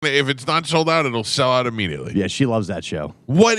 If it's not sold out, it'll sell out immediately. Yeah, she loves that show. What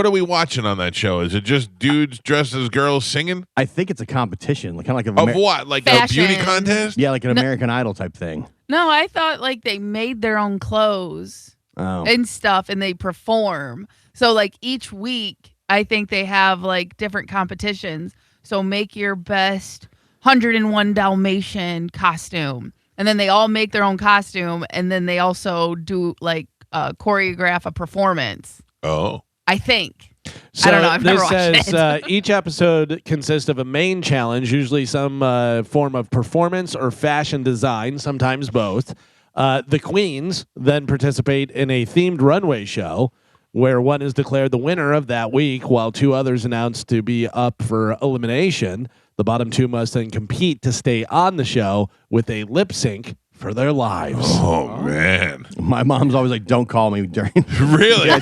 are we watching on that show? Is it just dudes dressed as girls singing? I think it's a competition, kind of like Of what? Like Fashion. a beauty contest? Yeah, like an American Idol type thing. No, I thought like they made their own clothes and stuff and they perform. So like each week, I think they have like different competitions. So make your best 101 Dalmatian costume. And then they all make their own costume. And then they also do like choreograph a performance. Oh. I think. So I don't know. I've never watched this says it. each episode consists of a main challenge, usually some form of performance or fashion design, sometimes both. The queens then participate in a themed runway show where one is declared the winner of that week while two others announced to be up for elimination. The bottom two must then compete to stay on the show with a lip sync for their lives. Oh, man. My mom's always like, "Don't call me during." Really? Yeah,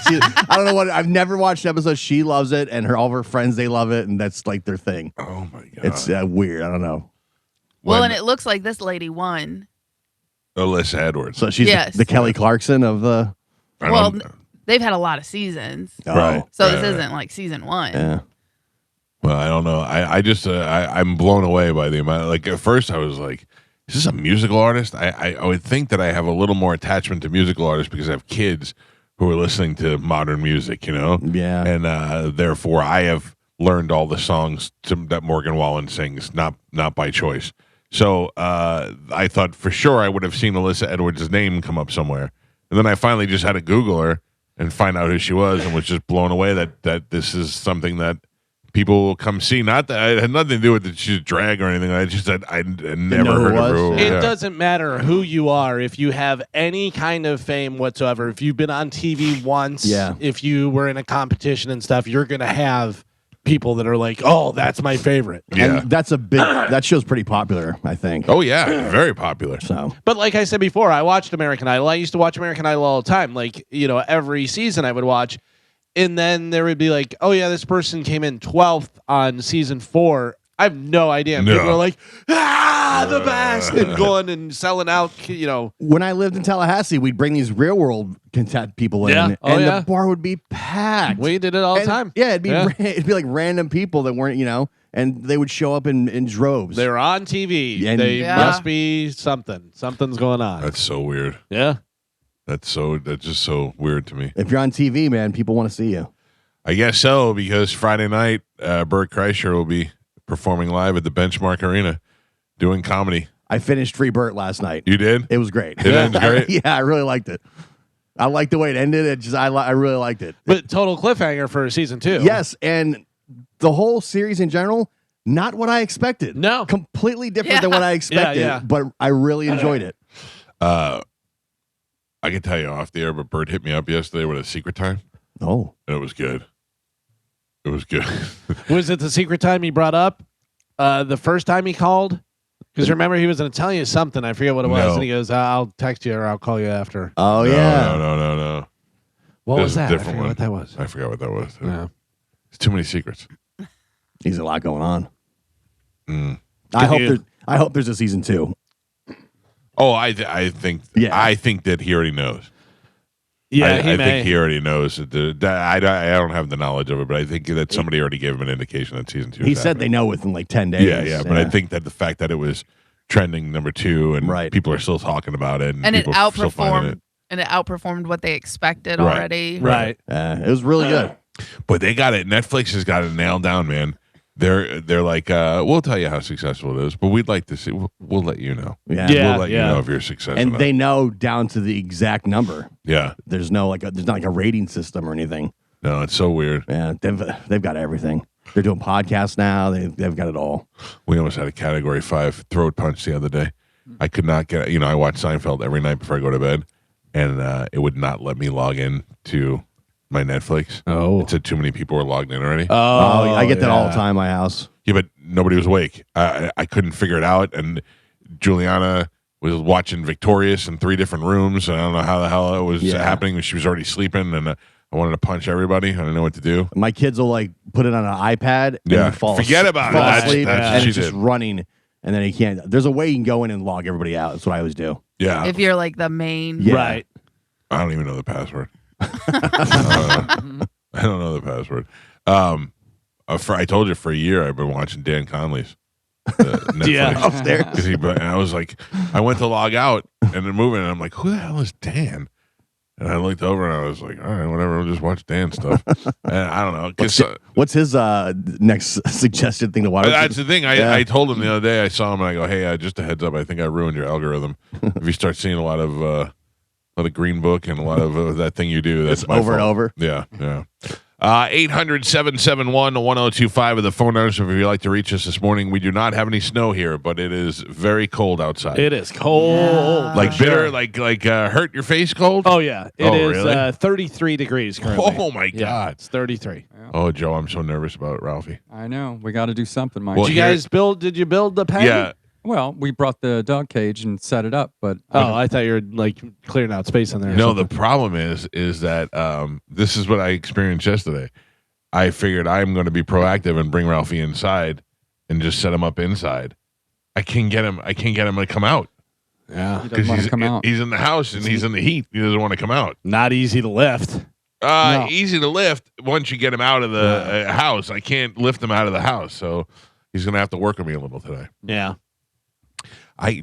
I don't know what. I've never watched an episode. She loves it, and all of her friends they love it, and that's like their thing. Oh, my God. It's weird. I don't know. Well, and it looks like this lady won. Alyssa Edwards. So she's Yes. the Kelly Clarkson of the. Well, they've had a lot of seasons. Right. So this isn't like season one. Yeah. Well, I don't know. I just I'm blown away by the amount. Like at first, I was like, "Is this a musical artist?" I would think that I have a little more attachment to musical artists because I have kids who are listening to modern music, you know. Yeah. And therefore, I have learned all the songs that Morgan Wallen sings, not by choice. So I thought for sure I would have seen Alyssa Edwards' name come up somewhere, and then I finally just had to Google her and find out who she was, and was just blown away that this is something that people will come see. Not that it had nothing to do with that she's drag or anything. I just said I never heard of her. It doesn't matter who you are. If you have any kind of fame whatsoever, if you've been on TV once, if you were in a competition and stuff, you're going to have people that are like, "Oh, that's my favorite." Yeah. And that's a big. That show's pretty popular, I think. Oh yeah, very popular. So, but like I said before, I watched American Idol. I used to watch American Idol all the time. Like, every season I would watch. And then there would be like, "Oh yeah, this person came in 12th on season 4." I have no idea. And people are like, the best, and going and selling out. When I lived in Tallahassee, we'd bring these real world content people in, and the bar would be packed. We did it all the time. Yeah, it'd be like random people that weren't, and they would show up in droves. They're on TV. And they must be something. Something's going on. That's so weird. Yeah. That's just so weird to me. If you're on TV, man, people want to see you. I guess so, because Friday night, Bert Kreischer will be performing live at the Benchmark Arena doing comedy. I finished Free Bert last night. You did? It was great. It ends great? Yeah, I really liked it. I liked the way it ended. I really liked it. But total cliffhanger for season 2. Yes, and the whole series in general, not what I expected. No. Completely different than what I expected, but I really enjoyed it. I can tell you off the air, but Bert hit me up yesterday with a secret time. Oh. And it was good. It was good. Was it the secret time he brought up the first time he called? Because remember, he was going to tell you something. I forget what it was. No. And he goes, "I'll text you or I'll call you after." Oh, No, yeah. No. What was that? A different one. What that was. I forgot what that was. Yeah. It's too many secrets. He's a lot going on. Mm. I hope there's a season 2. Oh, I think that he already knows. Yeah, I think he already knows. I don't have the knowledge of it, but I think that somebody already gave him an indication that season 2 He is said happening. they know within like 10 days. Yeah. But I think that the fact that it was trending number 2 and people are still talking about it, And it people are still finding outperformed. And it outperformed what they expected already. Right. It was really good. But they got it. Netflix has got it nailed down, man. They're like, we'll tell you how successful it is, but we'd like to see. We'll let you know. Yeah. We'll let you know if you're successful. And they know down to the exact number. Yeah. There's not like a rating system or anything. No, it's so weird. Yeah, they've got everything. They're doing podcasts now. They've got it all. We almost had a Category 5 throat punch the other day. I could not get. I watch Seinfeld every night before I go to bed, and it would not let me log in to my Netflix. Oh. It said too many people were logged in already. Oh, I get that all the time in my house. Yeah, but nobody was awake. I couldn't figure it out, and Juliana was watching Victorious in 3 different rooms, and I don't know how the hell it was happening. She was already sleeping, and I wanted to punch everybody. I didn't know what to do. My kids will like put it on an iPad and Yeah, fall forget about fall it. asleep, That's and what it's she just did. running. and then he can't. There's a way you can go in and log everybody out. That's what I always do. Yeah. If you're like the main. Yeah. Right. I don't even know the password. I don't know the password. I told you for a year I've been watching Dan Conley's Netflix. Yeah. Upstairs. And I was like, I went to log out and then moving, and I'm like, who the hell is Dan? And I looked over and I was like, all right, whatever, I'll just watch Dan stuff. And I don't know. What's his next suggested thing to watch? That's the thing. I told him the other day, I saw him and I go, hey, just a heads up, I think I ruined your algorithm. If you start seeing a lot of Green Book and a lot of that thing you do, that's It's my over fault. and over. Yeah. 800-771-1025 are the phone numbers if you'd like to reach us this morning. We do not have any snow here, but it is very cold outside. It is cold. Yeah. Like for bitter, sure. like hurt your face cold? Oh, yeah. It is really? 33 degrees currently. Oh, my Yeah, God. it's 33. Oh, Joe, I'm so nervous about it, Ralphie. I know. We got to do something, Mike. Well, Did you build the pen? Yeah. Well, we brought the dog cage and set it up, but Oh, I thought you were like clearing out space in there. or No, the something. problem is that this is what I experienced yesterday. I figured I'm going to be proactive and bring Ralphie inside and just set him up inside. I can't get him to come out Yeah. he doesn't want to come out. he's in the house and he's in the heat. He doesn't want to come out. Not easy to lift. No. Easy to lift once you get him out of the house. I can't lift him out of the house, so he's going to have to work with me a little today. Yeah.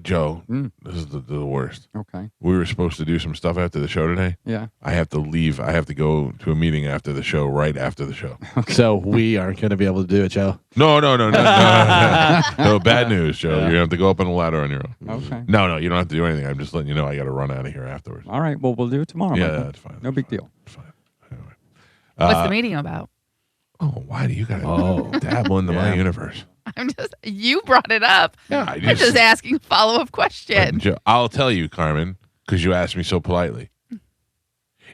Joe, this is the worst. Okay. We were supposed to do some stuff after the show today. Yeah. I have to leave. I have to go to a meeting after the show, right after the show. So we aren't going to be able to do it, Joe. No, bad news, Joe. You have to go up on the ladder on your own. Okay. No, you don't have to do anything. I'm just letting you know I got to run out of here afterwards. All right. Well, we'll do it tomorrow. Yeah, Michael. that's fine. No big deal. It's fine. Anyway. What's the meeting about? Oh, why do you got to dabble into my universe? You brought it up. Yeah, I'm just asking a follow-up question. Joe, I'll tell you, Carmen, because you asked me so politely.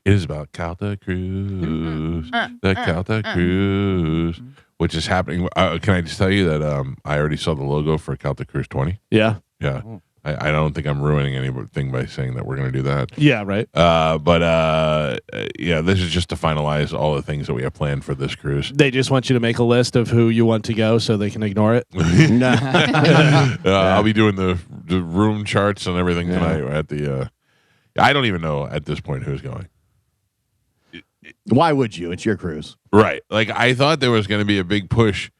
It is about Calta Cruise, the Calta Cruise, which is happening. Can I just tell you that I already saw the logo for Calta Cruise 20? Yeah. Yeah. I don't think I'm ruining anything by saying that we're going to do that. Yeah, right. Yeah, this is just to finalize all the things that we have planned for this cruise. They just want you to make a list of who you want to go so they can ignore it. I'll be doing the room charts and everything tonight at the. I don't even know at this point who's going. Why would you? It's your cruise. Right. Like, I thought there was going to be a big push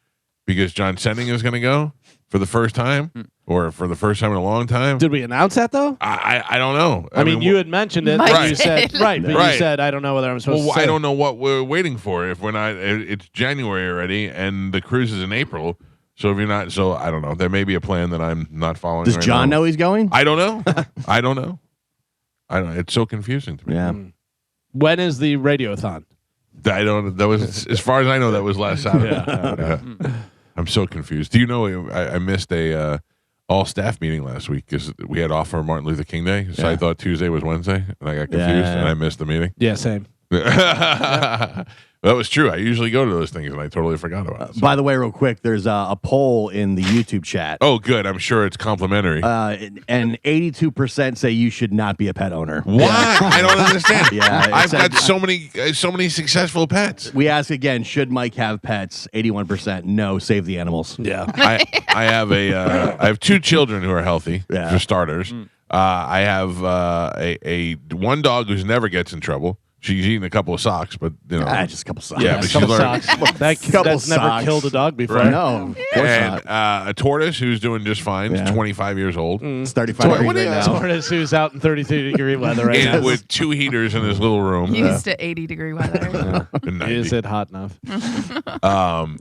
because John Sending is going to go for the first time or for the first time in a long time. Did we announce that, though? I don't know. I mean, you had mentioned it. Mike But you did. said, right. But Right. you said, I don't know whether I'm supposed Well, to say. I don't know what we're waiting for. If we're not, it's January already, and the cruise is in April. So if you're not, so I don't know. There may be a plan that I'm not following. Does right John now. know he's going? I don't know. I don't know. It's so confusing to me. Yeah. When is the radiothon? I don't. That was as far as I know. That was last Saturday. Yeah. I'm so confused. Do you know I missed a all staff meeting last week because we had off for Martin Luther King Day, so I thought Tuesday was Wednesday, and I got confused and I missed the meeting. Yeah, same. That was true. I usually go to those things, and I totally forgot about it. So. By the way, real quick, there's a poll in the YouTube chat. Oh, good. I'm sure it's complimentary. And 82% say you should not be a pet owner. What? I don't understand. Yeah, it I've said- got so many successful pets. We ask again, should Mike have pets? 81% no, save the animals. Yeah. I have two children who are healthy for starters. I have a one dog who's never gets in trouble. She's eaten a couple of socks, but Just a couple socks. Yeah, but Couple she's learned. socks. That's Couple never socks. killed a dog before. Right. No, of course And not. a tortoise who's doing just fine. Yeah. She's 25 years old. It's 35 degrees what right is- now. Tortoise who's out in 33-degree weather right now. And with 2 heaters in his little room. Used to 80-degree weather. And 90. Is it hot enough? Oh,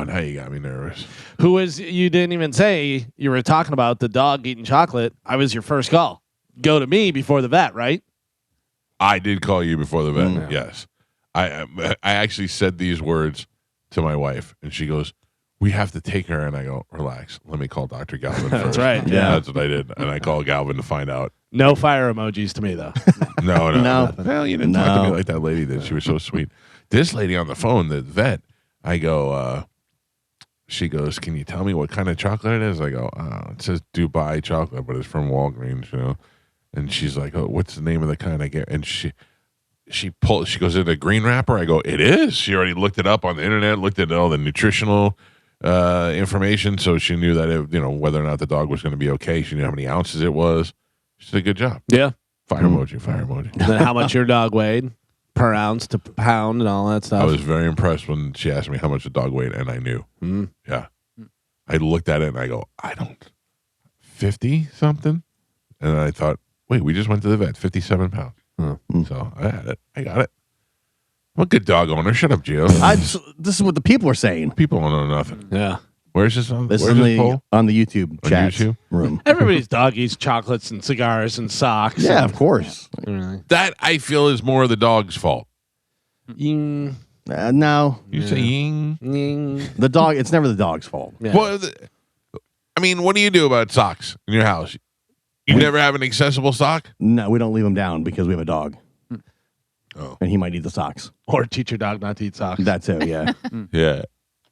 now you got me nervous. Who is, you didn't even say, you were talking about the dog eating chocolate. I was your first call. Go to me before the vet, right? I did call you before the vet. Yes. I actually said these words to my wife, and she goes, "We have to take her." And I go, "Relax. Let me call Dr. Galvin first." That's right. Yeah. That's what I did. And I called Galvin to find out. No fire emojis to me, though. No. No. Well, you didn't talk to me No. like that lady did. She was so sweet. This lady on the phone, the vet, I go, she goes, "Can you tell me what kind of chocolate it is?" I go, "It says Dubai chocolate, but it's from Walgreens, you know." And she's like, "Oh, what's the name of the kind I get?" And she goes, "Is it a green wrapper?" I go, "It is." She already looked it up on the internet, looked at all the nutritional information, so she knew that whether or not the dog was going to be okay. She knew how many ounces it was. She did a good job. Yeah. Fire emoji, fire emoji. And then how much your dog weighed per ounce to pound and all that stuff. I was very impressed when she asked me how much the dog weighed, and I knew. Yeah. I looked at it and I go, 50 something? And then I thought, wait, we just went to the vet, 57 pounds. So I had it. I got it. I'm a good dog owner. Shut up, Gio. This is what the people are saying. People don't know nothing. Yeah. Where's this on? This is Where's this poll? on the YouTube On chat YouTube? room. Everybody's dog eats chocolates and cigars and socks. Yeah, of course. That I feel is more the dog's fault. Ying, No, You say ying. ying. the dog. It's never the dog's fault. Yeah. Well, I mean, what do you do about socks in your house? You never have an accessible sock? No, we don't leave him down because we have a dog. Oh. And he might eat the socks. Or teach your dog not to eat socks. That too, yeah. Yeah.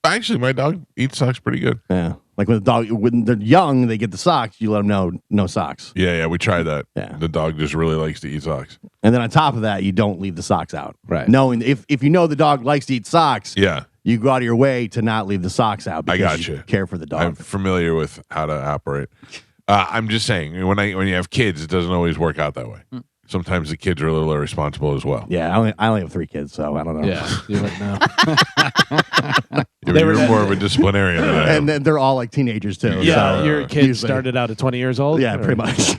Actually, my dog eats socks pretty good. Yeah. Like when they're young, they get the socks, you let them know no socks. Yeah, we tried that. Yeah. The dog just really likes to eat socks. And then on top of that, you don't leave the socks out. Right. Knowing if you know the dog likes to eat socks, Yeah. you go out of your way to not leave the socks out because got you you. care for the dog. I'm familiar with how to operate. I'm just saying, when you have kids, it doesn't always work out that way. Sometimes the kids are a little irresponsible as well. Yeah, I only have 3 kids, so I don't know. Yeah. You wouldn't know. You're more of a disciplinarian than I am. And then they're all like teenagers too. Yeah. so Your kid usually- started out at 20 years old? Yeah, Or- pretty much.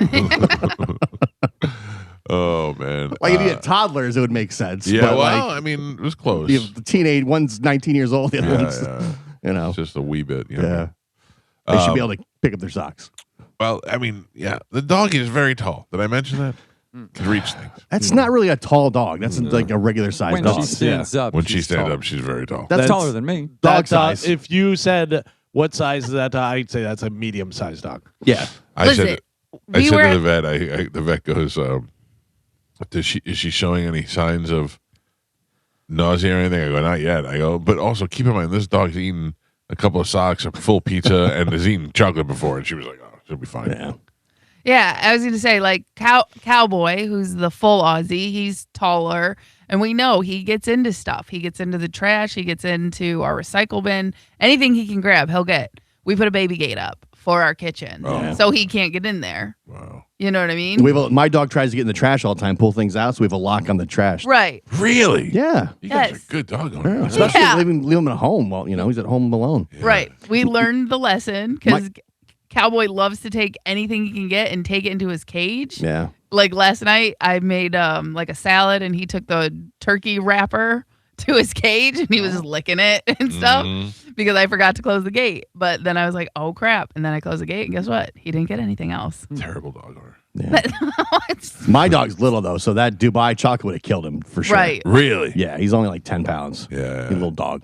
Oh, man. Like if you had toddlers, it would make sense. Yeah, but well, like, I mean, it was close. you have the teenage one's 19 years old, the other one's you know. It's just a wee bit. Yeah. They should be able to pick up their socks. Well, I mean, yeah, the dog is very tall. Did I mention that? Can reach things. That's not really a tall dog. That's like a regular sized When dog. she stands up, When she she's stands tall. up, she's very tall. That's That's taller than me. Dog That's, size. if you said what size is that dog, I'd say that's a medium-sized dog. Yeah. I Listen, said we were to the vet. The vet goes, is she showing any signs of nausea or anything? I go, not yet. I go, but also keep in mind this dog's eaten a couple of socks, a full pizza, and has eaten chocolate before, and she was like, oh, she'll be fine. Yeah. Yeah, I was going to say, like, Cowboy, who's the full Aussie, he's taller, and we know he gets into stuff. He gets into the trash. He gets into our recycle bin. Anything he can grab, he'll get. We put a baby gate up for our kitchen, so he can't get in there. Wow. You know what I mean? My dog tries to get in the trash all the time, pull things out, so we have a lock on the trash. Right. Really? Yeah. You guys Yes. are good dog Yeah, owners. especially Yeah. leave him at home while he's at home alone. Yeah. Right. We learned the lesson because Cowboy loves to take anything he can get and take it into his cage. Yeah. Like last night, I made like a salad, and he took the turkey wrapper to his cage, and he was just licking it and stuff because I forgot to close the gate. But then I was like, "Oh crap!" And then I closed the gate, and guess what? He didn't get anything else. Terrible dog owner. Yeah. My dog's little though, so that Dubai chocolate would have killed him for sure. Right. Really? Yeah, he's only like 10 pounds. Yeah. He's a little dog.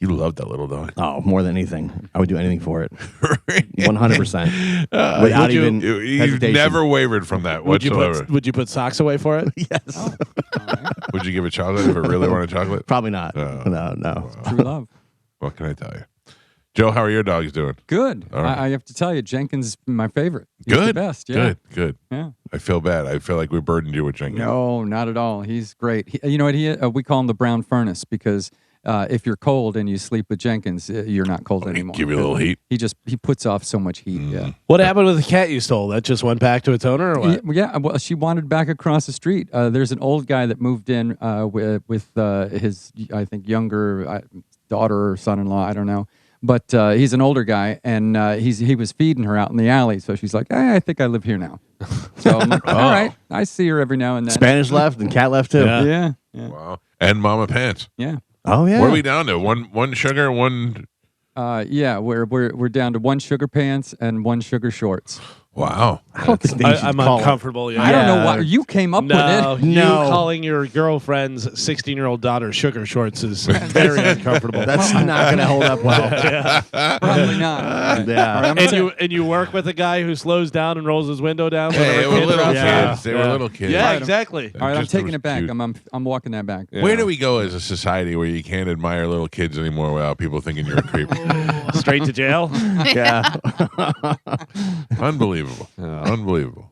You love that little dog. Oh, more than anything. I would do anything for it. 100%. Without would you- even You've hesitation. never wavered from that Would you whatsoever. put socks away for it? Yes. Would you give it chocolate if it really wanted chocolate? Probably not. Oh. No. True love. What can I tell you? Joe, how are your dogs doing? Good. All right. I have to tell you, Jenkins is my favorite. He's Good. the best. Yeah. Good. Yeah. I feel bad. I feel like we burdened you with Jenkins. No, not at all. He's great. You know what? We call him the brown furnace because if you're cold and you sleep with Jenkins, you're not cold He anymore. give you a little heat. He puts off so much heat. Yeah. What happened with the cat you stole? That just went back to its owner or what? Yeah, well, she wandered back across the street. There's an old guy that moved in with his, I think, younger daughter or son-in-law. I don't know, but he's an older guy, and he was feeding her out in the alley. So she's like, I think I live here now. So I'm like, all right, I see her every now and then. Spanish left and cat left too. Yeah. Yeah. Wow. And Mama Pants. Oh, yeah. What are we down to? One sugar, one. Yeah, we're down to 1 sugar pants and 1 sugar shorts. Wow. I don't think they should I'm call it. uncomfortable. Yeah. I don't know why you came up No, with it. you No. calling your girlfriend's 16-year-old daughter sugar shorts is very uncomfortable. That's not going to hold up well. Probably not. Yeah. And you work with a guy who slows down and rolls his window down. Hey, whenever they were kids little are kids. outside. They were little kids. Yeah, Right. exactly. All right, I'm Just taking was it back. cute. I'm walking that back. Where do we go as a society where you can't admire little kids anymore without people thinking you're a creep? Straight to jail. Yeah. Unbelievable. Unbelievable.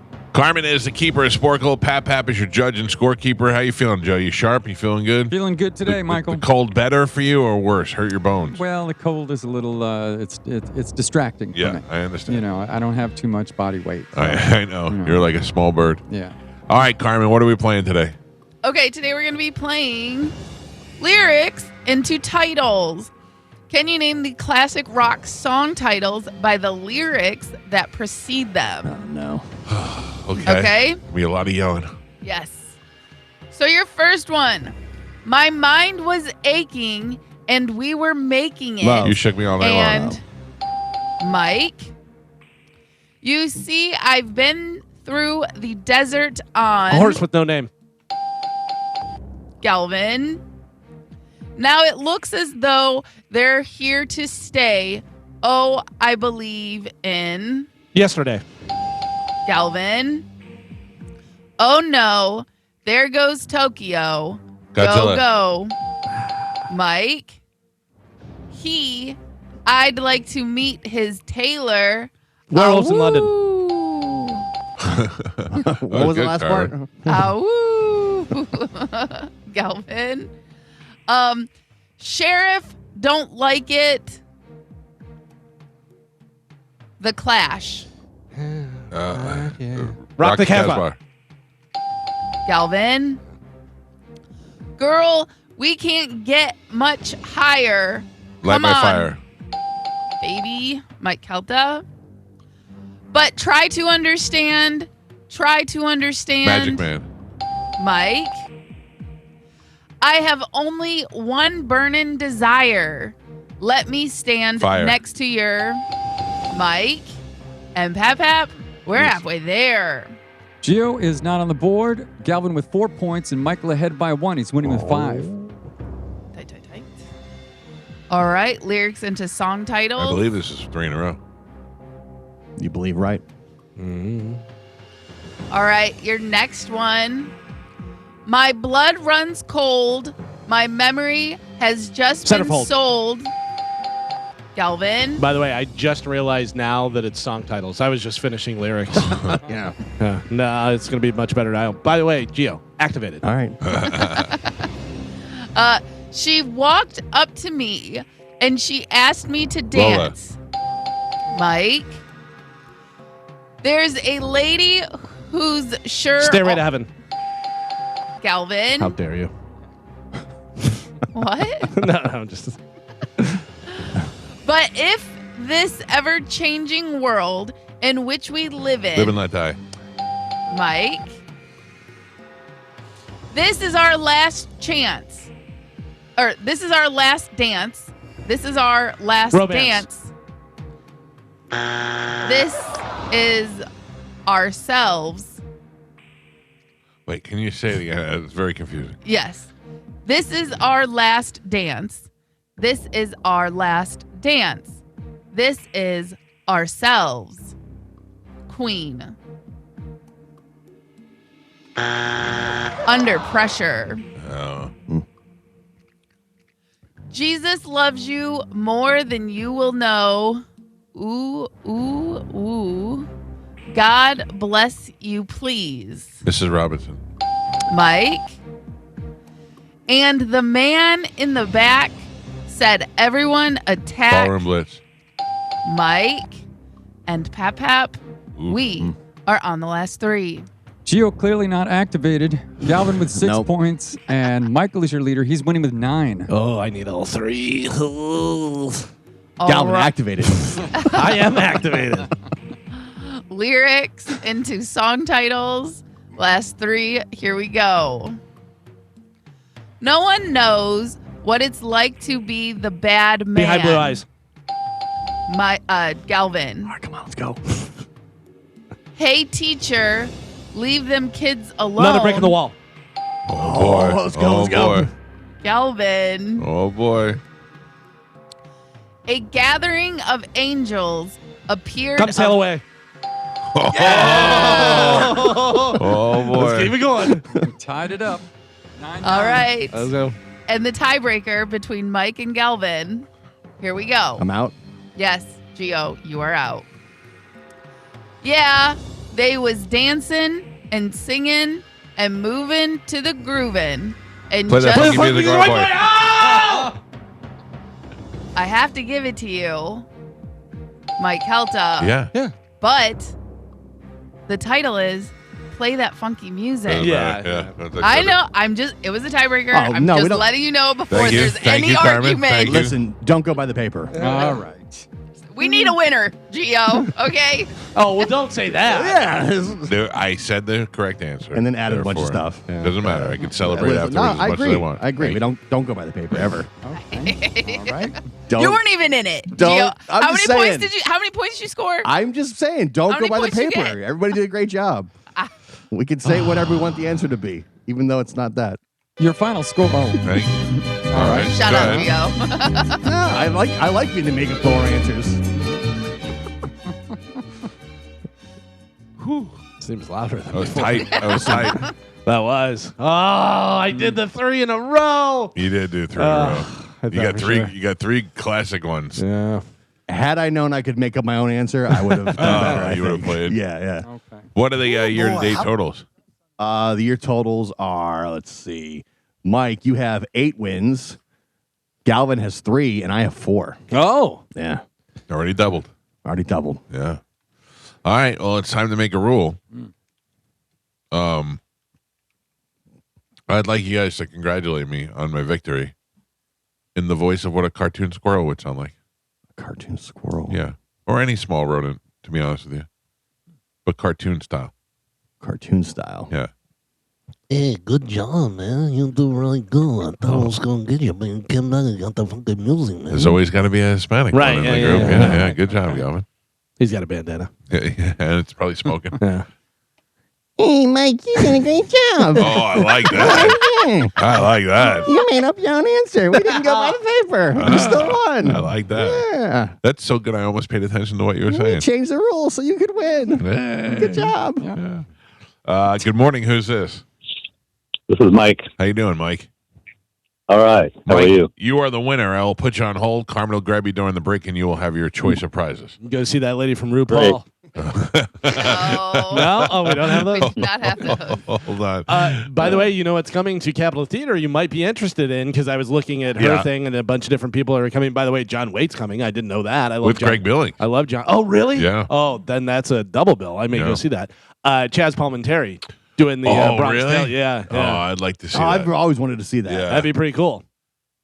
Carmen is the keeper of Sporkle. Pap is your judge and scorekeeper. How you feeling, Joe? You sharp? You feeling good? Feeling good today, Michael. The cold better for you or worse? Hurt your bones? Well, the cold is a little, it's distracting for me. I understand. You know, I don't have too much body weight. So, I know. You're like a small bird. Yeah. All right, Carmen, what are we playing today? Okay, today we're going to be playing lyrics into titles. Can you name the classic rock song titles by the lyrics that precede them? Oh, no. Okay. Be a lot of yelling. Yes. So your first one. My mind was aching and we were making it. Love. You shook me all night long. And Mike, you see, I've been through the desert on A horse with no name. Galvin. Now it looks as though they're here to stay. Oh, I believe in Yesterday. Galvin. Oh no, there goes Tokyo. Godzilla. Go, Mike. I'd like to meet his tailor. Werewolves in London. What was the good, last Carmen. part? Awoo. Galvin. Sheriff, don't like it. The Clash. Rock the Casbah. Galvin. Girl, we can't get much higher. Light Come my on, fire. baby. Mike Calta. But try to understand. Magic Man. Mike. I have only one burning desire. Let me stand Fire. next to your Mike. And Pap, we're halfway there. Gio is not on the board. Galvin with 4 points and Michael ahead by 1. He's winning with 5. Tight. All right, lyrics into song titles. I believe this is 3 in a row. You believe right. All right, your next one. My blood runs cold. My memory has just been Centerfold. sold. Galvin. By the way, I just realized now that it's song titles. I was just finishing lyrics. Yeah. No, it's going to be much better now. By the way, Gio, activated. All right. She walked up to me and she asked me to dance. Mike. There's a lady who's sure. Stairway to Heaven. Galvin. How dare you? What? No, just. But if this ever-changing world in which we live in, Live and let die. Mike, this is our last chance. Or this is our last dance. This is our last Romance. dance. This is ourselves. Wait, can you say it again? It's very confusing. Yes. This is our last dance. This is our last dance. This is ourselves. Queen. Under pressure. Oh. Jesus loves you more than you will know. Ooh, ooh, ooh. God bless you, please. Mrs. Robinson. Mike. And the man in the back said, everyone attack. Ballroom Blitz. Mike and Pap. Ooh. We are on the last 3. Gio clearly not activated. Galvin with 6 Nope. points. And Michael is your leader. He's winning with 9. Oh, I need all 3. All Galvin right. activated. I am activated. Lyrics into song titles. Last 3. Here we go. No one knows what it's like to be the bad man. Behind Blue Eyes. Galvin. All right, come on, let's go. Hey, teacher, leave them kids alone. Another break in the wall. Oh, boy. let's go, let's go. Boy. Galvin. Oh, boy. A gathering of angels appeared. Come sail away. Oh, boy. Let's keep it going. Tied it up. 9-9. All right. Let's go. And the tiebreaker between Mike and Galvin. Here we go. I'm out. Yes, Gio, you are out. Yeah, They was dancing and singing and moving to the grooving. And Play that just, funky music, boy. I have to give it to you, Mike Calta. Yeah. But the title is Play That Funky Music. Yeah. I know. It was a tiebreaker. Oh, I'm no, we just don't- letting you know before Thank you. there's Thank any you, Carmen. argument. Thank you. Listen, don't go by the paper. All right. We need a winner, Gio. Okay. Oh, well, don't say that. Yeah. I said the correct answer. And then added a bunch of Therefore, stuff. Doesn't matter. I can celebrate Listen, afterwards I as much agree. as I want. I agree. Thank We you. don't go by the paper ever. Okay. All right. Don't. You weren't even in it. Don't- Gio. I'm How just many saying. points How many points did you score? I'm just saying, don't How go many by the points you paper. get? Everybody did a great job. We can say whatever we want the answer to be, even though it's not that. Your final score. Oh, Thank you. All right. Shut go up, ahead. Gio. No, I like being the make up four answers. Seems louder than I was before. tight. I was tight. That was. Oh, I did the 3 in a row. You did do 3 in a row. I You got thought for three. sure. You got 3 classic ones. Yeah. Had I known I could make up my own answer, I would have done better. I you would have think. played. Yeah. okay. What are the year-to-date totals? The year totals are, let's see. Mike, you have 8 wins. Galvin has 3, and I have 4. Oh. Yeah. Already doubled. Already doubled. Yeah. All right. Well, it's time to make a rule. I'd like you guys to congratulate me on my victory in the voice of what a cartoon squirrel would sound like. Cartoon squirrel. Yeah. Or any small rodent, to be honest with you. But cartoon style. Cartoon style. Yeah. Hey, good job, man. You do really good. I thought I was going to get you, but you came back and got the fucking music, man. There's always got to be a Hispanic Right, one in yeah, the yeah, group. yeah. Yeah. Good job, Galvin. He's got a bandana. Yeah, and it's probably smoking. Yeah. Hey, Mike, you did a great job. Oh, I like that. I like that. You made up your own answer. We didn't go by the paper. You still won. I like that. Yeah. That's so good. I almost paid attention to what you were We saying. changed the rules so you could win. Hey. Good job. Yeah. Good morning. Who's this? This is Mike. How you doing, Mike? All right. How Mike, are you? You are the winner. I will put you on hold. Carmen will grab you during the break, and you will have your choice of prizes. Go see that lady from RuPaul. No. No? Oh, we don't have We those? do not have those. Hold on. By the way, you know what's coming to Capitol Theater you might be interested in because I was looking at her Yeah. thing and a bunch of different people are coming. By the way, John Waite's coming. I didn't know that. I love With John. Greg Billing. I love John. Oh, really? Yeah. Oh, then that's a double bill. I may Yeah. go see that. Chaz Palminteri doing the Oh, Bronx really? Tale. Yeah. Oh, yeah. I'd like to see Oh, that. I've always wanted to see that. Yeah. That'd be pretty cool.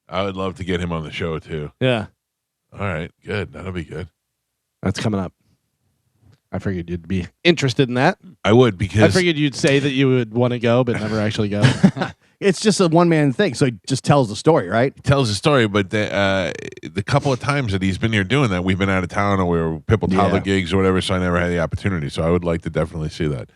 I would love to get him on the show, too. Yeah. All right. Good. That'll be good. That's coming up. I figured you'd be interested in that. I would I because figured you'd say that you would want to go, but never actually go. It's just a one-man thing, so he just tells the story, right? he tells a story, but the couple of times that he's been here doing that, we've been out of town or we were people Yeah. Tala gigs or whatever, so I never had the opportunity. So I would like to definitely see that.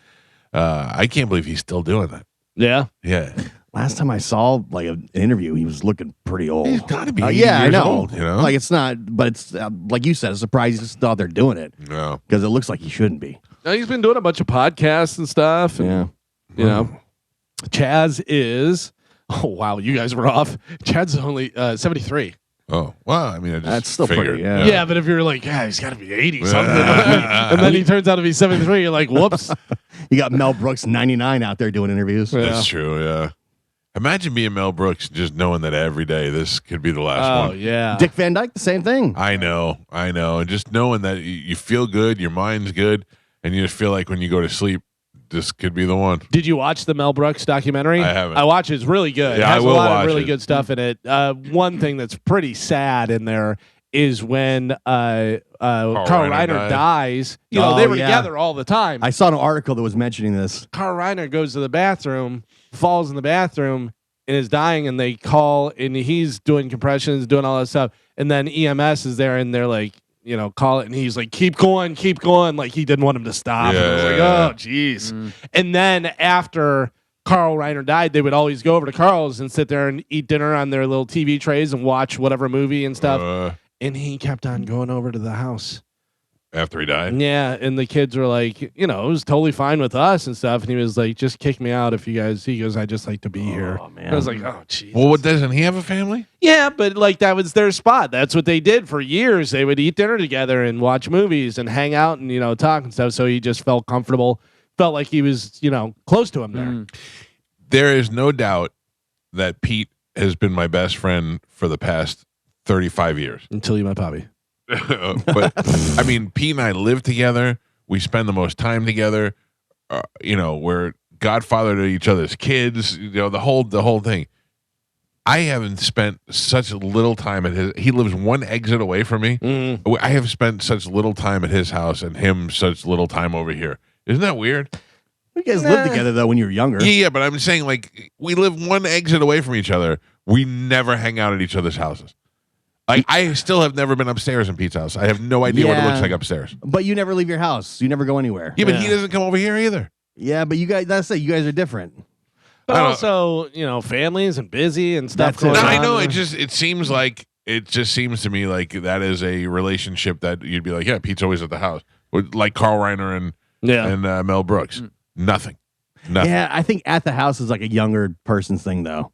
I can't believe he's still doing that. Yeah. Yeah. Last time I saw like an interview, he was looking pretty old. He's got to be 80 yeah, I years know. old, you know? Like it's not, but it's like you said, a surprise he's still out there doing it no. because it looks like he shouldn't be. Now, he's been doing a bunch of podcasts and stuff. And, Yeah. You know, Chaz is. Oh, wow. You guys were off. Chad's only 73. Oh, well, I mean, I just That's still figured, pretty, yeah. Yeah, but if you're like, yeah, he's got to be 80 something. and then he turns out to be 73, you're like, whoops. You got Mel Brooks, 99, out there doing interviews. Yeah. That's true, yeah. Imagine being Mel Brooks and just knowing that every day this could be the last Oh, one. yeah. Dick Van Dyke, the same thing. I know. And just knowing that you feel good, your mind's good, and you just feel like when you go to sleep, this could be the one. Did you watch the Mel Brooks documentary? I haven't. I watched it. It's really good. Yeah, it has I will a lot watch of really it. good stuff in it. One thing that's pretty sad in there is when Carl Reiner died. dies. You Oh, know, they were yeah. together all the time. I saw an article that was mentioning this. Carl Reiner goes to the bathroom, falls in the bathroom, and is dying, and they call, and he's doing compressions, doing all that stuff. And then EMS is there, and they're like, you know, call it, and he's like, keep going, like he didn't want him to stop. And I was like, Yeah. oh, jeez. And then after Carl Reiner died, they would always go over to Carl's and sit there and eat dinner on their little TV trays and watch whatever movie and stuff. And he kept on going over to the house After he died? Yeah, and the kids were like, it was totally fine with us and stuff. And he was like, just kick me out if you guys. He goes, I just like to be here. Man. I was like, oh, jeez. Well, doesn't he have a family? Yeah, but like that was their spot. That's what they did for years. They would eat dinner together and watch movies and hang out and talk and stuff. So he just felt comfortable, felt like he was close to him there. There is no doubt that Pete has been my best friend for the past 35 years. Until you met Bobby. But I mean, Pete and I live together. We spend the most time together. We're godfather to each other's kids. The whole thing. I haven't spent such little time at his. He lives one exit away from me. I have spent such little time at his house and him such little time over here. Isn't that weird? You guys lived together though when you were younger. Yeah, but I'm saying like we live one exit away from each other. We never hang out at each other's houses. I still have never been upstairs in Pete's house. I have no idea what it looks like upstairs. But you never leave your house. You never go anywhere. Yeah, but he doesn't come over here either. Yeah, but you guys you guys are different. But also, families and busy and stuff. That's it. No, going I on. know. It just seems to me like that is a relationship that you'd be like, yeah, Pete's always at the house. Like Carl Reiner and Mel Brooks. Nothing. Yeah, I think at the house is like a younger person's thing though.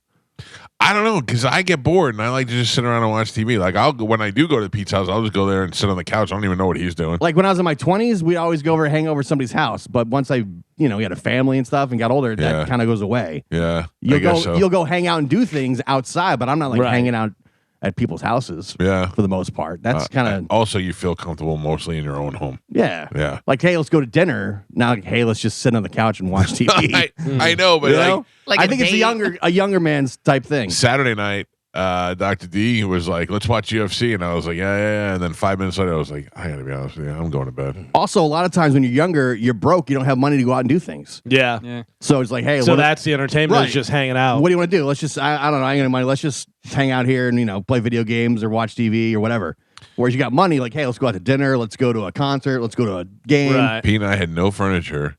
I don't know, because I get bored and I like to just sit around and watch TV. Like when I do go to Pete's house, I'll just go there and sit on the couch. I don't even know what he's doing. Like when I was in my 20s, we'd always go over and hang over somebody's house. But once I, we had a family and stuff and got older, that kind of goes away. Yeah, You'll go hang out and do things outside, but I'm not like hanging out at people's houses. Yeah, for the most part. That's kind of. Also, you feel comfortable mostly in your own home. Yeah. Like, hey, let's go to dinner. Not like, hey, let's just sit on the couch and watch TV. I know, but Like I think it's a younger man's type thing. Saturday night, Dr. D was like, let's watch UFC. And I was like, yeah. And then 5 minutes later, I was like, I got to be honest with you. I'm going to bed. Also, a lot of times when you're younger, you're broke. You don't have money to go out and do things. Yeah. So it's like, hey. So that's the entertainment is just hanging out. What do you want to do? Let's just, I don't know. I ain't got any money. Let's just hang out here and, play video games or watch TV or whatever. Whereas you got money, like, hey, let's go out to dinner. Let's go to a concert. Let's go to a game. Right. Pete and I had no furniture.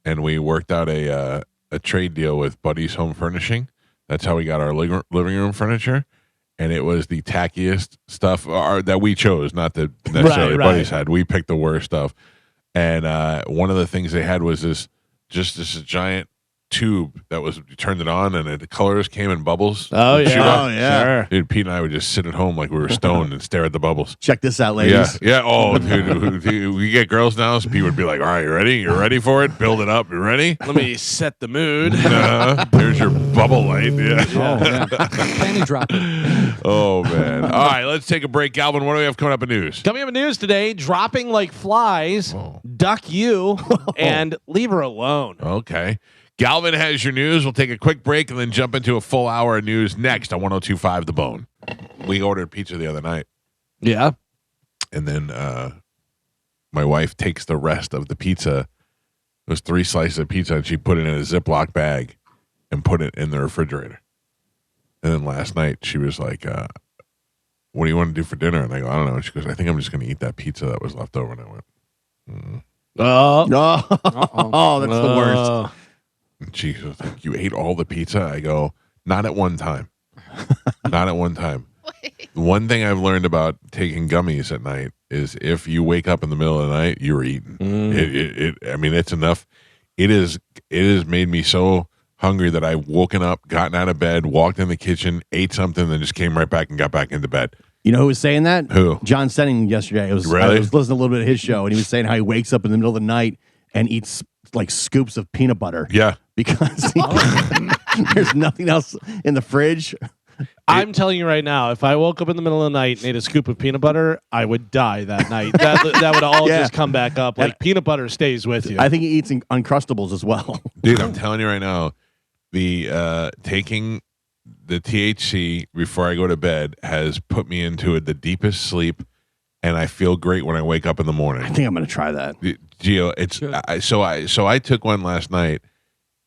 And we worked out a trade deal with Buddy's Home Furnishing. That's how we got our living room furniture. And it was the tackiest stuff that we chose, not that necessarily Buddy's had. We picked the worst stuff. And one of the things they had was this giant tube that was, you turned it on and the colors came in bubbles. Oh, yeah. Oh, yeah. Sure. Dude, Pete and I would just sit at home like we were stoned and stare at the bubbles. Check this out, ladies. Yeah. Oh, dude, we get girls now, so Pete would be like, all right, you ready? You're ready for it? Build it up. You ready? Let me set the mood. There's your bubble light. Yeah. Oh, yeah. Panty dropper. Oh, man. All right, let's take a break. Galvin, what do we have coming up in news? Coming up in news today, dropping like flies, duck you, and leave her alone. Okay. Galvin has your news. We'll take a quick break and then jump into a full hour of news next on 102.5 The Bone. We ordered pizza the other night. Yeah. And then my wife takes the rest of the pizza. It was 3 slices of pizza, and she put it in a Ziploc bag and put it in the refrigerator. And then last night, she was like, what do you want to do for dinner? And I go, I don't know. And she goes, I think I'm just going to eat that pizza that was left over. And I went, Oh, that's the worst. And she was like, you ate all the pizza? I go, not at one time. Not at one time. One thing I've learned about taking gummies at night is if you wake up in the middle of the night, you're eating. I mean, it's enough. It has made me so hungry that I've woken up, gotten out of bed, walked in the kitchen, ate something, then just came right back and got back into bed. You know who was saying that? Who? John Senning yesterday. I was listening to a little bit of his show, and he was saying how he wakes up in the middle of the night and eats like scoops of peanut butter. Yeah. Because there's nothing else in the fridge. I'm telling you right now, if I woke up in the middle of the night and ate a scoop of peanut butter, I would die that night. That would all just come back up. Like peanut butter stays with you. I think he eats Uncrustables as well. Dude, I'm telling you right now, the taking the THC before I go to bed has put me into the deepest sleep, and I feel great when I wake up in the morning. I think I'm going to try that. Gio, so I took one last night,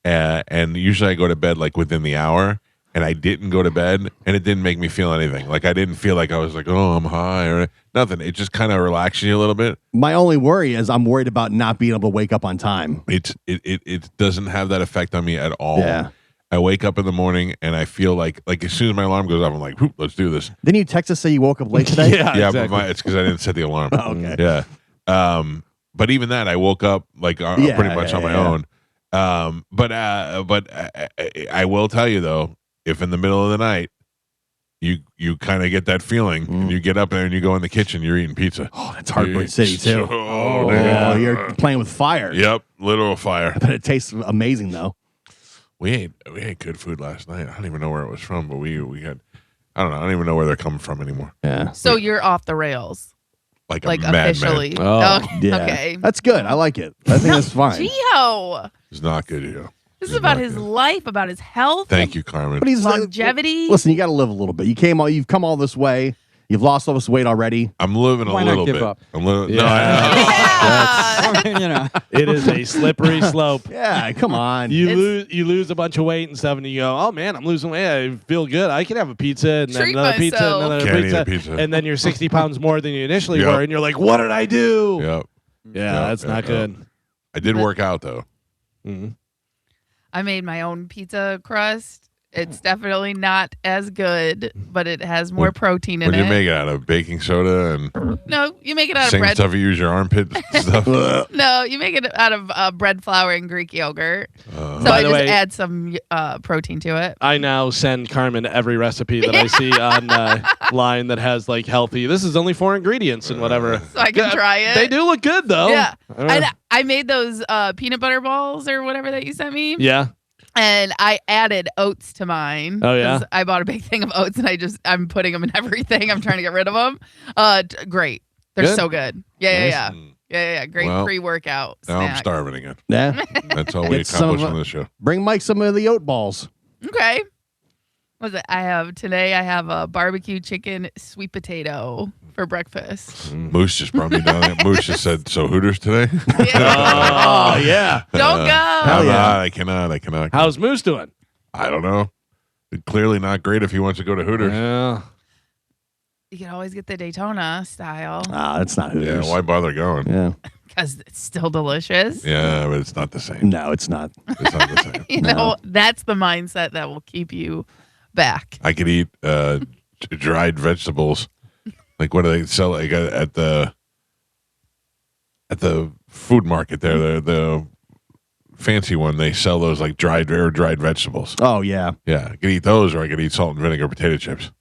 and usually I go to bed like within the hour. And I didn't go to bed, and it didn't make me feel anything. Like I didn't feel like I was like, oh, I'm high or nothing. It just kind of relaxes you a little bit. My only worry is I'm worried about not being able to wake up on time. It doesn't have that effect on me at all. Yeah. I wake up in the morning and I feel like as soon as my alarm goes off, I'm like, let's do this. Didn't you text us say you woke up late today? Yeah, exactly. but it's because I didn't set the alarm. Oh, okay. Yeah. But even that, I woke up like pretty much on my own. But I will tell you though, if in the middle of the night you kind of get that feeling, and you get up there and you go in the kitchen, you're eating pizza. Oh, that's Heartbreak City too. Oh, You're playing with fire. Yep, literal fire. But it tastes amazing though. We ate good food last night. I don't even know where it was from, but we had. I don't know. I don't even know where they're coming from anymore. Yeah. So you're off the rails, Like a like madman. officially. Oh. Yeah. Okay. That's good. I like it. I think that's fine. Gio, It's not good, Gio. this is It's about not his good. life, about his health, Thank you, Carmen. But he's longevity. Listen, you got to live a little bit. You've come all this way. You've lost all this weight already. I'm living Why a not little give bit. up? I'm living. Yeah. No, I know. Yeah. You know, It is a slippery slope. Yeah, come on. You lose a bunch of weight and stuff, and you go, oh man, I'm losing weight. I feel good. I can have a pizza and then Treat another pizza myself. and another Can't eat pizza, a pizza. and then you're 60 pounds more than you initially Yep. were, and you're like, what did I do? Yep. Yeah, that's not good. I did work out though. Mhm. I made my own pizza crust. It's definitely not as good, but it has more protein in When you it. make it out of baking soda and No, you make it out of same bread. stuff you use your armpit stuff. No, you make it out of bread flour and Greek yogurt. So By I the just way- add some protein to it. I now send Carmen every recipe that I see on line that has like healthy. This is only 4 ingredients and whatever. So I can try it. They do look good though. Yeah. Uh, And I made those peanut butter balls or whatever that you sent me. yeah. And I added oats to mine. Oh, yeah? 'cause I bought a big thing of oats and I'm putting them in everything. I'm trying to get rid of them. Great. They're Good. so good. Yeah, Nice. yeah. Yeah. Great Well, pre-workout Now I'm snack. starving again. Yeah. That's all we Get some accomplish of on this show. Bring Mike some of the oat balls. Okay. What's it? Today I have a barbecue chicken sweet potato for breakfast. Moose just brought me down there. Moose just said, "So Hooters today?" Yeah. Oh yeah. Don't go. I'm yeah. not. I cannot. How's Moose doing? I don't know. Clearly not great if he wants to go to Hooters. Yeah. You can always get the Daytona style Ah, that's not Yeah, Hooters. why bother going? Yeah. because it's still delicious. Yeah, but it's not the same. No, it's not. It's not the same. You know, that's the mindset that will keep you back. I could eat dried vegetables. Like what do they sell like at the food market there? The fancy one, they sell those like dried vegetables. Oh yeah. Yeah, I could eat those, or I could eat salt and vinegar potato chips.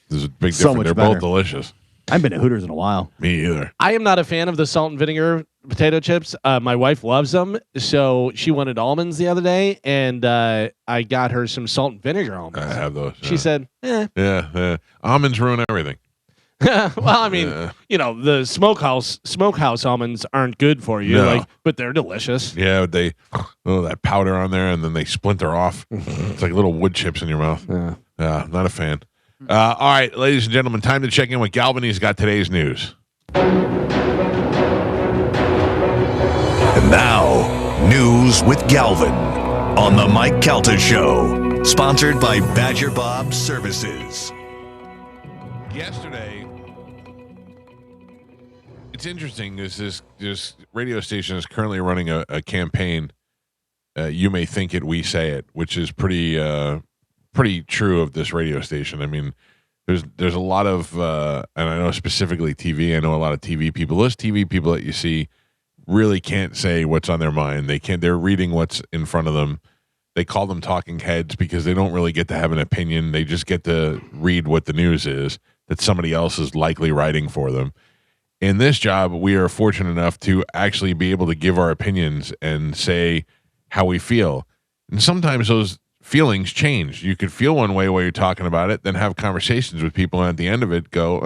There's a big So difference. much They're better. both delicious. I haven't been to Hooters in a while. Me either. I am not a fan of the salt and vinegar potato chips. My wife loves them, so she wanted almonds the other day, and I got her some salt and vinegar almonds. I have those. She said, Yeah. Almonds ruin everything. "Well, I mean, Yeah. you know, the smokehouse almonds aren't good for you, No. but they're delicious." Yeah, they that powder on there, and then they splinter off. It's like little wood chips in your mouth. Yeah. Not a fan. All right, ladies and gentlemen, time to check in with Galvin. He's got today's news. And now, news with Galvin on the Mike Calta Show, sponsored by Badger Bob Services. Yesterday, it's interesting. This radio station is currently running a campaign. You may think it, we say it, which is pretty true of this radio station. I mean, there's a lot of, and I know specifically TV. I know a lot of TV people. Those TV people that you see really can't say what's on their mind. They can't. They're reading what's in front of them. They call them talking heads because they don't really get to have an opinion. They just get to read what the news is that somebody else is likely writing for them. In this job, we are fortunate enough to actually be able to give our opinions and say how we feel. And sometimes those feelings change. You could feel one way while you're talking about it, then have conversations with people, and at the end of it go,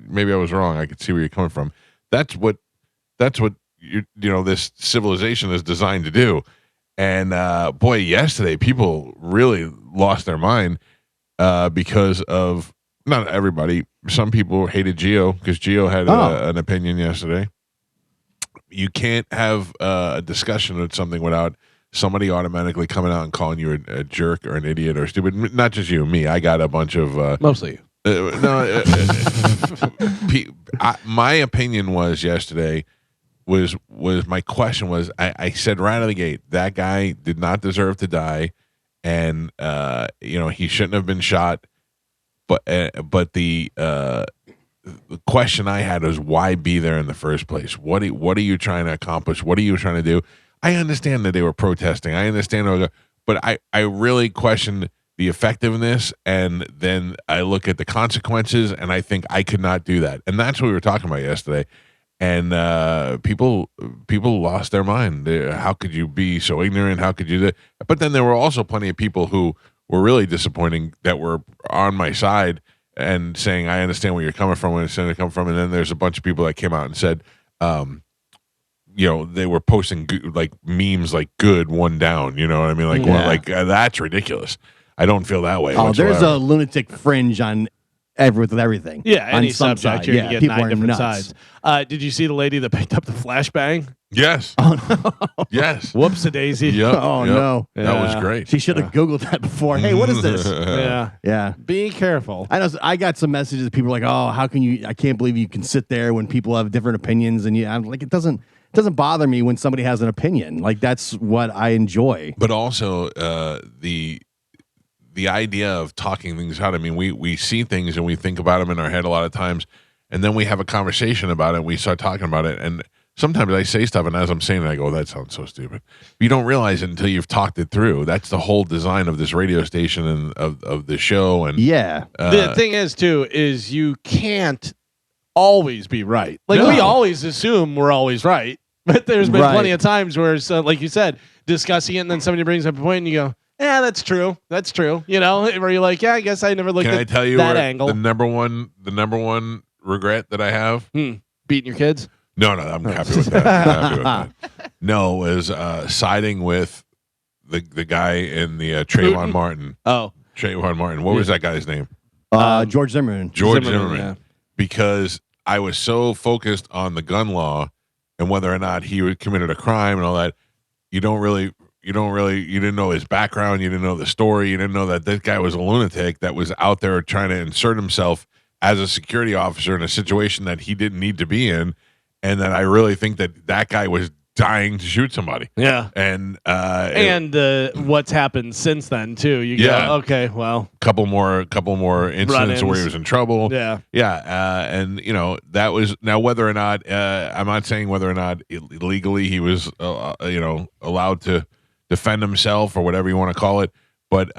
maybe I was wrong. I could see where you're coming from. That's what this civilization is designed to do. And boy, yesterday people really lost their mind because of, not everybody, some people hated Gio because Gio had an opinion yesterday. You can't have a discussion of something without somebody automatically coming out and calling you a jerk or an idiot or stupid. Not just you, me. I got a bunch of Mostly you. My opinion was yesterday was my question was I said right out of the gate that guy did not deserve to die, and he shouldn't have been shot. But the the question I had was, why be there in the first place? What are you trying to accomplish? What are you trying to do? I understand that they were protesting. I understand, but I really questioned the effectiveness, and then I look at the consequences, and I think I could not do that. And that's what we were talking about yesterday. And people lost their mind. How could you be so ignorant? How could you do? But then there were also plenty of people who were really disappointing that were on my side and saying, I understand where you're coming from, where you're coming from. And then there's a bunch of people that came out and said, they were posting like memes like good, one down. You know what I mean? Like, that's ridiculous. I don't feel that way. Oh, whatsoever. there's a lunatic fringe on with everything. Yeah, any on some subject, side. you're going to get people 9 are different nuts. sides. Did you see the lady that picked up the flashbang? Yes. Oh no. Yes. Whoops-a-daisy. Yep. Oh Yep. no. That was Yeah. great. She should have Googled that before. Hey, what is this? Yeah. Yeah. Be careful. I know. I got some messages. People are like, "Oh, how can you? I can't believe you can sit there when people have different opinions." And I'm like, it doesn't bother me when somebody has an opinion. Like that's what I enjoy. But also the idea of talking things out. I mean, we see things and we think about them in our head a lot of times, and then we have a conversation about it. And we start talking about it, and sometimes I say stuff, and as I'm saying it, I go, "That sounds so stupid." You don't realize it until you've talked it through. That's the whole design of this radio station and of the show. And Yeah. The thing is, too, is you can't always be right. Like, No. we always assume we're always right. But there's been Right. plenty of times where, like you said, discussing it, and then somebody brings up a point, and you go, "Yeah, that's true. That's true." You know, where you're like, "Yeah, I guess I never looked can at I tell you that where angle." the number one regret that I have? Beating your kids? No, I'm happy with that. I'm happy with that. No, is siding with the guy in the Trayvon Martin. Oh. Trayvon Martin. What was that guy's name? George Zimmerman. George Zimmerman, Zimmerman. yeah. Because I was so focused on the gun law and whether or not he committed a crime and all that. You didn't know his background. You didn't know the story. You didn't know that this guy was a lunatic that was out there trying to insert himself as a security officer in a situation that he didn't need to be in. And that I really think that guy was dying to shoot somebody. Yeah. And what's happened since then, too. You Yeah. go, okay, well. couple more incidents Run-ins. where he was in trouble. Yeah. And that was now whether or not I'm not saying whether or not illegally he was allowed to defend himself or whatever you want to call it, but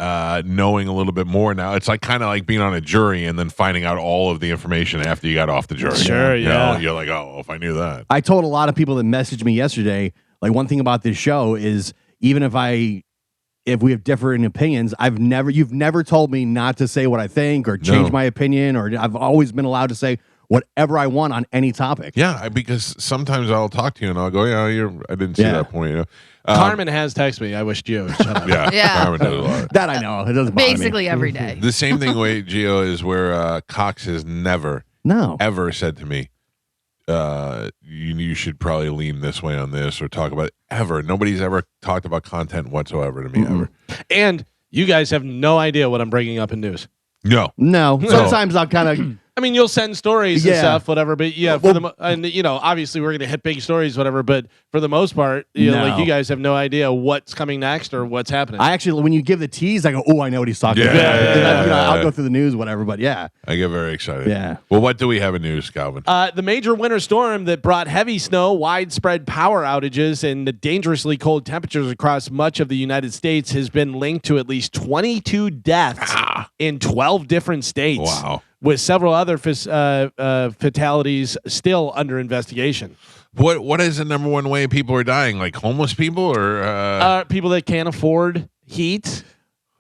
knowing a little bit more now, it's like kind of like being on a jury and then finding out all of the information after you got off the jury. Sure, You know, yeah. you're like, oh, if I knew that. I told a lot of people that messaged me yesterday, like one thing about this show is even if we have different opinions, you've never told me not to say what I think or change No. my opinion, or I've always been allowed to say whatever I want on any topic. Yeah, because sometimes I'll talk to you and I'll go, yeah, I didn't see Yeah. that point. Carmen has texted me. I wish Gio would shut up. Yeah, Yeah. Carmen does a lot. That I know. It doesn't bother me. Basically every day. The same thing way, Gio, is where Cox has never, No. ever said to me, you should probably lean this way on this or talk about it. Ever. Nobody's ever talked about content whatsoever to me, ever. And you guys have no idea what I'm bringing up in news. No. No. Sometimes I'll kind of I mean, you'll send stories and Yeah. stuff, whatever. But yeah, and obviously we're gonna hit big stories, whatever. But for the most part, like No. you guys have no idea what's coming next or what's happening. I actually, when you give the tease, I go, "Oh, I know what he's talking Yeah, about." yeah, And then, yeah. I'll go through the news, whatever. But yeah, I get very excited. Yeah. Well, what do we have in news, Calvin? The major winter storm that brought heavy snow, widespread power outages, and the dangerously cold temperatures across much of the United States has been linked to at least 22 deaths in 12 different states. Wow. With several other fatalities still under investigation. What is the number one way people are dying? Like homeless people or People that can't afford heat,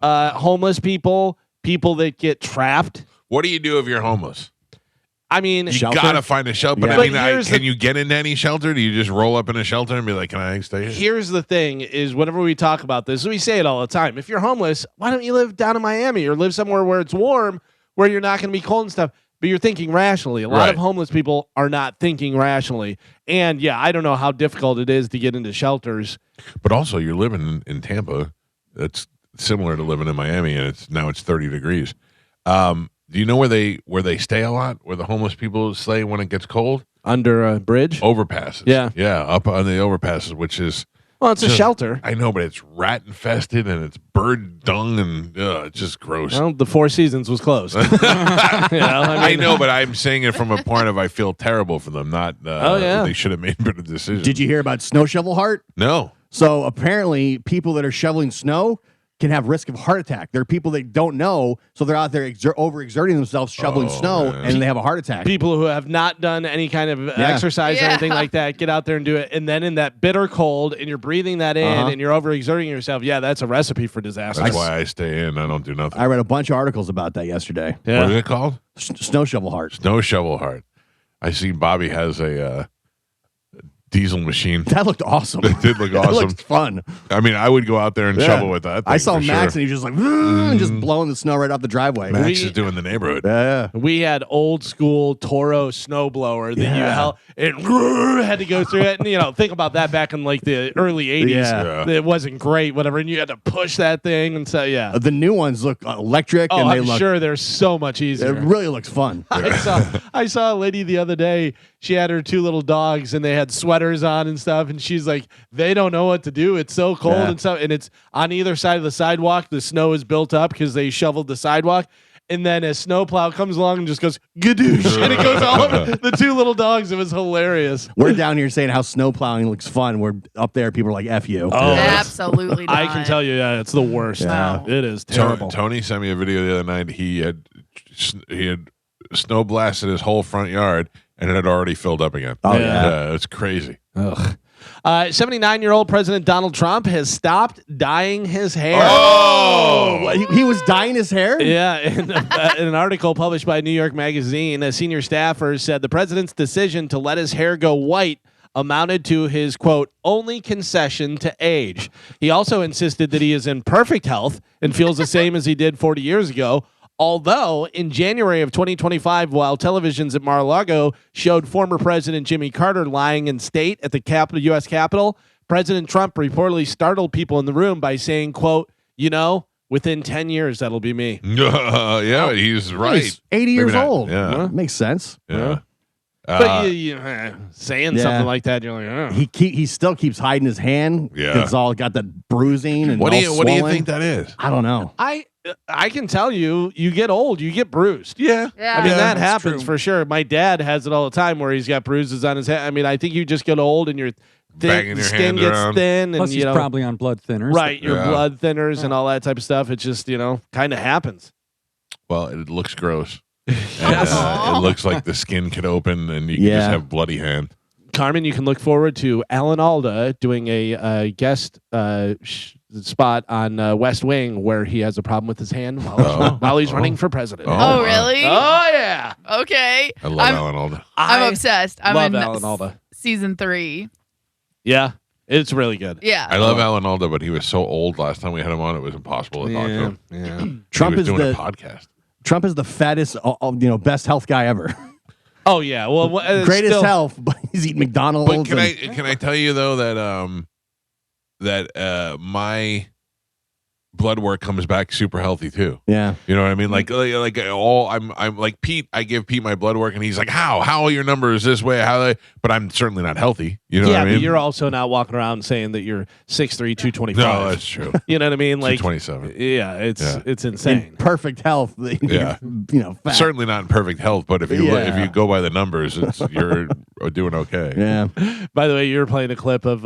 homeless people that get trapped. what do you do if you're homeless? I mean, You Shelter? gotta find a shelter. But Yeah. I But mean, here's can the- you get into any shelter? Do you just roll up in a shelter and be like, "Can I stay here?" here's the thing: is whenever we talk about this, we say it all the time. If you're homeless, why don't you live down in Miami or live somewhere where it's warm, where you're not going to be cold and stuff? But you're thinking rationally. A lot Right. of homeless people are not thinking rationally. And yeah, I don't know how difficult it is to get into shelters. But also, you're living in Tampa. That's similar to living in Miami, and it's 30 degrees. Do you know where they stay a lot? Where the homeless people stay when it gets cold? Under a bridge? Overpasses. Yeah. Yeah, up on the overpasses, which is Well, it's a shelter. I know, but it's rat infested and it's bird dung and it's just gross. Well, the Four Seasons was closed. I know, but I'm saying it from a point of I feel terrible for them. Not they should have made better decisions. Did you hear about Snow Shovel Heart? No. So apparently, people that are shoveling snow can have risk of heart attack. There are people that don't know, so they're out there overexerting themselves shoveling snow, and they have a heart attack. People who have not done any kind of exercise or anything like that get out there and do it, and then in that bitter cold, and you're breathing that in, and you're overexerting yourself. Yeah, that's a recipe for disaster. That's why I stay in. I don't do nothing. I read a bunch of articles about that yesterday. Yeah. What is it called? Snow Shovel Heart. Snow Shovel Heart. I see Bobby has a diesel machine. That looked awesome. It did look That awesome. looked fun. I mean, I would go out there and shovel with that thing. I saw for Max, sure. and he was just like, just blowing the snow right off the driveway. Max is doing the neighborhood. Yeah. We had old school Toro snowblower that you held, it had to go through it. And, think about that back in like the early 80s. Yeah. It wasn't great, whatever. And you had to push that thing. And so, The new ones look electric. Oh, and they I'm look, sure they're so much easier. It really looks fun. I saw a lady the other day. She had her 2 little dogs and they had sweaters on and stuff. And she's like, they don't know what to do. It's so cold and stuff. And it's on either side of the sidewalk. The snow is built up because they shoveled the sidewalk. And then a snowplow comes along and just goes, gadoosh. And it goes all over the 2 little dogs. It was hilarious. We're down here saying how snow plowing looks fun. We're up there. People are like, F you. Oh, Absolutely not. I can tell you, it's the worst. Yeah. It is terrible. Tony sent me a video the other night. He had snow blasted his whole front yard, and it had already filled up again. Oh, yeah. It's crazy. Ugh. 79-year-old President Donald Trump has stopped dyeing his hair. Oh, he was dyeing his hair? Yeah, in an article published by New York Magazine, a senior staffer said the president's decision to let his hair go white amounted to his, quote, only concession to age. He also insisted that he is in perfect health and feels the same as he did 40 years ago. Although in January of 2025, while televisions at Mar-a-Lago showed former President Jimmy Carter lying in state at the U.S. Capitol, President Trump reportedly startled people in the room by saying, quote, within 10 years, that'll be me. Yeah, he's right. He's 80 years old. Yeah. Makes sense. Yeah. But saying something like that, you're like, oh. He still keeps hiding his hand. Yeah. It's all got that bruising and What do all you swollen. think that is? I don't know. I can tell you get old, you get bruised. Yeah. Yeah. I mean, that that's happens true. for sure. My dad has it all the time where he's got bruises on his head. I mean, I think you just get old and your Banging your skin hands gets around. thin. Plus, And, he's probably on blood thinners. right, your Yeah. blood thinners and all that type of stuff. It just, kind of happens. Well, it looks gross. Yes. It looks like the skin could open and you can just have bloody hand. Carmen, you can look forward to Alan Alda doing a guest spot on West Wing where he has a problem with his hand while he's running for president. Oh, really? Oh, yeah. Okay. I love I'm, Alan Alda. I'm obsessed. I'm love in Alan Alda. season 3. Yeah, it's really good. Yeah. I love Alan Alda, but he was so old last time we had him on, it was impossible to talk to him. Yeah. Trump he was is doing the a podcast. Trump is the fattest, best health guy ever. Oh, yeah. Well, Greatest health, but he's eating McDonald's. But can I tell you though that my blood work comes back super healthy too. Yeah. You know what I mean? Like I'm like Pete. I give Pete my blood work, and he's like, "How are your numbers this way? But I'm certainly not healthy. You know what I mean? but you're also not walking around saying that you're 6'3", 225. No, that's true. You know what I mean? Like 27. Yeah, it's In insane. perfect health. Yeah. Fat. Certainly not in perfect health, but if you Yeah. if you go by the numbers, you're doing okay. Yeah. By the way, you were playing a clip of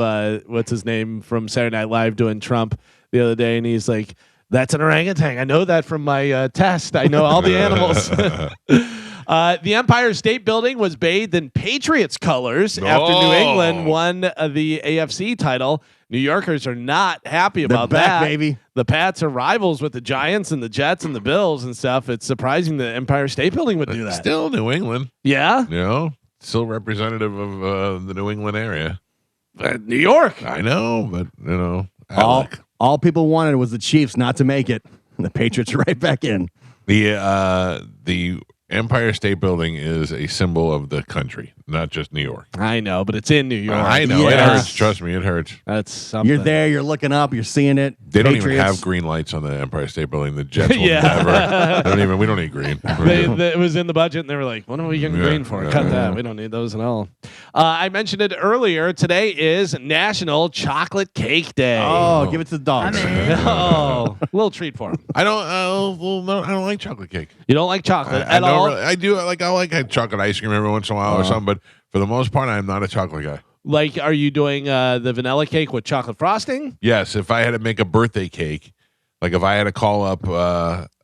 what's his name from Saturday Night Live doing Trump the other day, and he's like, "That's an orangutan. I know that from my test. I know all the animals." The Empire State Building was bathed in Patriots colors after New England won the AFC title. New Yorkers are not happy about They're back, that. baby. The Pats are rivals with the Giants and the Jets and the Bills and stuff. It's surprising the Empire State Building would do that. Still New England, Yeah, still representative of the New England area. New York. I know, but All people wanted was the Chiefs not to make it. The Patriots are right back in. the Empire State Building is a symbol of the country, not just New York. I know, but it's in New York. I know it Yes. hurts. Trust me, it hurts. That's something. You're there. You're looking up. You're seeing it. They don't even Patriots. have green lights on the Empire State Building. The Jets will Yeah. never. They don't even. We don't need green. It was in the budget, and they were like, "What are we getting Yeah, green for? yeah, Cut yeah. that. We don't need those at all." I mentioned it earlier. Today is National Chocolate Cake Day. Oh, give it to the dogs. I'm in. Oh, little treat for him. I don't. No, I don't like chocolate cake. You don't like chocolate I at all? don't really, I do. I like chocolate ice cream every once in a while or something, but for the most part, I'm not a chocolate guy. Like, are you doing the vanilla cake with chocolate frosting? Yes, if I had to make a birthday cake, like if I had to call up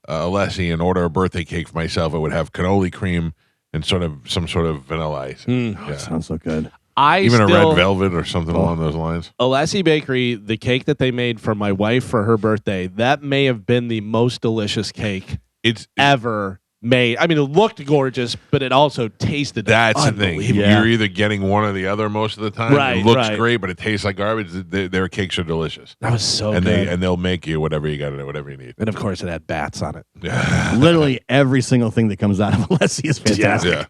Alessi and order a birthday cake for myself, it would have cannoli cream and some sort of vanilla ice. That sounds so good. Even a red velvet or something along those lines. Alessi Bakery, the cake that they made for my wife for her birthday, that may have been the most delicious cake It's ever made. I mean, it looked gorgeous, but it also tasted That's the thing. unbelievable. You're either getting one or the other most of the time. Right, It looks right. great, but it tastes like garbage. Their cakes are delicious. That was so and good. they'll make you whatever you got to do, whatever you need. And of course, it had bats on it. Literally every single thing that comes out of Alessi is fantastic.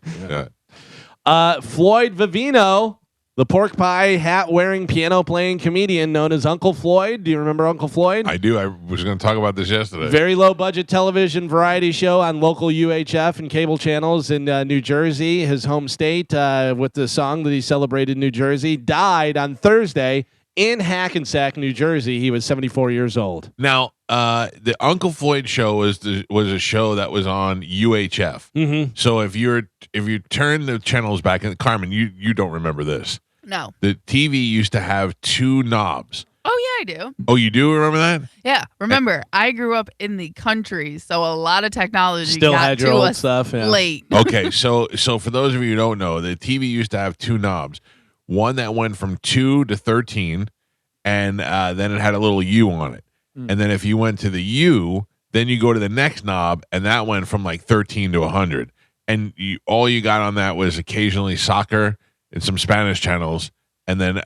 Yeah. Floyd Vivino, the pork pie hat wearing piano playing comedian known as Uncle Floyd. Do you remember Uncle Floyd? I do. I was going to talk about this yesterday. Very low budget television variety show on local UHF and cable channels in New Jersey, his home state, with the song that he celebrated in New Jersey. Died on Thursday in Hackensack, New Jersey. He was 74 years old. Now, the Uncle Floyd show was a show that was on UHF. Mm-hmm. So if you turn the channels back, and Carmen, you don't remember this. No. The TV used to have two knobs. Oh, yeah, I do. Oh, you do remember that? Yeah. Remember, I grew up in the country, so a lot of technology Still got had your to old us stuff. Yeah. late. Okay, so for those of you who don't know, the TV used to have two knobs. One that went from 2 to 13, and then it had a little U on it. And then if you went to the U, then you go to the next knob, and that went from like 13 to 100. And all you got on that was occasionally soccer and some Spanish channels. And then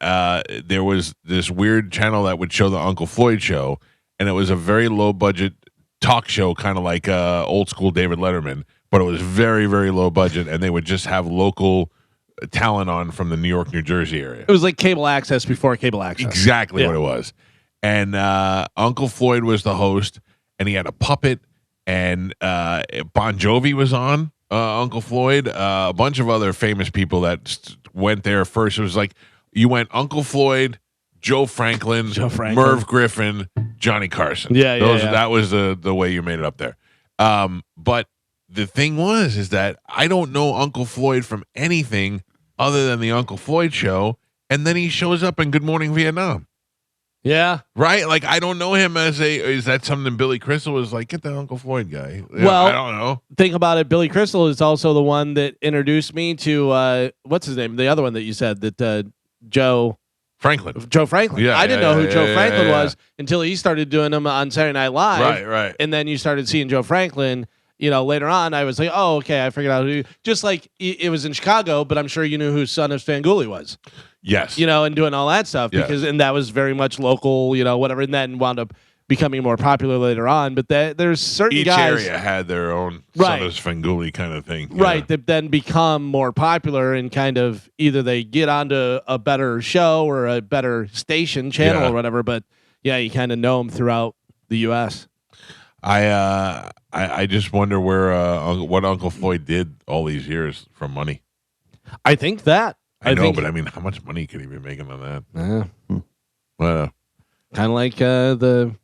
there was this weird channel that would show the Uncle Floyd show, and it was a very low budget talk show, kind of like old school David Letterman, but it was very, very low budget, and they would just have local talent on from the New York, New Jersey area. It was like cable access before cable access. Exactly Yeah. what it was. And Uncle Floyd was the host, and he had a puppet, and Bon Jovi was on Uncle Floyd, a bunch of other famous people that went there first. It was like you went Uncle Floyd, Joe Franklin, Merv Griffin, Johnny Carson. Yeah. That was the way you made it up there. But the thing is that I don't know Uncle Floyd from anything other than the Uncle Floyd show, and then he shows up in Good Morning Vietnam. Yeah. Right? Like, I don't know him as is that something Billy Crystal was like, get the Uncle Floyd guy? Well, I don't know. Think about it. Billy Crystal is also the one that introduced me to, what's his name? The other one that you said that Joe Franklin. Yeah, I didn't know who Joe Franklin was until he started doing them on Saturday Night Live. Right. And then you started seeing Joe Franklin. Later on, I was like, oh, okay, I figured out who. Just like it was in Chicago, but I'm sure you knew who Son of Svengoolie was. Yes. And doing all that stuff Yes. and that was very much local, whatever, and then wound up becoming more popular later on. But there's certain Each guys, area had their own Right. Son of Svengoolie kind of thing. right, that then become more popular and kind of either they get onto a better show or a better station channel Yeah. or whatever. But yeah, you kind of know them throughout the U.S. I just wonder what Uncle Floyd did all these years from money. I think that. I know, think, but I mean, how much money could he be making on that? kind of like the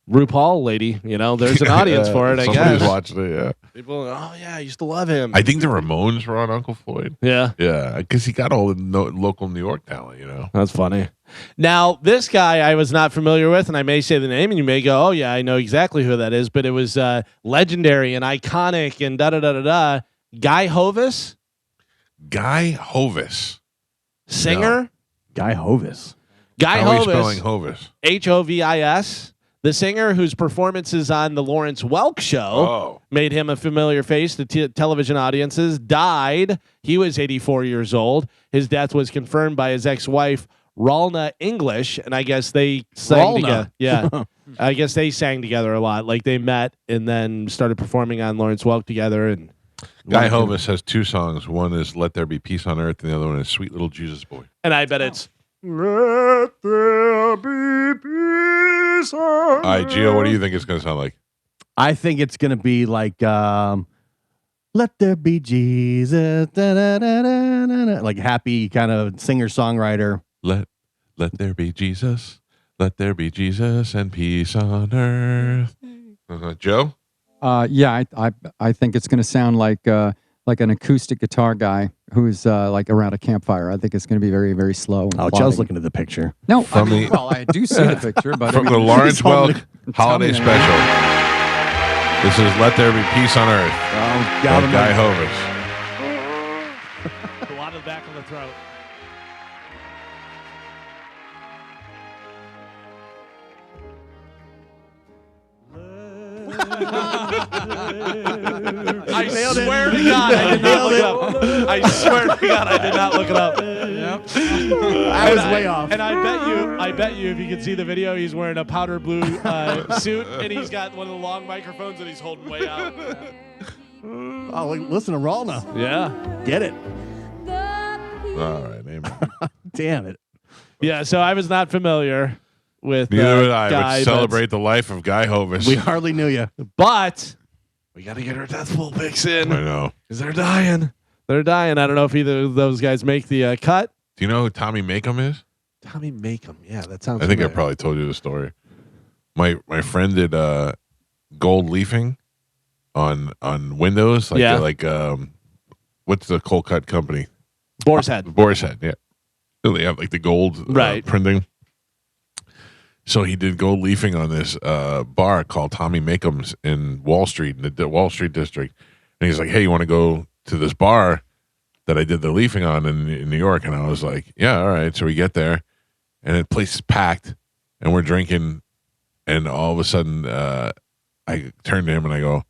RuPaul lady. There's an audience for it, I Somebody's guess. watching it, yeah. People, oh yeah, I used to love him. I think the Ramones were on Uncle Floyd. Yeah. Yeah, because he got all the local New York talent, That's funny. Now, this guy I was not familiar with, and I may say the name, and you may go, oh, yeah, I know exactly who that is, but it was legendary and iconic and da-da-da-da-da. Guy Hovis? Guy Hovis. Singer? Guy Hovis. Guy How are you Hovis. spelling Hovis? Hovis. The singer whose performances on the Lawrence Welk Show made him a familiar face to television audiences, died. He was 84 years old. His death was confirmed by his ex-wife, Ralna English, and I guess they sang together. Yeah, I guess they sang together a lot. Like they met and then started performing on Lawrence Welk together. And Guy Hovis has two songs. One is "Let There Be Peace on Earth," and the other one is "Sweet Little Jesus Boy." And I bet it's "Let There Be Peace on All right, Gio, what do you think it's going to sound like? I think it's gonna be like "Let There Be Jesus." Da, da, da, da, like happy kind of singer songwriter. Let there be Jesus. Let there be Jesus and peace on earth. Joe? Yeah, I think it's going to sound like an acoustic guitar guy who's like around a campfire. I think it's going to be very, very slow. And Oh, plodding. Joe's looking at the picture. No, From the- well, I do see the picture, but From I the mean, Lawrence Welk Holiday me. Special. This is Let There Be Peace on Earth Oh, by Guy Hovis. A lot of back on the throat. I swear to God, I did not look it up. I swear to God, I did not look it up. I was way off. And I bet you, if you can see the video, he's wearing a powder blue suit, and he's got one of the long microphones that he's holding way out. Oh, listen to Ralna. Yeah. Get it. All right, amen. Damn it. Yeah, so I was not familiar with Neither would I, Guy, but celebrate the life of Guy Hovis. We hardly knew you. but we got to get our death pool picks in. I know. Because they're dying. They're dying. I don't know if either of those guys make the cut. Do you know who Tommy Makem is? Tommy Makem. Yeah, that sounds I think I familiar. probably told you the story. My friend did gold leafing on windows. Like Yeah. What's the cold cut company? Boar's Head. Boar's Head, yeah. So they have like the gold Right. printing. So he did gold leafing on this bar called Tommy Makem's in Wall Street, in the Wall Street district. And he's like, hey, you want to go to this bar that I did the leafing on in New York? And I was like, yeah, all right. So we get there, and the place is packed, and we're drinking. And all of a sudden, I turn to him and I go,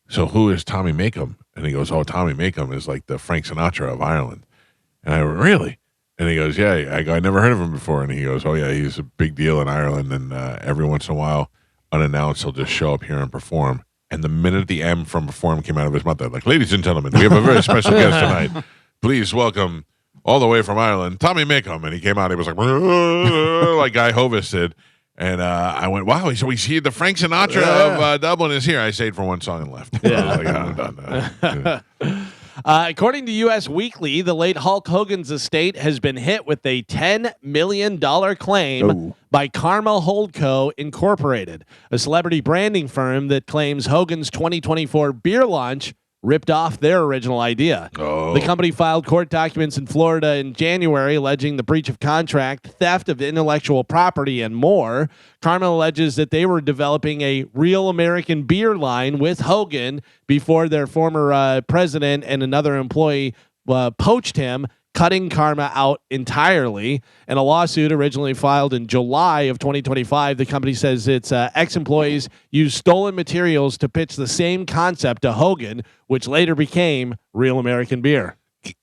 so who is Tommy Makem? And he goes, oh, Tommy Makem is like the Frank Sinatra of Ireland. And I went, really? And he goes, yeah. I go, I never heard of him before. And he goes, oh, yeah, he's a big deal in Ireland. And every once in a while, unannounced, he'll just show up here and perform. And the minute the M from perform came out of his mouth, they're like, ladies and gentlemen, we have a very special guest tonight. Please welcome all the way from Ireland, Tommy Makem. And he came out, he was like, like Guy Hovis did. And I went, wow, so he's here. The Frank Sinatra of Dublin is here. I stayed for one song and left. Yeah. I was like, I'm done. Yeah. According to U.S. Weekly, the late Hulk Hogan's estate has been hit with a $10 million claim by Karma Holdco Incorporated, a celebrity branding firm that claims Hogan's 2024 beer launch ripped off their original idea. Oh. The company filed court documents in Florida in January alleging the breach of contract, theft of intellectual property, and more. Karma alleges that they were developing a real American beer line with Hogan before their former president and another employee poached him, cutting Karma out entirely. In a lawsuit originally filed in July of 2025, the company says its ex-employees used stolen materials to pitch the same concept to Hogan, which later became Real American Beer.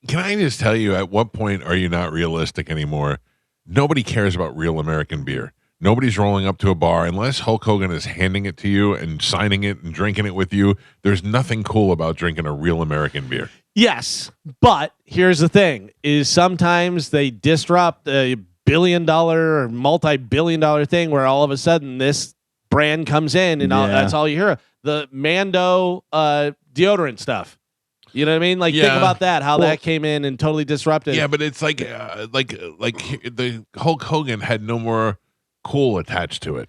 Can I just tell you, at what point are you not realistic anymore? Nobody cares about Real American Beer. Nobody's rolling up to a bar unless Hulk Hogan is handing it to you and signing it and drinking it with you. There's nothing cool about drinking a Real American Beer. Yes, but here's the thing: is sometimes they disrupt a billion-dollar or multi-billion-dollar thing where all of a sudden this brand comes in and that's all you hear. The Mando deodorant stuff. You know what I mean? Like, think about that, how that came in and totally disrupted. Yeah, but it's like the Hulk Hogan had no more cool attached to it.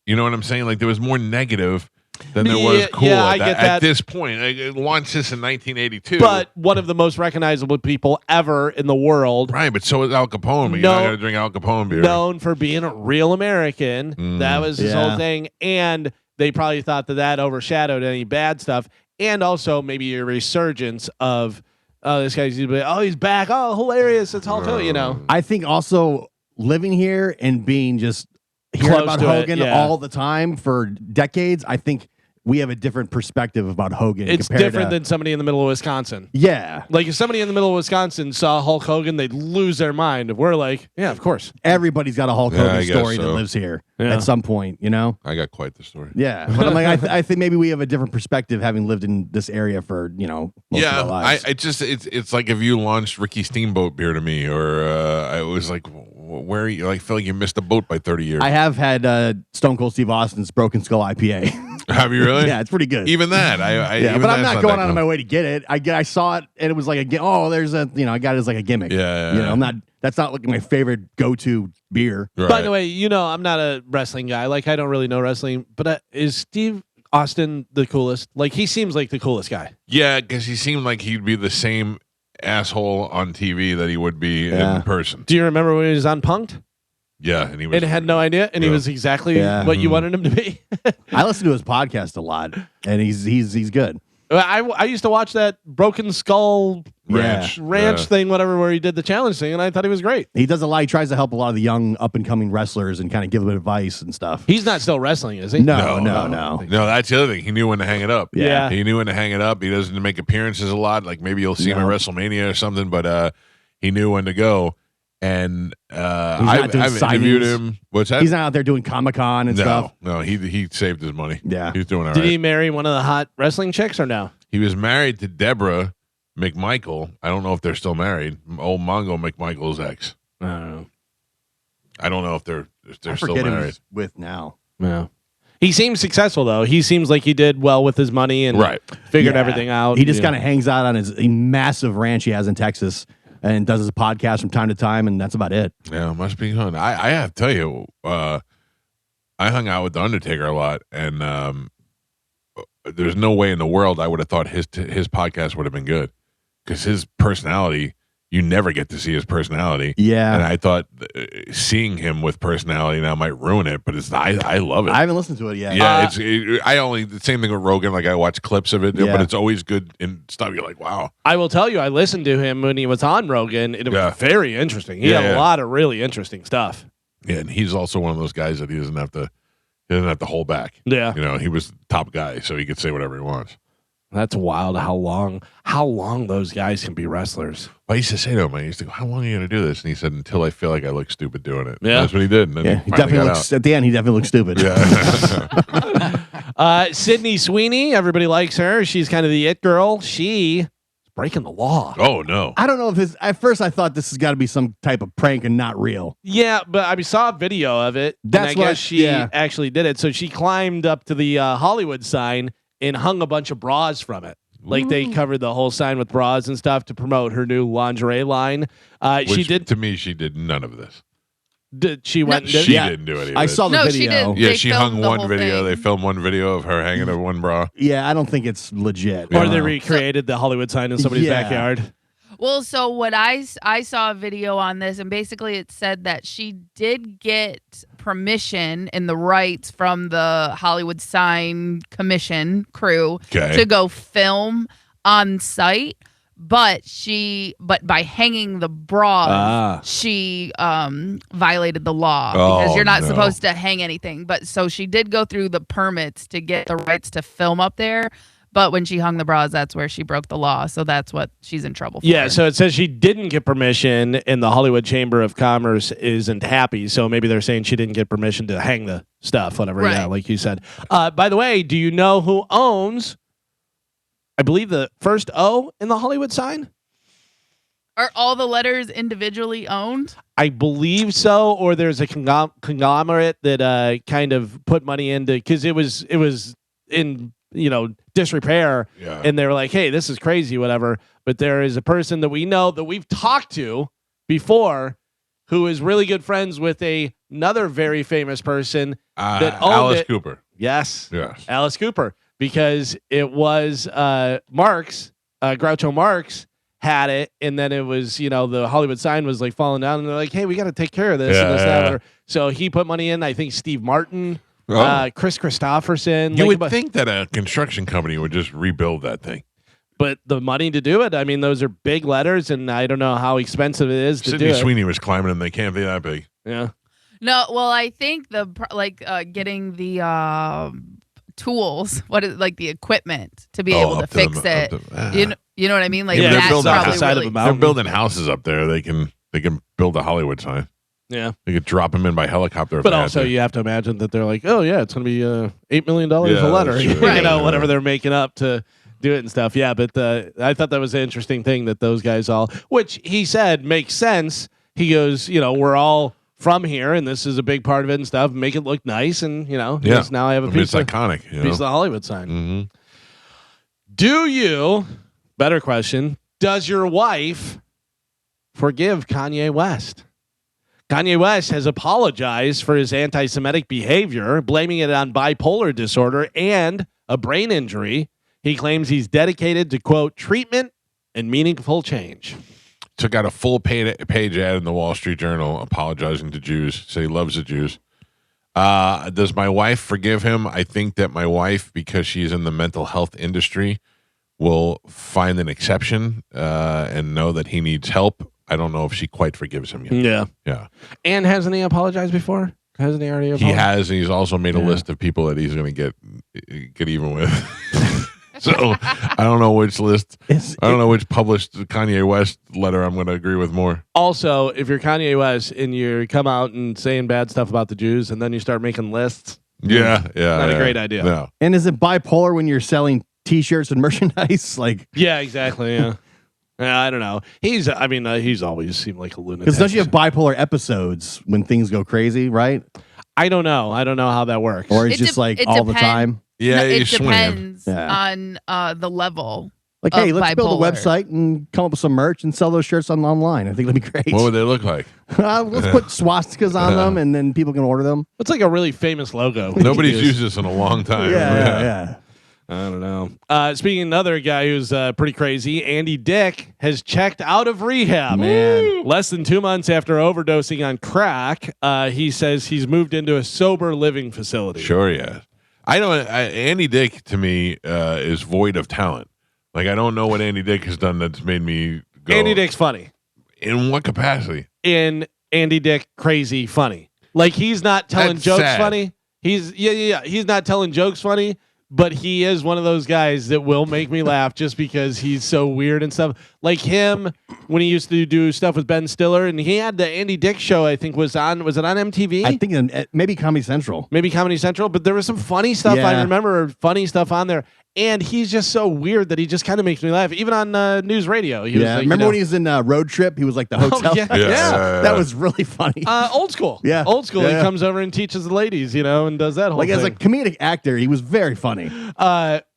You know what I'm saying? Like, there was more negative than there was cool at this point. It launched this in 1982. But one of the most recognizable people ever in the world. Right, but so is Al Capone. But you're not going to drink Al Capone beer. Known for being a real American. That was his whole thing. And they probably thought that overshadowed any bad stuff. And also maybe a resurgence of, this guy's, he's back. Oh, hilarious. It's Hulk Hogan, you know. I think also living here and being just hearing Close about to Hogan it, yeah. all the time for decades, I think we have a different perspective about Hogan. It's different than somebody in the middle of Wisconsin. Yeah. Like, if somebody in the middle of Wisconsin saw Hulk Hogan, they'd lose their mind. We're like, yeah, of course. Everybody's got a Hulk Yeah, I Hogan guess story so. that lives here Yeah. at some point, you know? I got quite the story. Yeah. But I'm like, I think maybe we have a different perspective having lived in this area for, most of our lives. It's like if you launched Ricky Steamboat beer to me, or I was like, where are you? Like, feel like you missed the boat by 30 years. I have had Stone Cold Steve Austin's Broken Skull IPA. Have you really? Yeah, it's pretty good. Even that, yeah, even but I'm that's not going that out of cool. my way to get it. I saw it and it was like there's a I got it as like a gimmick. Yeah, you know, I'm not. That's not like my favorite go-to beer. Right. By the way, I'm not a wrestling guy. Like, I don't really know wrestling, but is Steve Austin the coolest? Like, he seems like the coolest guy. Yeah, because he seemed like he'd be the same asshole on TV that he would be in person. Do you remember when he was on Punk'd? Yeah, and he was. And had no idea, and he Yeah. was exactly what you wanted him to be. I listen to his podcast a lot, and he's good. I used to watch that Broken Skull Ranch. ranch thing, whatever, where he did the challenge thing, and I thought he was great. He does a lot. He tries to help a lot of the young up and coming wrestlers and kind of give them advice and stuff. He's not still wrestling, is he? No. No, that's the other thing. He knew when to hang it up. Yeah. He knew when to hang it up. He doesn't make appearances a lot. Like maybe you'll see him at WrestleMania or something, but he knew when to go. And I've interviewed him. What's that? He's not out there doing Comic-Con and stuff. No, he saved his money. Yeah. He's doing all right. Did he marry one of the hot wrestling chicks or no? He was married to Deborah McMichael. I don't know if they're still married. Old Mongo McMichael's ex. I don't know. I don't know if they're I still forget who married. he's with now. No. He seems successful though. He seems like he did well with his money and figured Yeah. everything out. He just kind of hangs out on his massive ranch he has in Texas and does his podcast from time to time, and that's about it. Yeah, it must be fun. I have to tell you, I hung out with the Undertaker a lot, and there's no way in the world I would have thought his podcast would have been good because his personality, you never get to see his personality. Yeah. And I thought seeing him with personality now might ruin it, but I love it. I haven't listened to it yet. Yeah, the same thing with Rogan. Like I watch clips of it, but it's always good and stuff. You're like, wow. I will tell you, I listened to him when he was on Rogan. It was very interesting. He had a lot of really interesting stuff. Yeah, and he's also one of those guys that he doesn't have to hold back. Yeah. He was the top guy, so he could say whatever he wants. That's wild how long those guys can be wrestlers. I used to say to him, I used to go, how long are you going to do this? And he said, until I feel like I look stupid doing it. Yeah. That's what he did. And then He definitely looks, at the end, he definitely looks stupid. Yeah. Sydney Sweeney, everybody likes her. She's kind of the it girl. She is breaking the law. Oh, no. I don't know if this, at first I thought this has got to be some type of prank and not real. Yeah, but I saw a video of it. That's and I what- guess she yeah. actually did it. So she climbed up to the Hollywood sign and hung a bunch of bras from it. Like they covered the whole sign with bras and stuff to promote her new lingerie line. She Which, did. to me, she did none of this. She went. And did She it? Yeah. didn't do any of I it. saw the No, she video. did. Yeah, They she filmed hung the one whole video. thing. They filmed one video of her hanging in one bra. Yeah, I don't think it's legit. Or they recreated the Hollywood sign in somebody's Yeah. backyard. Well, so what I saw a video on this, and basically it said that she did get permission and the rights from the Hollywood Sign Commission crew Okay. to go film on site, but by hanging the bras, she violated the law because Oh, you're not no. supposed to hang anything. But so she did go through the permits to get the rights to film up there. But when she hung the bras, that's where she broke the law. So that's what she's in trouble for. Yeah, so it says she didn't get permission, and the Hollywood Chamber of Commerce isn't happy. So maybe they're saying she didn't get permission to hang the stuff, whatever. Right. Yeah, like you said. By the way, do you know who owns, I believe, the first O in the Hollywood sign? Are all the letters individually owned? I believe so, or there's a conglomerate that kind of put money into, because it was in disrepair. Yeah. And they were like, hey, this is crazy, whatever. But there is a person that we know that we've talked to before who is really good friends with another very famous person that owned Alice it. Cooper. Yes. Yes. Alice Cooper. Because it was Marx, Groucho Marx had it. And then it was, the Hollywood sign was like falling down. And they're like, hey, we got to take care of this. And this, that, whatever. So he put money in. I think Steve Martin. Chris Christopherson. You like would think that a construction company would just rebuild that thing. but the money to do it, I mean, those are big letters, and I don't know how expensive it is to do Sydney it. Sweeney was climbing and they can't be that big. Yeah. No, well, I think getting the tools, the equipment to be able to up fix them- it. up them. You know what I mean? Like Yeah, they're that's building probably outside of really, a They're mountain. building houses up there. They can build a Hollywood sign. Yeah. They could drop them in by helicopter. if But they had also, to. you have to imagine that they're like, oh, yeah, it's going to be $8 million Yeah, a letter. that's You true. Right. know, whatever they're making up to do it and stuff. Yeah, but I thought that was an interesting thing that those guys all, which he said makes sense. He goes, we're all from here, and this is a big part of it and stuff. Make it look nice, and yes, now I have a piece It's of iconic. piece of the Hollywood sign. Mm-hmm. Do you? Better question. Does your wife forgive Kanye West? Kanye West has apologized for his anti-Semitic behavior, blaming it on bipolar disorder and a brain injury. He claims he's dedicated to, quote, treatment and meaningful change. Took out a full page ad in the Wall Street Journal apologizing to Jews. Say he loves the Jews. Does my wife forgive him? I think that my wife, because she's in the mental health industry, will find an exception and know that he needs help. I don't know if she quite forgives him yet. Yeah. And hasn't he apologized before? Hasn't he already apologized? He has, and he's also made a list of people that he's going to get even with. So I don't know which list. I don't know which published Kanye West letter I'm going to agree with more. Also, if you're Kanye West and you come out and saying bad stuff about the Jews, and then you start making lists, not a great idea. No. And is it bipolar when you're selling T-shirts and merchandise? Yeah, exactly. Yeah. Yeah, I don't know. He's always seemed like a lunatic. Because don't you have bipolar episodes when things go crazy, right? I don't know. I don't know how that works. Or it's just like all the time. Yeah, it he's depends swinging. on the level. Like, hey, let's build a website and come up with some merch and sell those shirts online. I think that'd be great. What would they look like? Let's put swastikas on them, and then people can order them. It's like a really famous logo. Nobody's used this in a long time. Yeah. I don't know. Speaking of another guy who's pretty crazy, Andy Dick has checked out of rehab. Man. Less than 2 months after overdosing on crack, he says he's moved into a sober living facility. Sure, yeah. Andy Dick, to me, is void of talent. Like, I don't know what Andy Dick has done that's made me go. Andy Dick's funny. In what capacity? In Andy Dick crazy funny. Like, he's not telling That's jokes sad. funny. He's not telling jokes funny. But he is one of those guys that will make me laugh just because he's so weird and stuff. Like him when he used to do stuff with Ben Stiller, and he had the Andy Dick show. I think was it on MTV? I think maybe Comedy Central. Maybe Comedy Central. But there was some funny stuff. Yeah. I remember funny stuff on there. And he's just so weird that he just kind of makes me laugh. Even on news radio. He was like, remember when he was in Road Trip? He was like the hotel. yeah. That was really funny. Old school. Yeah. Old school. Yeah. He comes over and teaches the ladies, and does that whole Like thing. as a comedic actor, he was very funny.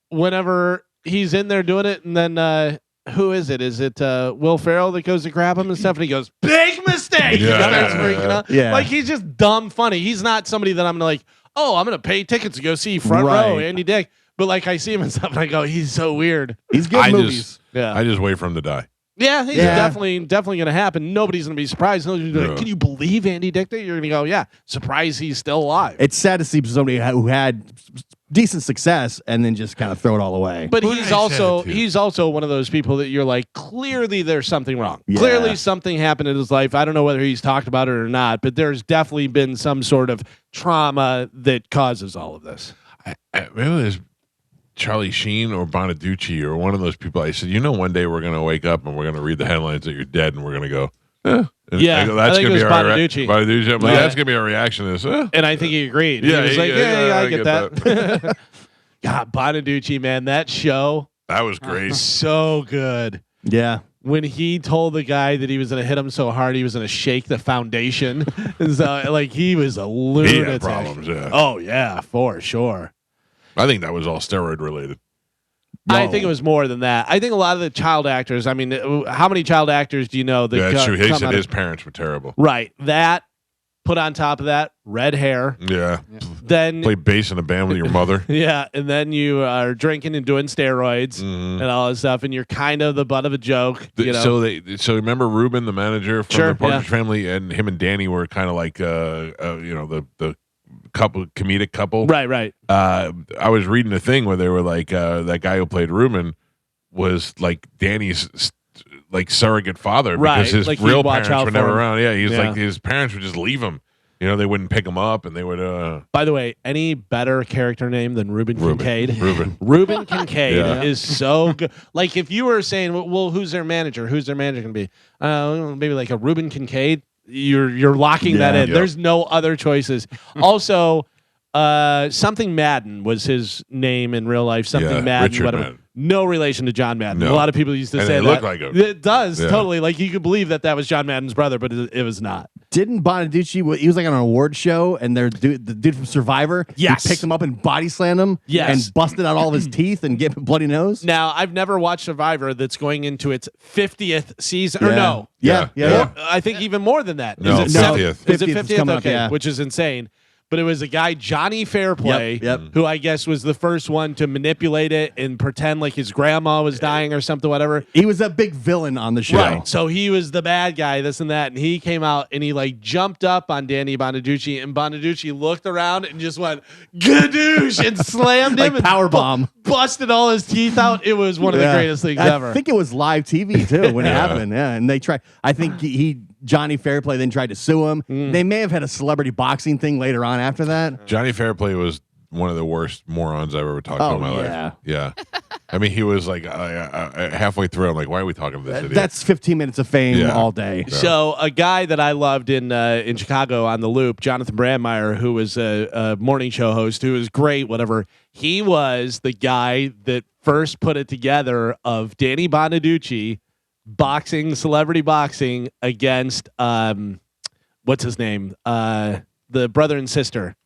Whenever he's in there doing it, and then who is it? Is it Will Ferrell that goes to grab him and stuff? And he goes, "Big mistake!" Yeah. Starts freaking out. Yeah. Like he's just dumb funny. He's not somebody that I'm like, oh, I'm gonna pay tickets to go see front row Right. Andy Dick. But like I see him and stuff, and I go, he's so weird. He's good in movies. I just wait for him to die. Yeah, he's Yeah. definitely gonna happen. Nobody's gonna be surprised. Nobody's gonna be like, Yeah. can you believe Andy Dick? You're gonna go, yeah, surprised he's still alive. It's sad to see somebody who had decent success and then just kind of throw it all away. But What he's did I say also to you? he's also one of those people that you're like, clearly there's something wrong. Yeah. Clearly something happened in his life. I don't know whether he's talked about it or not, but there's definitely been some sort of trauma that causes all of this. Maybe it was Charlie Sheen or Bonaducci or one of those people. I said, one day we're going to wake up and we're going to read the headlines that you're dead, and we're going to go, And Yeah, I go, I that's think going to it be was our Bonaducci. Bonaducci. I'm like, Yeah. that's going to be our reaction to this. And I think he agreed. Yeah, he was like, yeah, I get that. God, Bonaducci, man, that show That was great. so good. Yeah. When he told the guy that he was going to hit him so hard he was going to shake the foundation, and so, like he was a He lunatic. had problems, yeah. Oh yeah, for sure. I think that was all steroid related. I think it was more than that. I think a lot of the child actors. I mean, how many child actors do you know that? Yeah, that's true. He come said out his of, parents were terrible. right. That put on top of that, red hair. Yeah. Then Play bass in a band with your mother. yeah, and then you are drinking and doing steroids Mhm. and all this stuff, and you're kind of the butt of a joke. You know? So remember Ruben, the manager from Sure, the Partridge yeah. Family, and him and Danny were kind of like the couple comedic couple. right. I was reading a thing where they were like that guy who played Ruben was like Danny's like surrogate father Right, because his like he'd real watch parents out were for never him. around. Yeah, he's Yeah. like his parents would just leave him. They wouldn't pick him up, and they would. By the way, any better character name than Ruben Kincaid? Ruben. Kincaid Yeah. is so good. Like if you were saying, well, who's their manager? Who's their manager going to be? Maybe like a Ruben Kincaid. You're locking that in. Yeah. There's no other choices. Also, something Madden was his name in real life. Something Yeah, Madden, Richard whatever. Madden. No relation to John Madden. No. A lot of people used to And say it that. looked like him. It does Yeah. totally. Like you could believe that was John Madden's brother, but it was not. Didn't Bonaducci? He was like on an award show, and the dude from Survivor, Yes. he picked him up and body slammed him, Yes. and busted out all of his teeth and gave him a bloody nose. Now, I've never watched Survivor that's going into its 50th season. Or Yeah. no. Yeah. More- I think even more than that. No, is it 50th. Is it 50th is 50th? coming up, Okay, yeah. which is insane. But it was a guy, Johnny Fairplay, Yep. who I guess was the first one to manipulate it and pretend like his grandma was dying or something, whatever. He was a big villain on the show. Right. So he was the bad guy, this and that. And he came out and he like jumped up on Danny Bonaducci, and Bonaducci looked around and just went, gadoosh, and slammed him Like and powerbomb. busted all his teeth out. It was one of the Yeah. greatest things I ever. think it was live TV too when it happened. Yeah, and they tried. I think Johnny Fairplay then tried to sue him. They may have had a celebrity boxing thing later on after that. Johnny Fairplay was one of the worst morons I've ever talked to Oh, in my yeah. life. Yeah. I mean, he was like halfway through. I'm like, why are we talking to this idiot? That's 15 minutes of fame Yeah. all day. So a guy that I loved in Chicago on the Loop, Jonathan Brandmeier, who was a morning show host, who was great, whatever. He was the guy that first put it together of Danny Bonaducci celebrity boxing against what's his name? The brother and sister.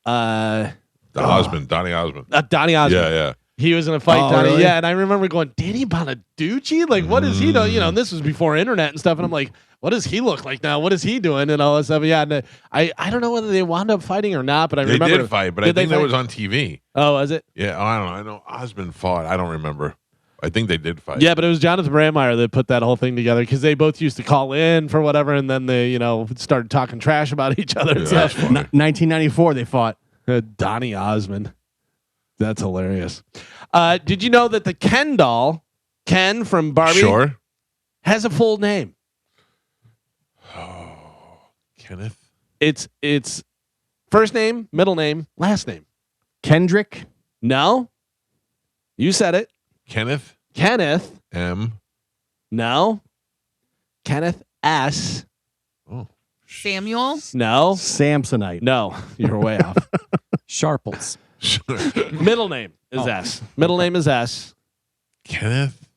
Donnie Osmond. Donnie Osmond. Yeah. He was in a fight, Oh, Donnie. really? Yeah, and I remember going, Danny Bonaducci? Like, what is he doing? You know, and this was before internet and stuff. And I'm like, what does he look like now? What is he doing? And all this stuff. Yeah, and I don't know whether they wound up fighting or not, but I They remember. did fight, but I Did they think that fight? was on TV. Oh, was it? Yeah, I don't know. I know Osmond fought. I don't remember. I think they did fight. Yeah, but it was Jonathan Brandmeier that put that whole thing together because they both used to call in for whatever, and then they, started talking trash about each other. Yeah, and that's stuff. funny. 1994, they fought. Donnie Osmond. That's hilarious. Did you know that the Ken doll, Ken from Barbie, Sure. has a full name? Kenneth. It's first name, middle name, last name. Kendrick. No. You said it. Kenneth Kenneth. M. No. Kenneth S. Samuel. No. Samsonite. No. You're way off. Sharples. Middle name is S. Middle name is S. Kenneth.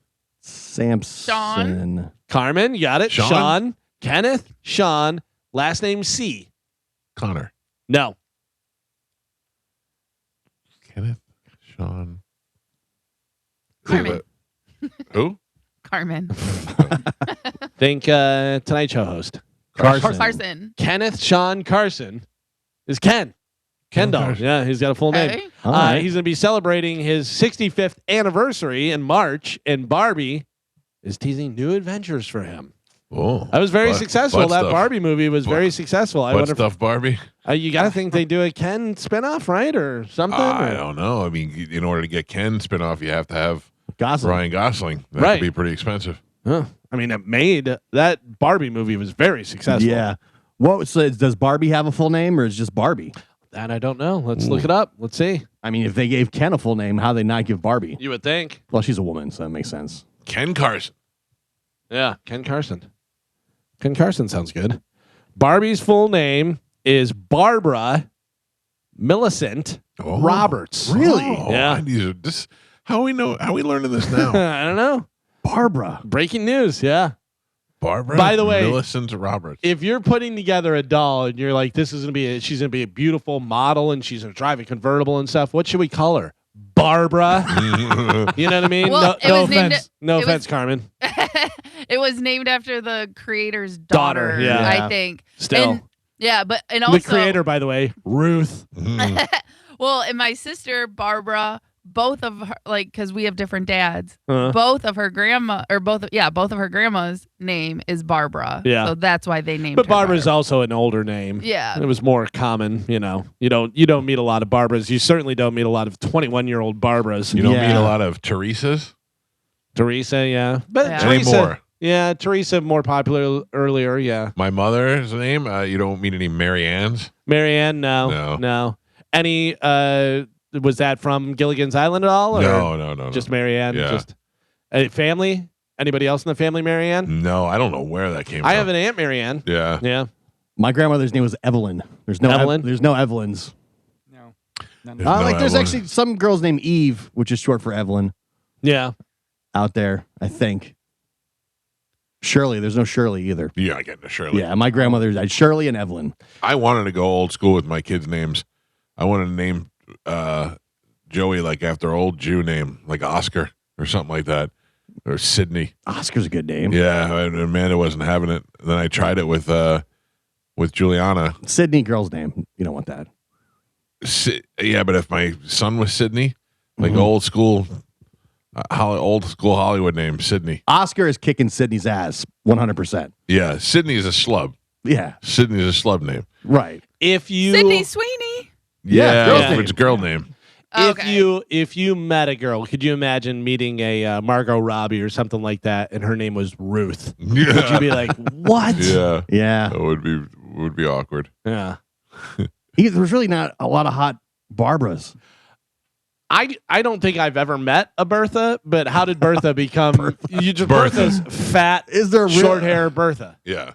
Samson. Carmen, you got it. Sean? Kenneth. Sean. Last name C. Connor. No. Kenneth. Sean. Carmen. Who? Carmen. Think Tonight Show host. Carson. Kenneth Sean Carson is Ken. Kendall. Carson. Yeah, he's got a full name. Okay. All right. He's going to be celebrating his 65th anniversary in March, and Barbie is teasing new adventures for him. Oh, I was very successful. butt That stuff. Barbie movie was very successful. I Butt wonder if stuff, Barbie. you got to think they do a Ken spinoff, right, or something. I or- don't know. I mean, in order to get Ken spinoff, you have to have Gosling. Ryan Gosling. That Right. could be pretty expensive. Huh. I mean, it made that Barbie movie was very successful. Yeah. Does Barbie have a full name or is it just Barbie? That I don't know. Let's look it up. Let's see. I mean, if they gave Ken a full name, how they not give Barbie? You would think. Well, she's a woman, so that makes sense. Ken Carson. Yeah, Ken Carson. Ken Carson sounds good. Barbie's full name is Barbara Millicent Roberts. Really? Oh, Yeah. These are this. How we know? How we learning this now? I don't know. Barbara. Breaking news. Yeah. Barbara. By the way, Millicent Roberts. If you're putting together a doll and you're like, this is gonna be, she's gonna be a beautiful model and she's gonna drive a convertible and stuff. What should we call her? Barbara. You know what I mean? Well, it no was named- offense. No it offense, was- Carmen. It was named after the creator's daughter, yeah. I think. Still. And, yeah, but and also The creator, by the way, Ruth. well, and my sister Barbara, both of her, like, because we have different dads. Uh, Both of her both of her grandma's name is Barbara. Yeah. So that's why they named but her Barbara's Barbara. also an older name. Yeah. It was more common, you know. You don't meet a lot of Barbaras. You certainly don't meet a lot of 21-year-old Barbaras. You don't Yeah. meet a lot of Teresas Teresa, yeah. But Yeah. Teresa, anymore. yeah, Teresa more popular earlier, yeah. My mother's name. You don't meet any Mary Ann's. Marianne, No. no. Any was that from Gilligan's Island at all? Or No. just Marianne? Yeah. Just family? Anybody else in the family, Marianne? No, I don't know where that came from. I have an aunt Marianne. Yeah. Yeah. My grandmother's name was Evelyn. There's no Evelyn? there's no Evelyns. No. There's There's no Evelyn. actually some girls named Eve, which is short for Evelyn, Yeah. out there. I think. Shirley. There's no Shirley either. Yeah, I get into Shirley. Yeah, my grandmother died. Shirley and Evelyn. I wanted to go old school with my kids' names. I wanted to name Joey like after old Jew name, like Oscar or something like that, or Sydney. Oscar's a good name. Yeah, and Amanda wasn't having it. Then I tried it with Juliana. Sydney, girl's name. You don't want that. Yeah, but if my son was Sydney, like Mhm. old school Hollywood name, Sydney. Oscar is kicking Sydney's ass 100%. Yeah, Sydney is a slub. Yeah, Sydney's a slub name. right. If you Sydney Sweeney. Yeah, girl's if name. it's a girl name. if you met a girl, could you imagine meeting a Margot Robbie or something like that, and her name was Ruth? Would you Yeah, be like, what? yeah, Yeah. that would be awkward. Yeah. There's really not a lot of hot Barbaras. I don't think I've ever met a Bertha, but how did Bertha become? You just Bertha. Bertha's fat, Is there a real, short hair Bertha. Yeah,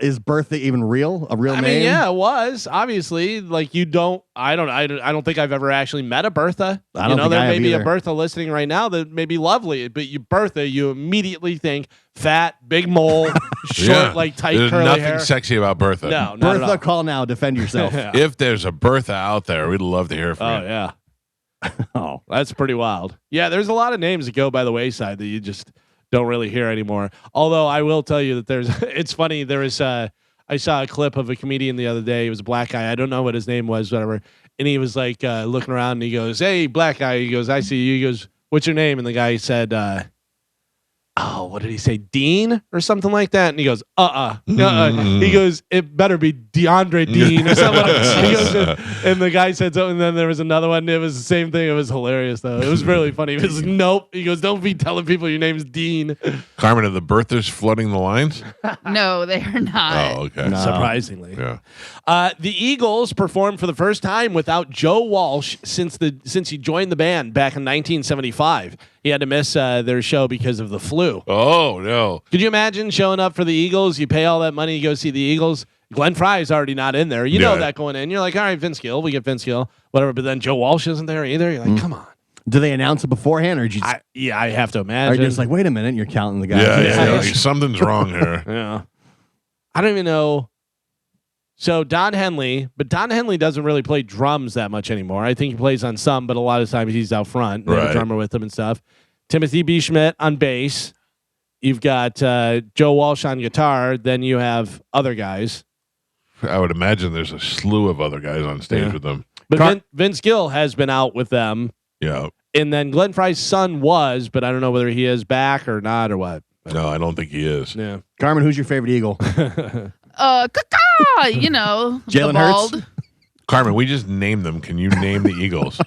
Is Bertha even real? A real I name? mean, yeah, it was obviously like you don't. I don't think I've ever actually met a Bertha. I don't think there I may have be either. a Bertha listening right now that may be lovely, but Bertha, you immediately think fat, big mole, short, yeah. like tight There's curly nothing hair. sexy about Bertha. No, not at all. Bertha, call now. Defend yourself. Yeah. If there's a Bertha out there, we'd love to hear from Oh you. yeah. Oh, That's pretty wild. Yeah, there's a lot of names that go by the wayside that you just don't really hear anymore. Although I will tell you that there's it's funny, there is I saw a clip of a comedian the other day. He was a black guy. I don't know what his name was, whatever. And he was like looking around and he goes, "Hey, black guy." He goes, "I see you." He goes, "What's your name?" And the guy said, what did he say? Dean or something like that. And he goes, He goes, "It better be DeAndre Dean or something." He goes, and the guy said something. And then there was another one. It was the same thing. It was hilarious though. It was really funny. He was, "Nope." He goes, "Don't be telling people your name's Dean." Carmen, are the Berthas flooding the lines? No, they are not. Oh, okay. No. Surprisingly. Yeah. The Eagles performed for the first time without Joe Walsh since he joined the band back in 1975. He had to miss their show because of the flu. Oh no. Could you imagine showing up for the Eagles? You pay all that money, you go see the Eagles. Glenn Fry's already not in there. You know Yeah. that going in. You're like, all right, Vince Gill, we get Vince Gill, whatever. But then Joe Walsh isn't there either. You're like, come on. do they announce it beforehand, or you just, I have to are imagine. you just like, wait a minute, you're counting the guys? Yeah, something's wrong here. Yeah. I don't even know. So Don Henley doesn't really play drums that much anymore. I think he plays on some, but a lot of times he's out front. They have a Right. drummer with him and stuff. Timothy B. Schmidt on bass. You've got Joe Walsh on guitar. Then you have other guys. I would imagine there's a slew of other guys on stage Yeah. with them. But Vince Gill has been out with them. Yeah. And then Glenn Fry's son was, but I don't know whether he is back or not or what. No, I don't think he is. Yeah. Carmen, who's your favorite Eagle? You know, Jalen the bald. Hurts? Carmen, we just named them. Can you name the Eagles?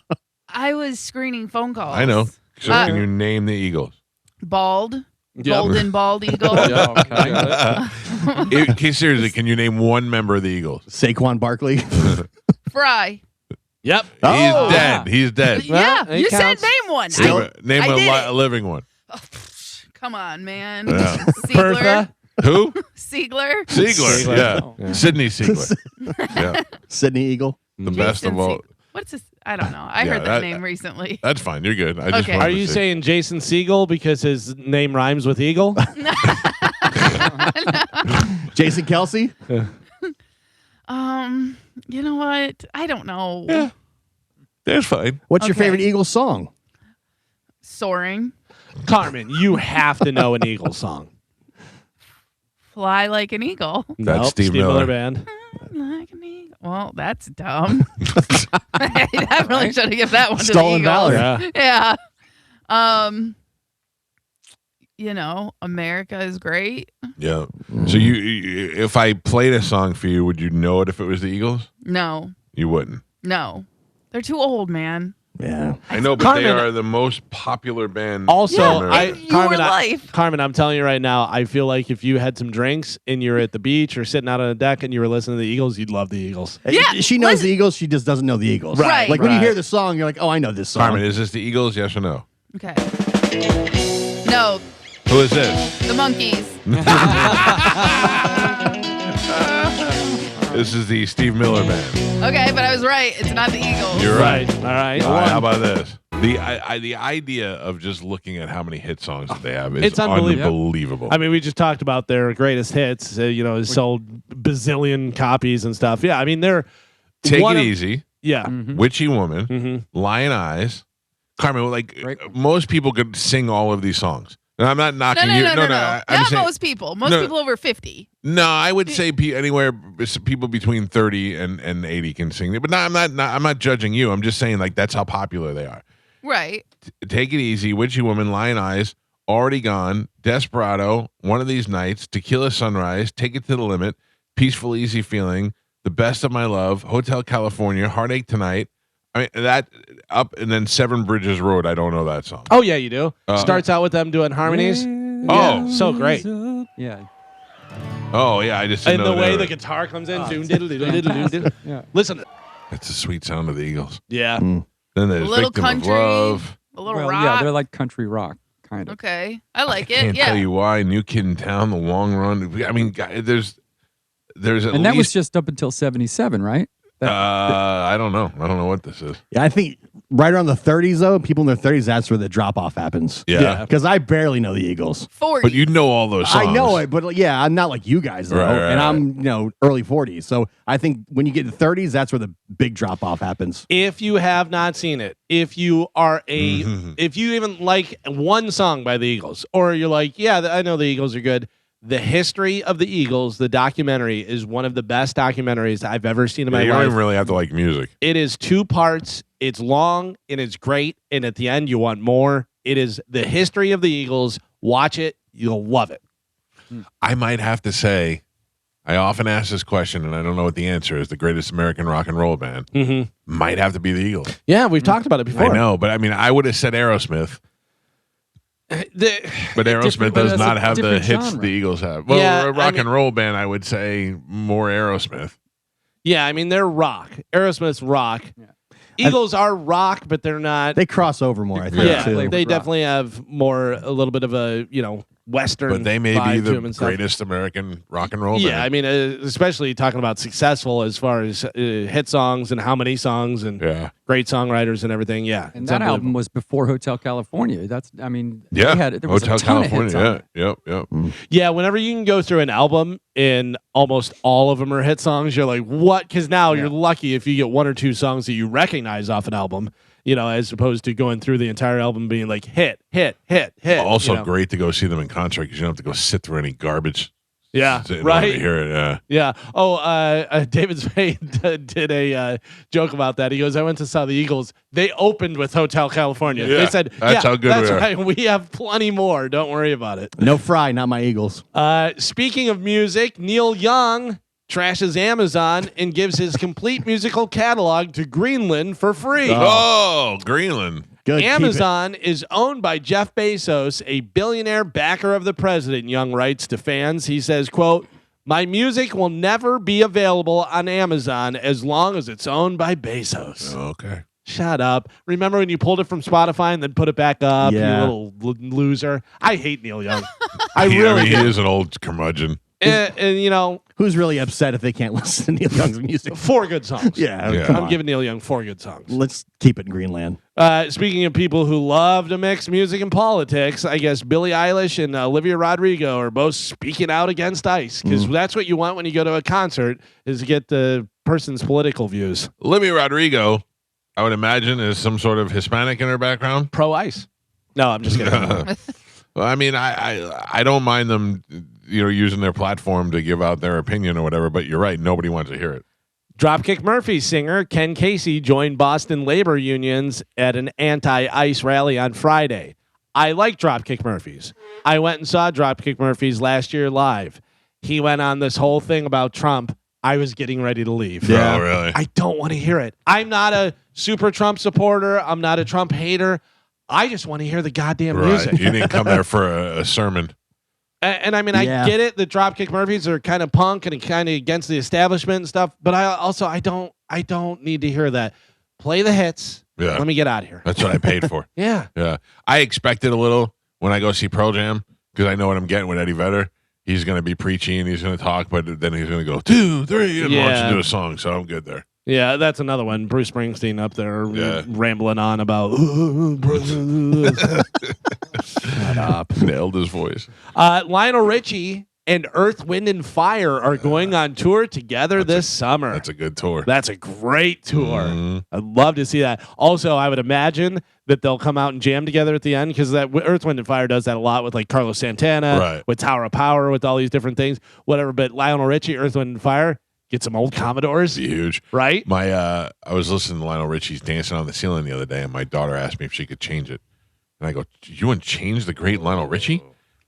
I was screening phone calls. I know. So Uh, can you name the Eagles? Bald. Golden bald eagle. Yeah, okay. Okay, seriously, can you name one member of the Eagles? Saquon Barkley. Fry. Yep. Oh, He's dead. He's dead. Yeah, it you counts. said name one. Name I did a it. living one. Come on, man. Yeah. Siegler. Bertha. Who? Siegler. Siegler. Siegler. Yeah. Yeah. Sydney Siegler. Yeah. Sydney Eagle. The best Jason of all. Sieg- What's his? I don't know. I Yeah, heard that that- name recently. That's fine. You're good. I just Okay. wanted Are to you see. saying Jason Segel because his name rhymes with Eagle? Jason Kelsey. You know what? I don't know. Yeah. That's fine. What's your Okay. favorite Eagle song? Soaring. Carmen, you have to know an Eagle song. Fly like an eagle. That's Nope, Steve Miller. Band. Like an eagle. Well, that's dumb. I definitely should have given that one to Stolen the Eagles. Valor. Yeah. Yeah. You know, America is great. Yeah. So you, if I played a song for you, would you know it if it was the Eagles? No, You wouldn't. no. They're too old, man. Yeah. I know, but Carmen- they are the most popular band. Also, in America. in your life. Carmen, I'm telling you right now, I feel like if you had some drinks and you're at the beach or sitting out on a deck and you were listening to the Eagles, you'd love the Eagles. Yeah, She knows listen- the Eagles. She just doesn't know the Eagles. Right. Like when you Right. hear the song, you're like, oh, I know this song. Carmen, is this the Eagles? Yes or no? Okay. No, Who is this? the monkeys. This is the Steve Miller band. Okay, but I was right. It's not the Eagles. You're right. All right. All right, how about this? The idea of just looking at how many hit songs that they have is It's unbelievable. unbelievable. I mean, we just talked about their greatest hits. Has sold bazillion copies and stuff. Yeah, I mean, they're Take one It of- Easy, Yeah. Witchy Woman, Mm-hmm. Lion Eyes, Carmen. Like Right. most people could sing all of these songs. And I'm not knocking No. you. Not I'm saying, most people. Most No. people over 50. No, I would say anywhere people between 30 and 80 can sing it. But I'm not judging you. I'm just saying like that's how popular they are. Right. Take It Easy, Witchy Woman, Lion Eyes, Already Gone, Desperado, One of These Nights, Tequila Sunrise, Take It to the Limit, Peaceful Easy Feeling, The Best of My Love, Hotel California, Heartache Tonight. I mean that up and then Seven Bridges Road. I don't know that song. Oh yeah, you do. Starts out with them doing harmonies. Oh. so great. Yeah. Oh yeah, I just didn't And the know way they the were- guitar comes in. Doom, diddle, diddle, diddle, diddle, diddle. Yeah. Listen. That's the sweet sound of the Eagles. Yeah. Then there's A little Victim country. of Love. A little Well, rock. yeah, they're like country rock, kind of. Okay. I like it. Can't Yeah. tell you why. New Kid in Town, The Long Run. I mean, there's at And that was least. just up until 77, right? I don't know. I don't know what this is. Yeah, I think right around the 30s, though, people in their 30s, that's where the drop off happens. Yeah. Because I barely know the Eagles. 40. But you know all those songs. I know it, but yeah, I'm not like you guys, though. Right, and right. I'm, early 40s. So I think when you get to 30s, that's where the big drop off happens. If you have not seen it, if you are if you even like one song by the Eagles, or you're like, yeah, I know the Eagles are good. The History of the Eagles, the documentary, is one of the best documentaries I've ever seen in my You don't life. even really have to like music. It is 2 parts. It's long and it's great. And at the end, you want more. It is the history of the Eagles. Watch it. You'll love it. I might have to say, I often ask this question, and I don't know what the answer is. The greatest American rock and roll band Mm-hmm. might have to be the Eagles. Yeah, we've talked about it before. I know, but I mean, I would have said Aerosmith, but Aerosmith but does that's not a have the different hits genre. the Eagles have. Well, Yeah, a rock I and roll band, I would say more Aerosmith. Yeah, I mean, they're rock. Aerosmith's rock. Eagles are rock, but they're not. They cross over more, I think, yeah, too. they rock. definitely have a little bit of a, Western But they may vibe be to the them and stuff. greatest American rock and roll Yeah, I band. mean, especially talking about successful as far as hit songs and how many songs and Yeah. great songwriters and everything. Yeah, And it's that unbelievable. album was before Hotel California. There Hotel was a ton California. of hits on Yeah. it. Yep. Yeah, whenever you can go through an album and almost all of them are hit songs, you're like, what? Because now you're lucky if you get 1 or 2 songs that you recognize off an album, as opposed to going through the entire album being like hit. Also great to go see them in concert because you don't have to go sit through any garbage. Yeah, in order right. to hear it. Yeah. Yeah. Oh, David Spade did a joke about that. He goes, I went to saw the Eagles. They opened with Hotel California. Yeah, They said, that's how good that's we are." right. We have plenty more. Don't worry about it. No Fry, not my Eagles. Speaking of music, Neil Young trashes Amazon and gives his complete musical catalog to Greenland for free. Oh, Greenland. Good. keep it. Amazon is owned by Jeff Bezos, a billionaire backer of the president, Young writes to fans. He says, quote, my music will never be available on Amazon as long as it's owned by Bezos. Okay. Shut up. Remember when you pulled it from Spotify and then put it back up, Yeah. you little loser? I hate Neil Young. I He really do. is an old curmudgeon. And Who's really upset if they can't listen to Neil Young's music? 4 good songs. Yeah, Yeah. come I'm on. giving Neil Young 4 good songs. Let's keep it in Greenland. Speaking of people who love to mix music and politics, I guess Billie Eilish and Olivia Rodrigo are both speaking out against ICE because that's what you want when you go to a concert is to get the person's political views. Olivia Rodrigo, I would imagine, is some sort of Hispanic in her background. Pro ICE. No, I'm just kidding. Well, I mean, I don't mind them, using their platform to give out their opinion or whatever. But you're right, nobody wants to hear it. Dropkick Murphys singer Ken Casey joined Boston labor unions at an anti-ICE rally on Friday. I like Dropkick Murphys. I went and saw Dropkick Murphys last year live. He went on this whole thing about Trump. I was getting ready to leave. Oh, really? I don't want to hear it. I'm not a super Trump supporter. I'm not a Trump hater. I just want to hear the goddamn Right. music. You didn't come there for a sermon. And I mean, Yeah. I get it. The Dropkick Murphys are kind of punk and kind of against the establishment and stuff. But I don't need to hear that. Play the hits. Yeah. Let me get out of here. That's what I paid for. Yeah. Yeah. I expected a little when I go see Pearl Jam because I know what I'm getting with Eddie Vedder. He's going to be preachy and he's going to talk, but then he's going to go 2, 3 and launch Yeah. into a song. So I'm good there. Yeah, that's another one. Bruce Springsteen up there Yeah. rambling on about. Shut up. Nailed his voice. Lionel Richie and Earth, Wind, and Fire are going on tour together this summer. That's a good tour. That's a great tour. Mhm. I'd love to see that. Also, I would imagine that they'll come out and jam together at the end because that Earth, Wind, and Fire does that a lot with like Carlos Santana, Right. with Tower of Power, with all these different things, whatever. But Lionel Richie, Earth, Wind, and Fire, get some old Commodores, Be huge. right? My I was listening to Lionel Richie's Dancing on the Ceiling the other day, and my daughter asked me if she could change it. And I go, "You want to change the great Lionel Richie?"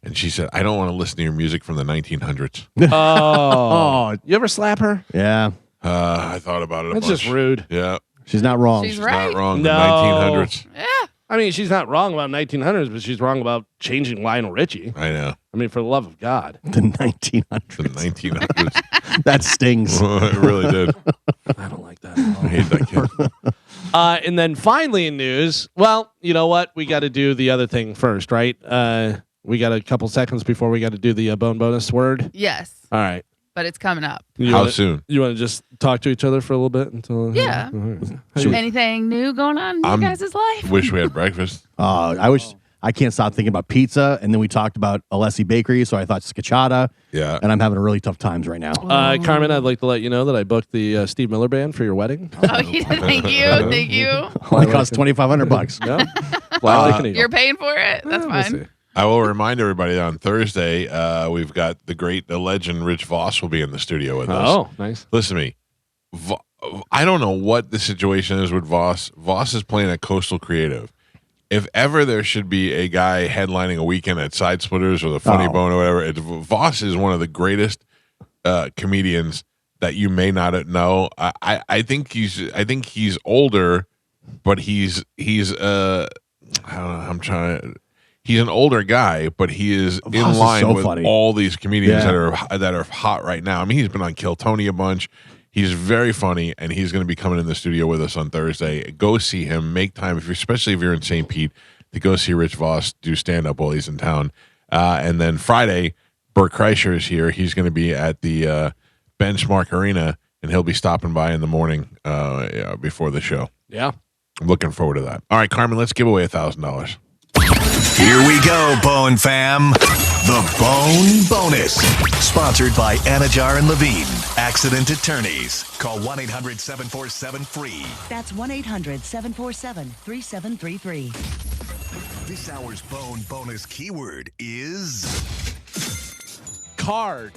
And she said, "I don't want to listen to your music from the 1900s." Oh, you ever slap her? Yeah. I thought about it a That's bunch. just rude. Yeah, She's not wrong. She's she's right. not wrong. No. The 1900s. Yeah. I mean, she's not wrong about 1900s, but she's wrong about changing Lionel Richie. I know. I mean, for the love of God. The 1900s. The 1900s. That stings. It really did. I don't like that at all. I hate that kid. And then finally in news, well, you know what? We got to do the other thing first, right? We got a couple seconds before we got to do the bone bonus word. Yes. All right. But it's coming up. How soon? You want to just talk to each other for a little bit until? Yeah. All right. Anything new going on in I'm- your guys' life? Wish we had breakfast. I can't stop thinking about pizza. And then we talked about Alessi Bakery, so I thought scachata. Yeah. And I'm having really tough times right now. Carmen, I'd like to let you know that I booked the Steve Miller Band for your wedding. Oh, yeah, thank you. Thank you. Only cost $2,500. Yeah. Fly like an eagle. You're paying for it. That's We'll fine. see. I will remind everybody that on Thursday, we've got the legend Rich Voss will be in the studio with us. Oh, nice. Listen to me. I don't know what the situation is with Voss. Voss is playing at Coastal Creative. If ever there should be a guy headlining a weekend at Side Splitters or the Funny Bone or whatever, Voss is one of the greatest comedians that you may not know. I think he's older, but he's I don't know. He's an older guy, but he is Voss in is line so with funny. all these comedians Yeah. that are hot right now. I mean, he's been on Kill Tony a bunch. He's very funny, and he's going to be coming in the studio with us on Thursday. Go see him. Make time, especially if you're in St. Pete, to go see Rich Voss do stand-up while he's in town. And then Friday, Bert Kreischer is here. He's going to be at the Benchmark Arena, and he'll be stopping by in the morning before the show. Yeah. I'm looking forward to that. All right, Carmen, let's give away $1,000. Here we go, Bone Fam. The Bone Bonus. Sponsored by Anajar and Levine, Accident Attorneys. Call 1-800-747-FREE. That's 1-800-747-3733. This hour's Bone Bonus keyword is Card.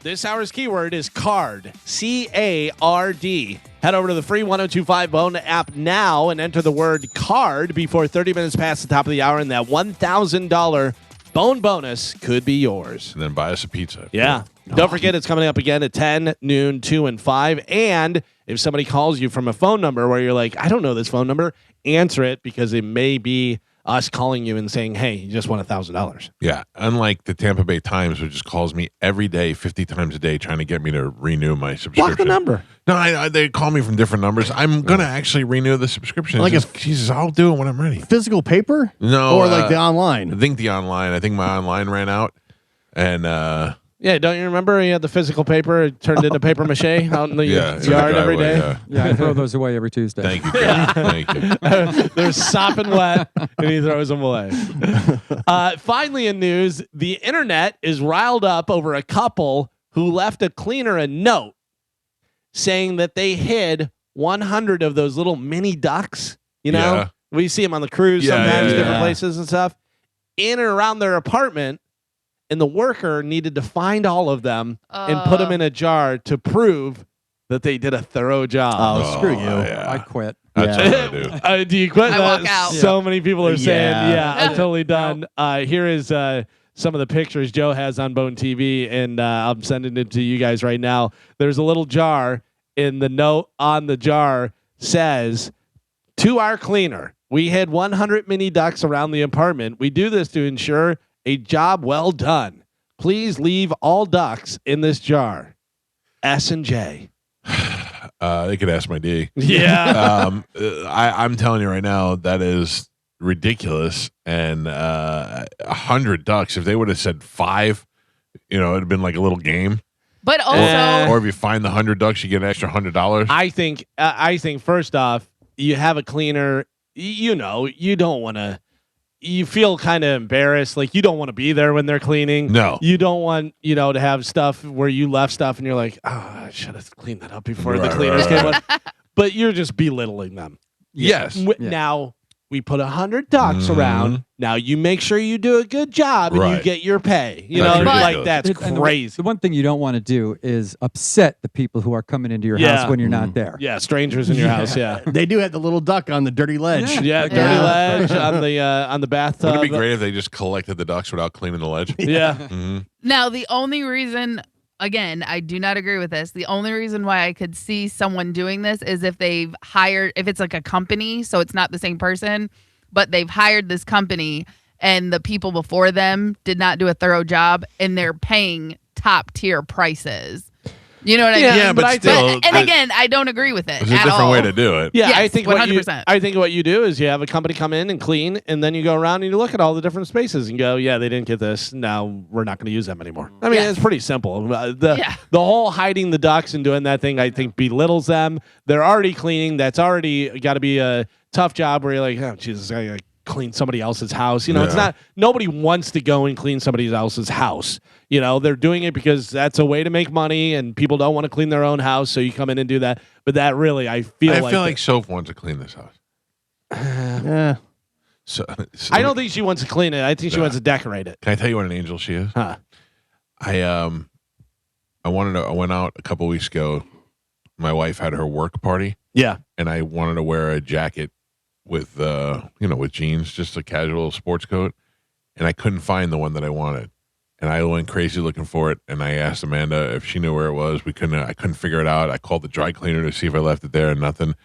This hour's keyword is card. C-A-R-D. Head over to the free 1025 Bone app now and enter the word card before 30 minutes past the top of the hour, and that $1,000 Bone bonus could be yours. And then buy us a pizza. Yeah. Don't forget, it's coming up again at 10, noon, 2, and 5. And if somebody calls you from a phone number where you're like, I don't know this phone number, answer it because it may be us calling you and saying, hey, you just won $1,000. Yeah. Unlike the Tampa Bay Times, which just calls me every day, 50 times a day, trying to get me to renew my subscription. Block the number. No, they call me from different numbers. I'm going to actually renew the subscription. Like Jesus, I'll do it when I'm ready. Physical paper? No. Or like the I online? think the online. I think my online ran out. And Yeah, don't you remember he had the physical paper, it turned into paper mache out in the yeah, in the yard every driveway, day? yeah. Yeah, I throw those away every Tuesday. Thank you. Jeff. Thank you. They're sopping wet, and he throws them away. Finally, in news, the internet is riled up over a couple who left a cleaner a note saying that they hid 100 of those little mini ducks. You know, Yeah. we see them on the cruise Yeah, sometimes, yeah, different yeah. places and stuff, in and around their apartment. And the worker needed to find all of them and put them in a jar to prove that they did a thorough job. Oh, screw you. Yeah. I quit. That's Yeah. what I do. Do you quit? I that? walk out. So many people are saying, Yeah. yeah, I'm totally done. Here is some of the pictures Joe has on Bone TV, and I'm sending it to you guys right now. There's a little jar, and the note on the jar says, to our cleaner, we had 100 mini ducks around the apartment. We do this to ensure a job well done. Please leave all ducks in this jar. S&J. They could ask my D. Yeah. I'm telling you right now, that is ridiculous. And 100 ducks, if they would have said 5, it'd have been like a little game. But also, Or if you find the $100, you get an extra $100. I think first off, you have a cleaner. You don't want to. You feel kind of embarrassed, like you don't want to be there when they're cleaning. No. You don't want to have stuff where you left stuff and you're like, I should have cleaned that up before the cleaners came. But you're just belittling them. Yes. Now we put 100 ducks around. Now you make sure you do a good job and you get your pay. That's like that's And crazy. The one thing you don't want to do is upset the people who are coming into your house when you're not there. Yeah, strangers in your house. Yeah, They do have the little duck on the dirty ledge. dirty ledge on the bathtub. Wouldn't it be great if they just collected the ducks without cleaning the ledge? Yeah. now the only reason, again, I do not agree with this. The only reason why I could see someone doing this is if they've hired, if it's like a company, so it's not the same person, but they've hired this company and the people before them did not do a thorough job and they're paying top tier prices. You know what I mean? Yeah, but still. And again, I don't agree with it. There's a different way to do it. Yeah, Yes, I think 100%. what you do is you have a company come in and clean, and then you go around and you look at all the different spaces and go, yeah, they didn't get this. Now we're not going to use them anymore. I mean, it's pretty simple. The whole hiding the ducks and doing that thing, I think, belittles them. They're already cleaning. That's already got to be a tough job where you're like, oh, Jesus, I got to clean somebody else's house. It's not, nobody wants to go and clean somebody else's house. They're doing it because that's a way to make money and people don't want to clean their own house. So you come in and do that. But that really, I feel like Soph wants to clean this house. So I don't think she wants to clean it. I think she wants to decorate it. Can I tell you what an angel she is? Huh. I went out a couple weeks ago. My wife had her work party. Yeah. And I wanted to wear a jacket with with jeans, just a casual sports coat, and I couldn't find the one that I wanted, and I went crazy looking for it. And I asked Amanda if she knew where it was. I couldn't figure it out. I called the dry cleaner to see if I left it there, and nothing. It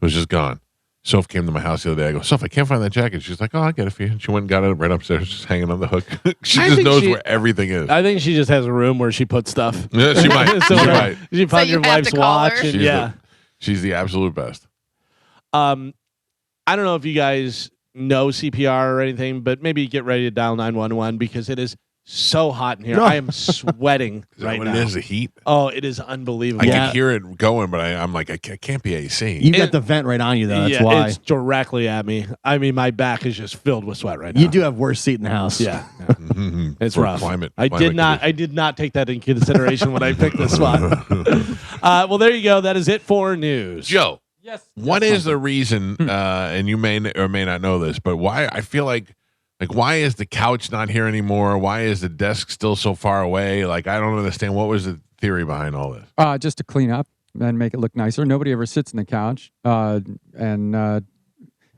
was just gone. Soph came to my house the other day. I go, Soph, I can't find that jacket. She's like, oh, I'll get it for you. And she went and got it right upstairs, just hanging on the hook. She just knows where everything is. I think she just has a room where she puts stuff. Yeah, she might. So she might. She found your wife's watch. And She's the absolute best. I don't know if you guys know CPR or anything, but maybe get ready to dial 911 because it is so hot in here. I am sweating right now. It is the heat. Oh, it is unbelievable. I can hear it going, but I'm like, it can't be AC. You got the vent right on you, though. That's why. It's directly at me. I mean, my back is just filled with sweat right now. You do have worst seat in the house. Yeah. It's For rough. I did not take that into consideration when I picked this spot. Well, there you go. That is it for news. Joe. Yes. What is the reason, and you may or may not know this, but why I feel like why is the couch not here anymore? Why is the desk still so far away? Like, I don't understand. What was the theory behind all this? Just to clean up and make it look nicer. Nobody ever sits on the couch. I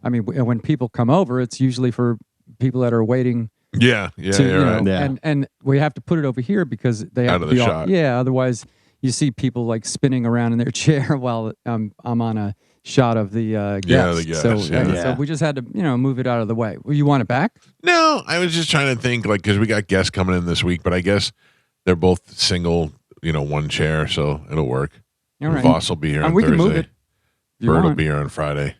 mean, when people come over, it's usually for people that are waiting. Yeah, you're right. And we have to put it over here because they have Out to of be the all, shot. yeah. Otherwise, you see people like spinning around in their chair while I'm on a shot of the guest. the guest, So we just had to move it out of the way. Well, you want it back? No, I was just trying to think, because we got guests coming in this week, but I guess they're both single, one chair, so it'll work. All right. Voss will be here on we Thursday. can move it. Bird will be here on Friday.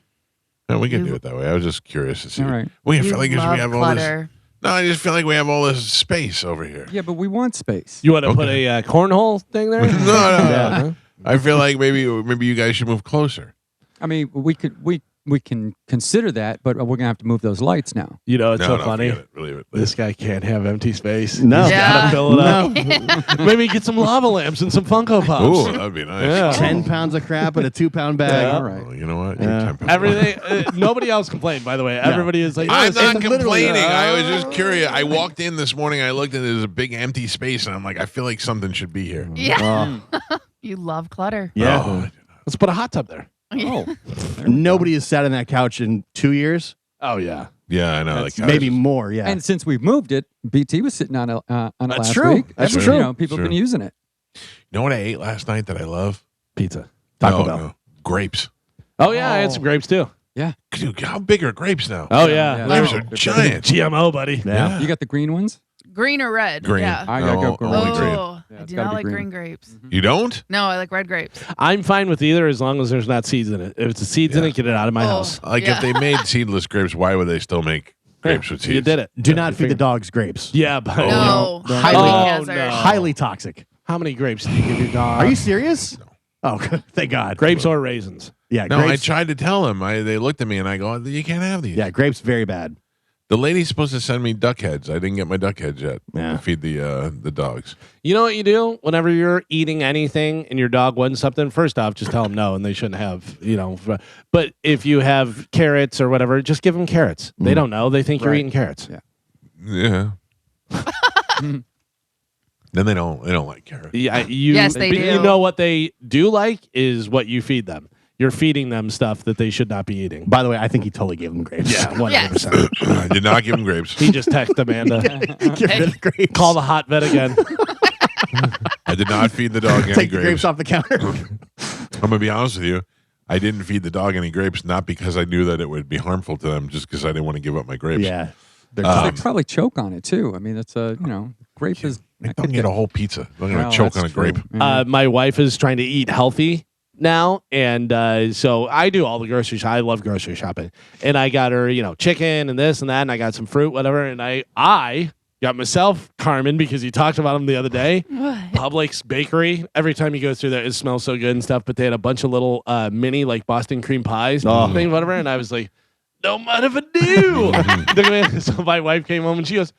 No, we can do it that way. I was just curious to see. All right. I feel like we have all this. clutter. No, I just feel like we have all this space over here. Yeah, but we want space. You want to put a cornhole thing there? No. I feel like maybe you guys should move closer. I mean, we can consider that, but we're gonna have to move those lights now. It's so funny. Forget it. Leave it. This guy can't have empty space. No. He's Yeah. gotta fill it up. Maybe get some lava lamps and some Funko Pops. Ooh, that'd be nice. Yeah. 10 pounds of crap in a 2-pound bag. Yeah. All right. Well, you know what? Yeah. 10 pounds. Everything. Nobody else complained, by the way. Everybody is like, I'm it's not literally- complaining. I was just curious. I walked in this morning. I looked and there's a big empty space, and I'm like, I feel like something should be here. Yeah. You love clutter. Yeah. Oh, Let's put a hot tub there. Oh, Nobody has sat on that couch in 2 years. Oh yeah. yeah, I know. That's Like, Maybe more, yeah. and since we've moved it, BT was sitting on it last true. week. That's And, true. People have True. been using it. you know what I ate last night that I love? Pizza. Taco No, Bell. no. Grapes. Oh yeah, I had some grapes too. Dude, how big are grapes now? Oh yeah. Yeah. Those are giant. GMO, buddy. Yeah. You got the green ones? Green or red? Green. Yeah. I gotta go green. Only green. Oh, Yeah, I it's do gotta not be like green. green grapes. You don't? No, I like red grapes. I'm fine with either as long as there's not seeds in it. If it's a seeds in it, get it out of my Oh. house. Like, Yeah. if they made seedless grapes, why would they still make grapes with seeds? You did it. Do not feed the dogs grapes. Yeah, but No, no. highly Oh, hazard. no. Highly toxic. How many grapes do you give your dog? Are you serious? Oh, thank God. Grapes or raisins? Yeah, No, grapes. I tried to tell them. They looked at me and I go, you can't have these. Yeah, grapes very bad. The lady's supposed to send me duck heads. I didn't get my duck heads yet to feed the dogs. You know what you do whenever you're eating anything and your dog wants something? First off, just tell them no and they shouldn't have, But if you have carrots or whatever, just give them carrots. They don't know. They think you're eating carrots. Yeah. Then they don't like carrots. Yeah, Yes, they do. You know what they do like is what you feed them. You're feeding them stuff that they should not be eating. By the way, I think he totally gave them grapes. Yeah, 100%. I did not give them grapes. He just texted Amanda. Get rid of the grapes. Call the hot vet again. I did not feed the dog any Take the grapes. grapes off the counter. I'm going to be honest with you. I didn't feed the dog any grapes, not because I knew that it would be harmful to them, just because I didn't want to give up my grapes. Yeah. They probably choke on it too. I mean, it's grape is. I don't eat a whole pizza. I'm going Well, to choke that's on a true. grape. Yeah. My wife is trying to eat healthy now, and so I do all the grocery shopping. I love grocery shopping, and I got her, chicken and this and that, and I got some fruit, whatever, and I got myself Carmen because you talked about them the other day. What? Publix bakery. Every time you go through there, it smells so good and stuff. But they had a bunch of little mini like Boston cream pies, thing, whatever, and I was like, "No mind if I do." So my wife came home and she goes,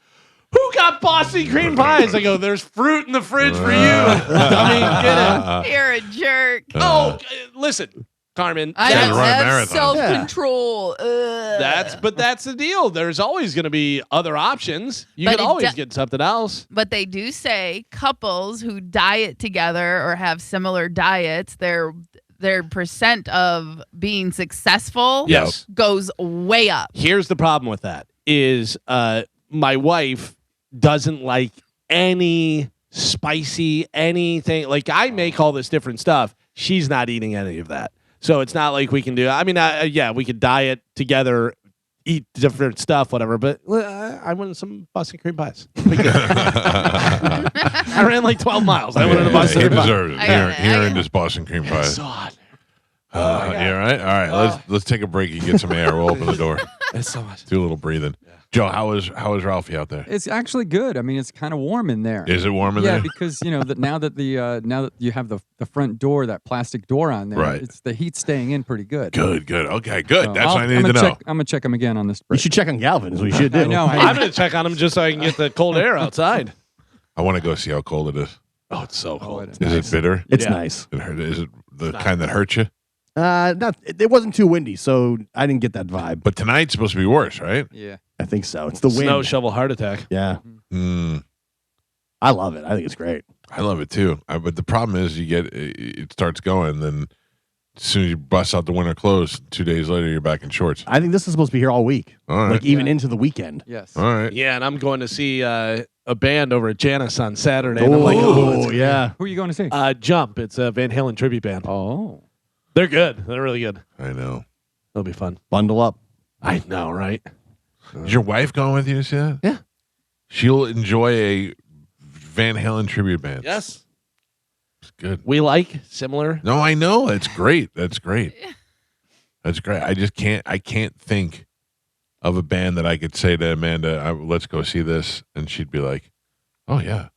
"Who got Boston cream pies?" I go, "There's fruit in the fridge for you." I mean, get it. You're a jerk. Listen, Carmen. I Yeah, don't run a have marathon. self-control. That's the deal. There's always going to be other options. You But can it always do- get something else. But they do say couples who diet together or have similar diets, their percent of being successful Yes. goes way up. Here's the problem with that is my wife doesn't like any spicy anything. Like I make all this different stuff. She's not eating any of that. So it's not like we can do. I mean, we could diet together, eat different stuff, whatever. But I wanted some Boston cream pies. I ran like 12 miles. I wanted a Boston he cream pie. deserves it. I got it. Here in this Boston cream pie. It's so hot. You all right? All right. Let's take a break and get some air. We'll open the door. It's so hot. Do a little breathing. Joe, how is Ralphie out there? It's actually good. I mean, it's kind of warm in there. Is it warm in Yeah, there? because now that you have the front door, that plastic door on there, Right. it's the heat's staying in pretty good. Good. Okay, good. So That's what I need to know. I'm gonna check them again on this You break. should check on Galvin, is what you should do. I know. I'm going to check on him just so I can get the cold air outside. I want to go see how cold it is. Oh, it's so cold. it is. Is it bitter? It's Yeah. nice. Is it the kind that hurts you? It wasn't too windy, so I didn't get that vibe. But tonight's supposed to be worse, right? Yeah. I think so. It's the wind. Snow shovel heart attack. Yeah. Mm, I love it. I think it's great. I love it too. But the problem is, it starts going, then as soon as you bust out the winter clothes, 2 days later you're back in shorts. I think this is supposed to be here all week, All right. like even Yeah. into the weekend. Yes. All right. Yeah, and I'm going to see a band over at Janice on Saturday. And I'm like, oh, yeah. Who are you going to see? Jump. It's a Van Halen tribute band. Oh. They're good. They're really good. I know. It'll be fun. Bundle up. I know, right? Is your wife going with you to see that? Yeah. She'll enjoy a Van Halen tribute band. Yes. It's good. We like similar. No, I know. That's great. That's great. That's great. I can't think of a band that I could say to Amanda, let's go see this. And she'd be like, oh, yeah.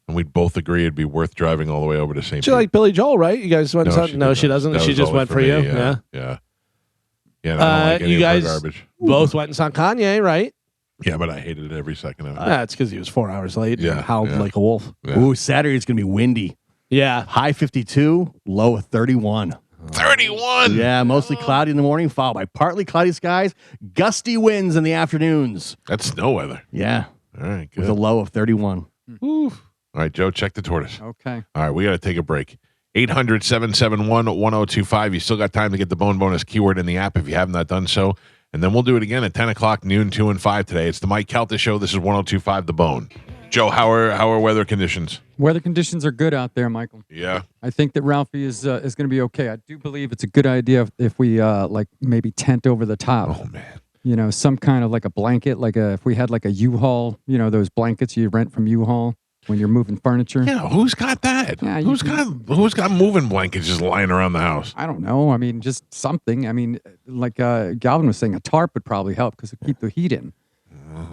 And we'd both agree it'd be worth driving all the way over to St. She like Billy Joel, right? You guys went. No, she doesn't. That She was just always went for you. me, Yeah. Yeah. Yeah. And I don't like any you of her guys garbage. both went and saw Kanye, right? Yeah, but I hated it every second of it. That's because he was 4 hours late. Yeah, And howled yeah. like a wolf. Yeah. Ooh, Saturday it's going to be windy. Yeah. High 52, low of 31. 31. Yeah, mostly cloudy in the morning, followed by partly cloudy skies, gusty winds in the afternoons. That's snow weather. Yeah, All right, good. with a low of 31. All right, Joe, check the tortoise. Okay. All right, we got to take a break. 800-771-1025. You still got time to get the bone bonus keyword in the app if you have not done so. And then we'll do it again at 10 o'clock, noon, 2, and 5 today. It's the Mike Calta Show. This is 1025 The Bone. Joe, how are weather conditions? Weather conditions are good out there, Michael. Yeah. I think that Ralphie is going to be okay. I do believe it's a good idea if we like maybe tent over the top. Oh, man. You know, some kind of like a blanket, if we had like a U-Haul, those blankets you rent from U-Haul when you're moving furniture. Yeah, who's got that? Yeah, who's got moving blankets just lying around the house? I don't know. I mean, just something. I mean, like Galvin was saying, a tarp would probably help because it keep the heat in.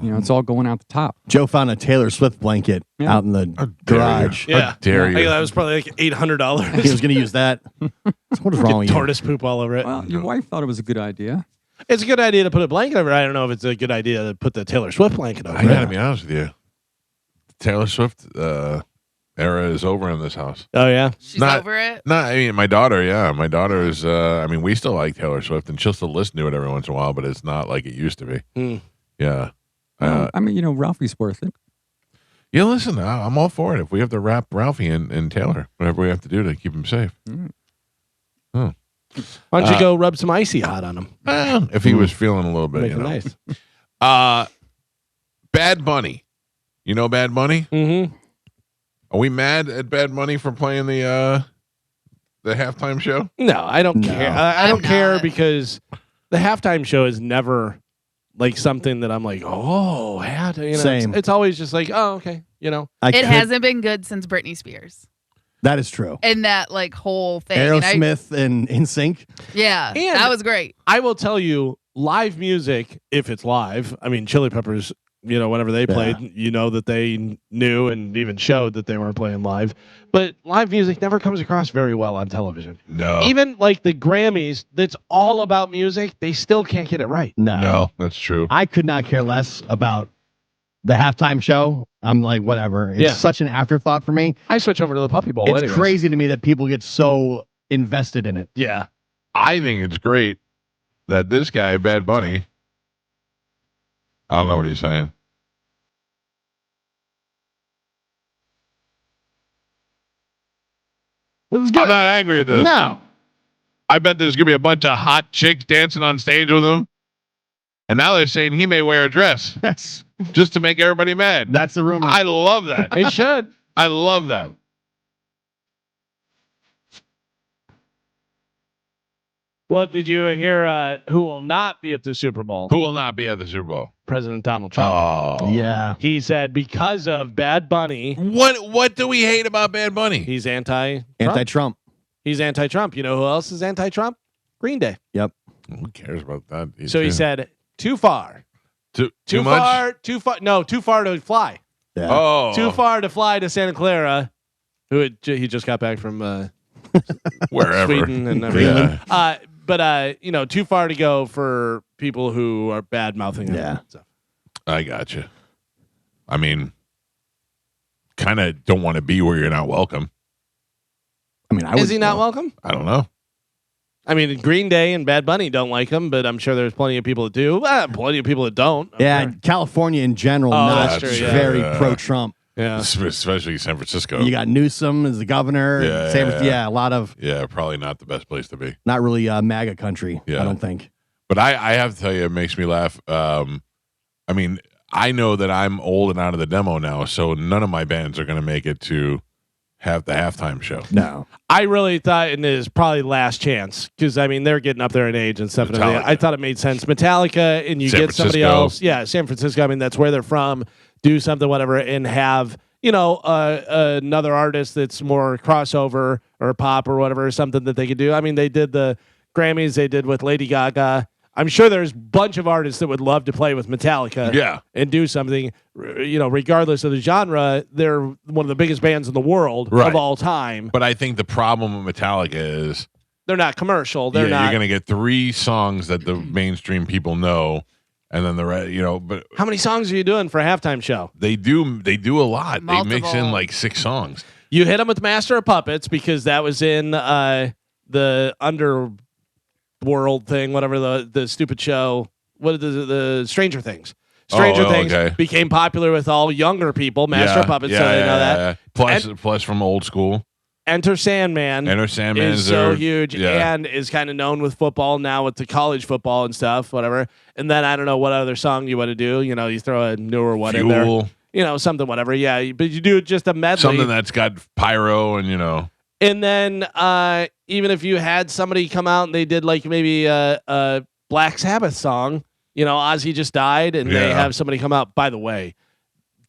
You know, it's all going out the top. Joe found a Taylor Swift blanket out in the garage. Yeah. How dare you? I think that was probably like $800. He was going to use that. What is wrong with you? Tortoise poop all over it. Well, your wife thought it was a good idea. It's a good idea to put a blanket over it. I don't know if it's a good idea to put the Taylor Swift blanket over I gotta it. be honest with you. Taylor Swift era is over in this house. Oh, yeah? She's Not- over it. No, I mean my daughter. Yeah, my daughter is. I mean, we still like Taylor Swift, and she'll still listen to it every once in a while, but it's not like it used to be. Hmm. Yeah. I mean, you know, Ralphie's worth it. Yeah, listen, I'm all for it. If we have to wrap Ralphie and Taylor, whatever we have to do to keep him safe. Why don't you go rub some icy hot on him? If he was feeling a little bit, Make you it know. nice. Bad Bunny. You know Bad Bunny? Mm-hmm. Are we mad at Bad Bunny for playing the halftime show? No, I don't care. I don't I'm care not. because the halftime show is never like something that I'm like, oh, yeah. You know, Same. It's always just like, oh, okay. You know, It hasn't been good since Britney Spears That is true. and that like whole thing. And Aerosmith and NSYNC. yeah, And- that was great. I will tell you, live music, if it's live, I mean, Chili Peppers, you know, whenever they played, you know that they knew and even showed that they weren't playing live. But live music never comes across very well on television. No. Even like the Grammys, that's all about music, they still can't get it right. No, that's true. I could not care less about the halftime show. I'm like, whatever. It's such an afterthought for me. I switch over to the Puppy Bowl. It's anyways. crazy to me that people get so invested in it. Yeah. I think it's great that this guy, Bad Bunny, I don't know what he's saying. I'm not angry at this. No. I bet there's gonna be a bunch of hot chicks dancing on stage with him, and now they're saying he may wear a dress That's just to make everybody mad. that's the rumor. I love that. It should. I love that. Well, did you hear who will not be at the Super Bowl? Who will not be at the Super Bowl? President Donald Trump. Oh, yeah. He said because of Bad Bunny, What do we hate about Bad Bunny? he's anti-Trump. Anti-Trump. He's anti-Trump. You know who else is anti-Trump? Green Day. Yep. Who cares about that? So he said, too far. too Too much. far. Too far. No, too far to fly. Yeah. Oh, Too far to fly to Santa Clara. He just got back from wherever. Sweden and everything. Yeah. But you know, too far to go for people who are bad mouthing him. Yeah. So. I got you. I mean, kind of don't want to be where you're not welcome. I mean, I Is would he not go. welcome? I don't know. I mean, Green Day and Bad Bunny don't like him, but I'm sure there's plenty of people that do. Plenty of people that don't. I'm Yeah, sure. California in general, Oh, not that's true, yeah. very Yeah. pro-Trump. Yeah. Especially San Francisco. You got Newsom as the governor. Yeah. A lot of Yeah, probably not the best place to be. not really MAGA country. Yeah. I don't think. But I have to tell you, it makes me laugh. I mean, I know that I'm old and out of the demo now, so none of my bands are going to make it to have the halftime show. No. I really thought it is probably last chance because I mean they're getting up there in age and stuff. And everything. Metallica. I thought it made sense. Metallica and you San get somebody Francisco. else. Yeah, San Francisco. I mean that's where they're from. Do something, whatever, and have another artist that's more crossover or pop or whatever, something that they could do. I mean they did the Grammys. They did with Lady Gaga. I'm sure there's a bunch of artists that would love to play with Metallica. Yeah. And do something, regardless of the genre. They're one of the biggest bands in the world Right. of all time. But I think the problem with Metallica is They're not commercial. They're you're not. going to get 3 songs that the mainstream people know, and then the rest, but How many songs are you doing for a halftime show? they do a lot. They mix in Multiple. like 6 songs. You hit them with Master of Puppets because that was in the Underworld thing, whatever the stupid show. What is the Stranger Things? Stranger Things okay. became popular with all younger people. Master of Puppets, so they know that. Plus from old school. Enter Sandman. Enter Sandman is so there. huge Yeah. and is kind of known with football now with the college football and stuff, whatever. And then I don't know what other song you want to do. You throw a newer one in there. Fuel. Something, whatever. Yeah, but you do just a medley. Something that's got pyro and And then even if you had somebody come out and they did like maybe a Black Sabbath song, Ozzy just died, and they Yeah. have somebody come out. By the way,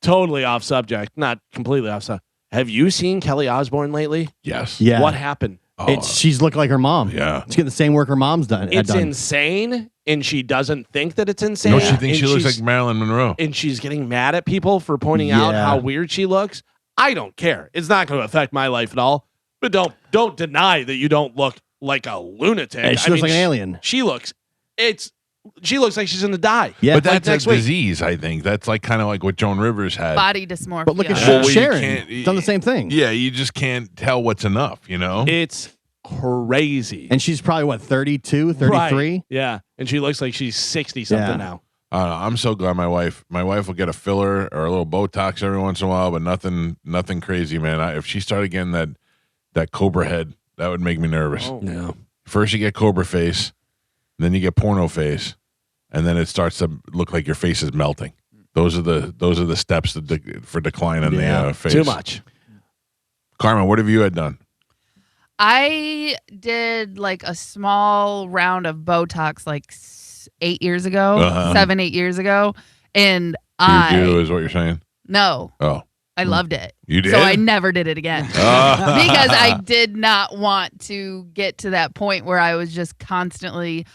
totally off subject, not completely off subject. Have you seen Kelly Osbourne lately? yes. Yeah. What happened? She's looked like her mom. Yeah. She's getting the same work her mom's done. had It's done. insane, and she doesn't think that it's insane. No, she thinks and she looks she's- like Marilyn Monroe. and she's getting mad at people for pointing out Yeah. how weird she looks. I don't care. It's not going to affect my life at all. But don't deny that you don't look like a lunatic. And she looks like an alien. She looks like she's going to die. Yeah. But that's next a week. disease, I think. That's like kind of like what Joan Rivers had. Body dysmorphia. But look at Well, you Sharon. can't- Done the same thing. Yeah, you just can't tell what's enough, you know? It's crazy. And she's probably, what, 32, 33? Right. Yeah. And she looks like she's 60 something Yeah. now. I'm so glad my wife will get a filler or a little Botox every once in a while, but nothing crazy, man. If she started getting that cobra head, that would make me nervous. No. First you get cobra face, then you get porno face, and then it starts to look like your face is melting. Those are the steps for decline on the face. Too much. Carmen, what have you had done? I did like a small round of Botox like 8 years ago, Uh-huh. 7-8 years ago, and You do is what you're saying? no, Oh, I loved it. you did? So I never did it again. Ah. Because I did not want to get to that point where I was just constantly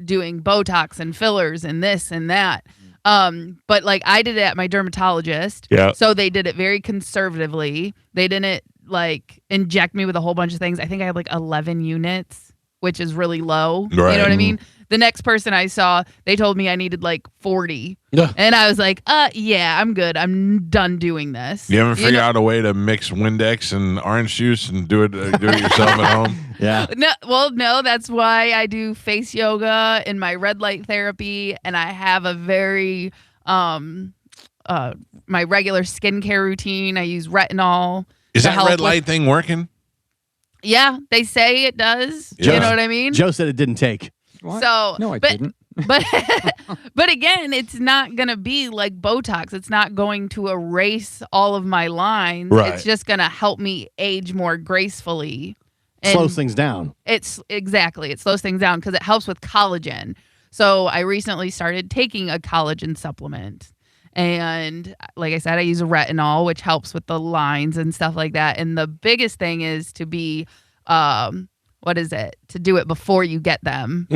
doing Botox and fillers and this and that. But like I did it at my dermatologist. Yeah. So they did it very conservatively. They didn't like inject me with a whole bunch of things. I think I had like 11 units, which is really low. Right. You know what I mean? The next person I saw, they told me I needed like 40. Yeah. And I was like, yeah, I'm good. I'm done doing this. You haven't figured know- out a way to mix Windex and orange juice and do it yourself at home? Yeah. No, that's why I do face yoga and my red light therapy, and I have a very my regular skincare routine. I use retinol. Is to that help red with- light thing working? Yeah, they say it does. Yeah. You know what I mean? Joe said it didn't take. What? So No, I but, didn't. But but again, it's not gonna be like Botox. It's not going to erase all of my lines. Right. It's just gonna help me age more gracefully. And Slows things down. it slows things down because it helps with collagen. So I recently started taking a collagen supplement. And like I said, I use a retinol, which helps with the lines and stuff like that. And the biggest thing is to be to do it before you get them.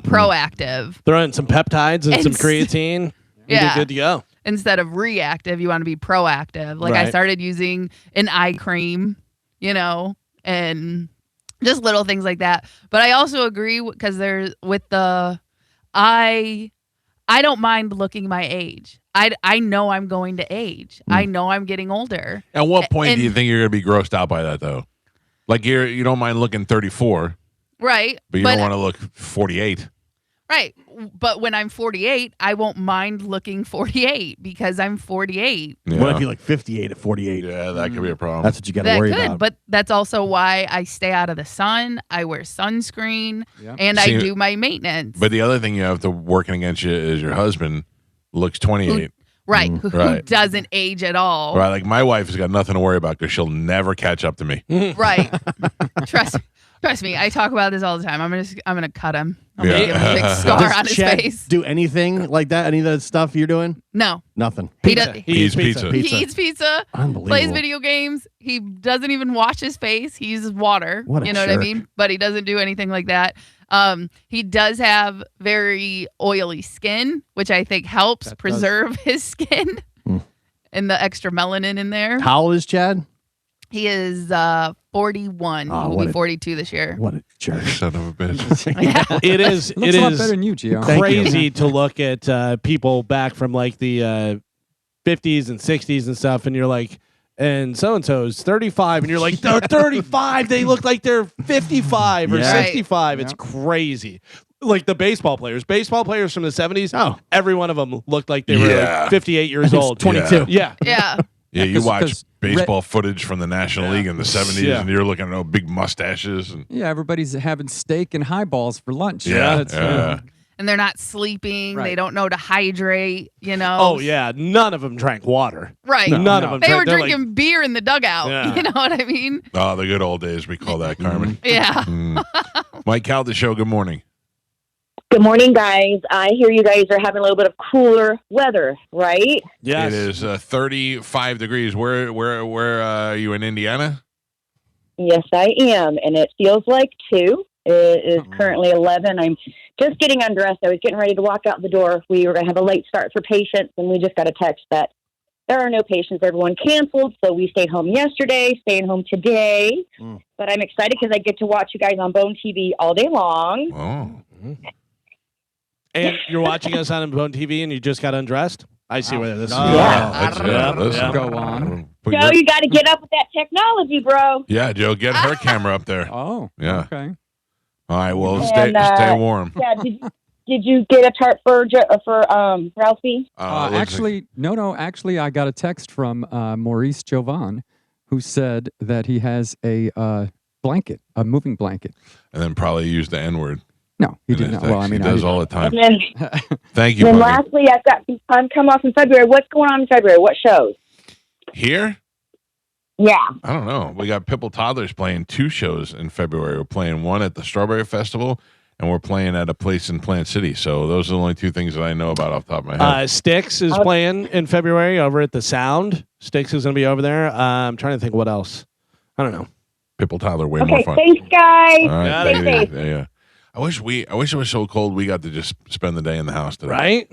Proactive. Throw in some peptides and some And- creatine. You'll Yeah. be good to go. Instead of reactive, you want to be proactive. Like I Right. started using an eye cream, and just little things like that. But I also agree because there's with the I don't mind looking my age. I know I'm going to age. I know I'm getting older. At what point And- do you think you're going to be grossed out by that, though? Like you don't mind looking 34, Right. but you don't want to look 48. Right. But when I'm 48, I won't mind looking 48 because I'm 48. Yeah. What if you like 58 at 48? Yeah, that could be a problem. That's what you got to That worry could, about. but that's also why I stay out of the sun. I wear sunscreen Yeah. and See, I do my maintenance. But the other thing you have to working against you is your husband looks 28. right. Who Right. doesn't age at all. Right, like my wife has got nothing to worry about because she'll never catch up to me. Right. Trust me. I talk about this all the time. I'm gonna cut him. I'm gonna Yeah. give him a big scar Does on his Chad face. do anything like that? Any of the stuff you're doing? No. Nothing. He does. He eats pizza. He eats pizza. Unbelievable. Plays video games. He doesn't even wash his face. He uses water. What a You know what I jerk. mean? But he doesn't do anything like that. He does have very oily skin, which I think helps That does. preserve his skin and the extra melanin in there. How old is Chad? He is 41. Oh, He will what be a- 42 this year. What a jerk. Son of a bitch. Yeah. It is. It looks a lot better than you, Gio. Thank you. crazy to look at people back from like the 50s and 60s and stuff, and you're like, and so and so's 35, and you're like, they're 35. They look like they're 55 or Yeah. 65. It's Yeah. crazy. Like the baseball players from the 70s. Oh. Every one of them looked like they were Yeah. like 58 years old. 22. Yeah. Yeah. Yeah, you 'cause- watch 'cause baseball footage from the National League in the 70s, Yeah. and you're looking at big mustaches. And Yeah, everybody's having steak and highballs for lunch. yeah, That's, yeah. And they're not sleeping. They Right. don't know to hydrate, Oh yeah. None of them drank water. Right. None of them. They were they're like- drinking beer in the dugout. Yeah. You know what I mean? Oh, the good old days, we call that, Carmen. Yeah. Mike Calta Show, good morning. Good morning, guys. I hear you guys are having a little bit of cooler weather, right? Yes. It is 35 degrees. Where are you in Indiana? Yes, I am. And it feels like 2. It is currently 11. I'm just getting undressed. I was getting ready to walk out the door. We were going to have a late start for patients, and we just got a text that there are no patients. Everyone canceled. So we stayed home yesterday, staying home today. But I'm excited because I get to watch you guys on Bone TV all day long. Oh. And you're watching us on Bone TV and you just got undressed? I see where this is Yeah. Yeah. Go on. Joe, you got to get up with that technology, bro. Yeah, Joe, get her camera up there. Oh, Yeah. okay. All right, well, And, stay warm. Yeah, did you get a tart for Ralphie? Actually, no. Actually, I got a text from Maurice Jovan, who said that he has a blanket, a moving blanket. And then probably use the N-word. No, he did not. Well, I mean, he does all the time. And then, Thank you, then Buggy. lastly, I've got some time come off in February. What's going on in February? What shows? Here? Yeah. I don't know. We got Pipple Toddlers playing 2 shows in February. We're playing one at the Strawberry Festival, and we're playing at a place in Plant City. So those are the only 2 things that I know about off the top of my head. Styx is playing in February over at the Sound. Styx is going to be over there. I'm trying to think what else. I don't know. Pipple Toddler, way Okay, more fun. thanks, guys. All right, Yeah, take it thanks. easy. Yeah. I wish it was so cold we got to just spend the day in the house today. Right?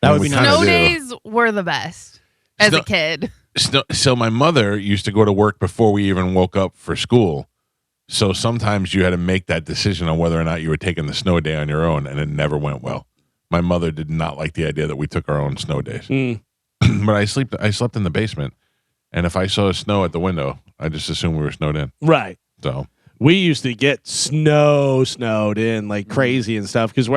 That would We be kinda nice. Snow do. days were the best as Snow- a kid. So my mother used to go to work before we even woke up for school. So sometimes you had to make that decision on whether or not you were taking the snow day on your own, and it never went well. My mother did not like the idea that we took our own snow days. But I slept in the basement, and if I saw snow at the window, I just assumed we were snowed in. Right. So We used to get snowed in like crazy and stuff because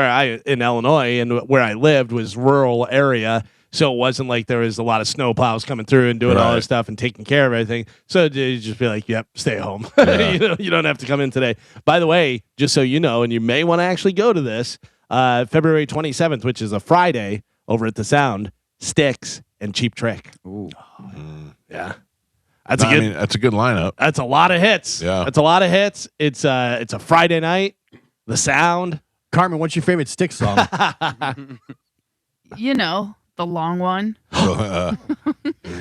in Illinois and where I lived was rural area. So it wasn't like there was a lot of snow plows coming through and doing all Right. this stuff and taking care of everything. So you just be like, yep, stay home. Yeah. You don't have to come in today. By the way, just so you know, and you may want to actually go to this, February 27th, which is a Friday over at the Sound, Styx and Cheap Trick. Ooh. Yeah. That's a good that's a good lineup. That's a lot of hits. Yeah. That's a lot of hits. It's a Friday night. The Sound. Carmen, what's your favorite Stick song? You know, the long one. You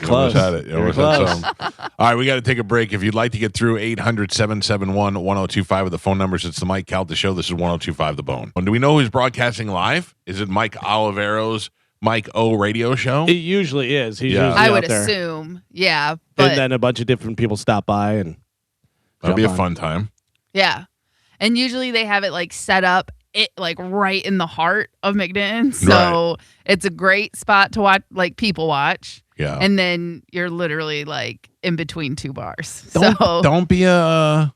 Close. almost had it. You You're almost had close. some. All right, we got to take a break. If you'd like to get through 800-771-1025 with the phone numbers, it's the Mike Calta Show. This is 1025 The Bone. And do we know who's broadcasting live? Is it Mike Olivero's Mike O radio show? It usually is. He's Yeah. usually I out would there. assume. Yeah. But And then a bunch of different people stop by and That'll be a jump fun on. time. yeah. And usually they have it like set up like right in the heart of McDonald's. So it's a great spot to watch, like people watch. Yeah. And then you're literally like in between 2 bars. Don't be a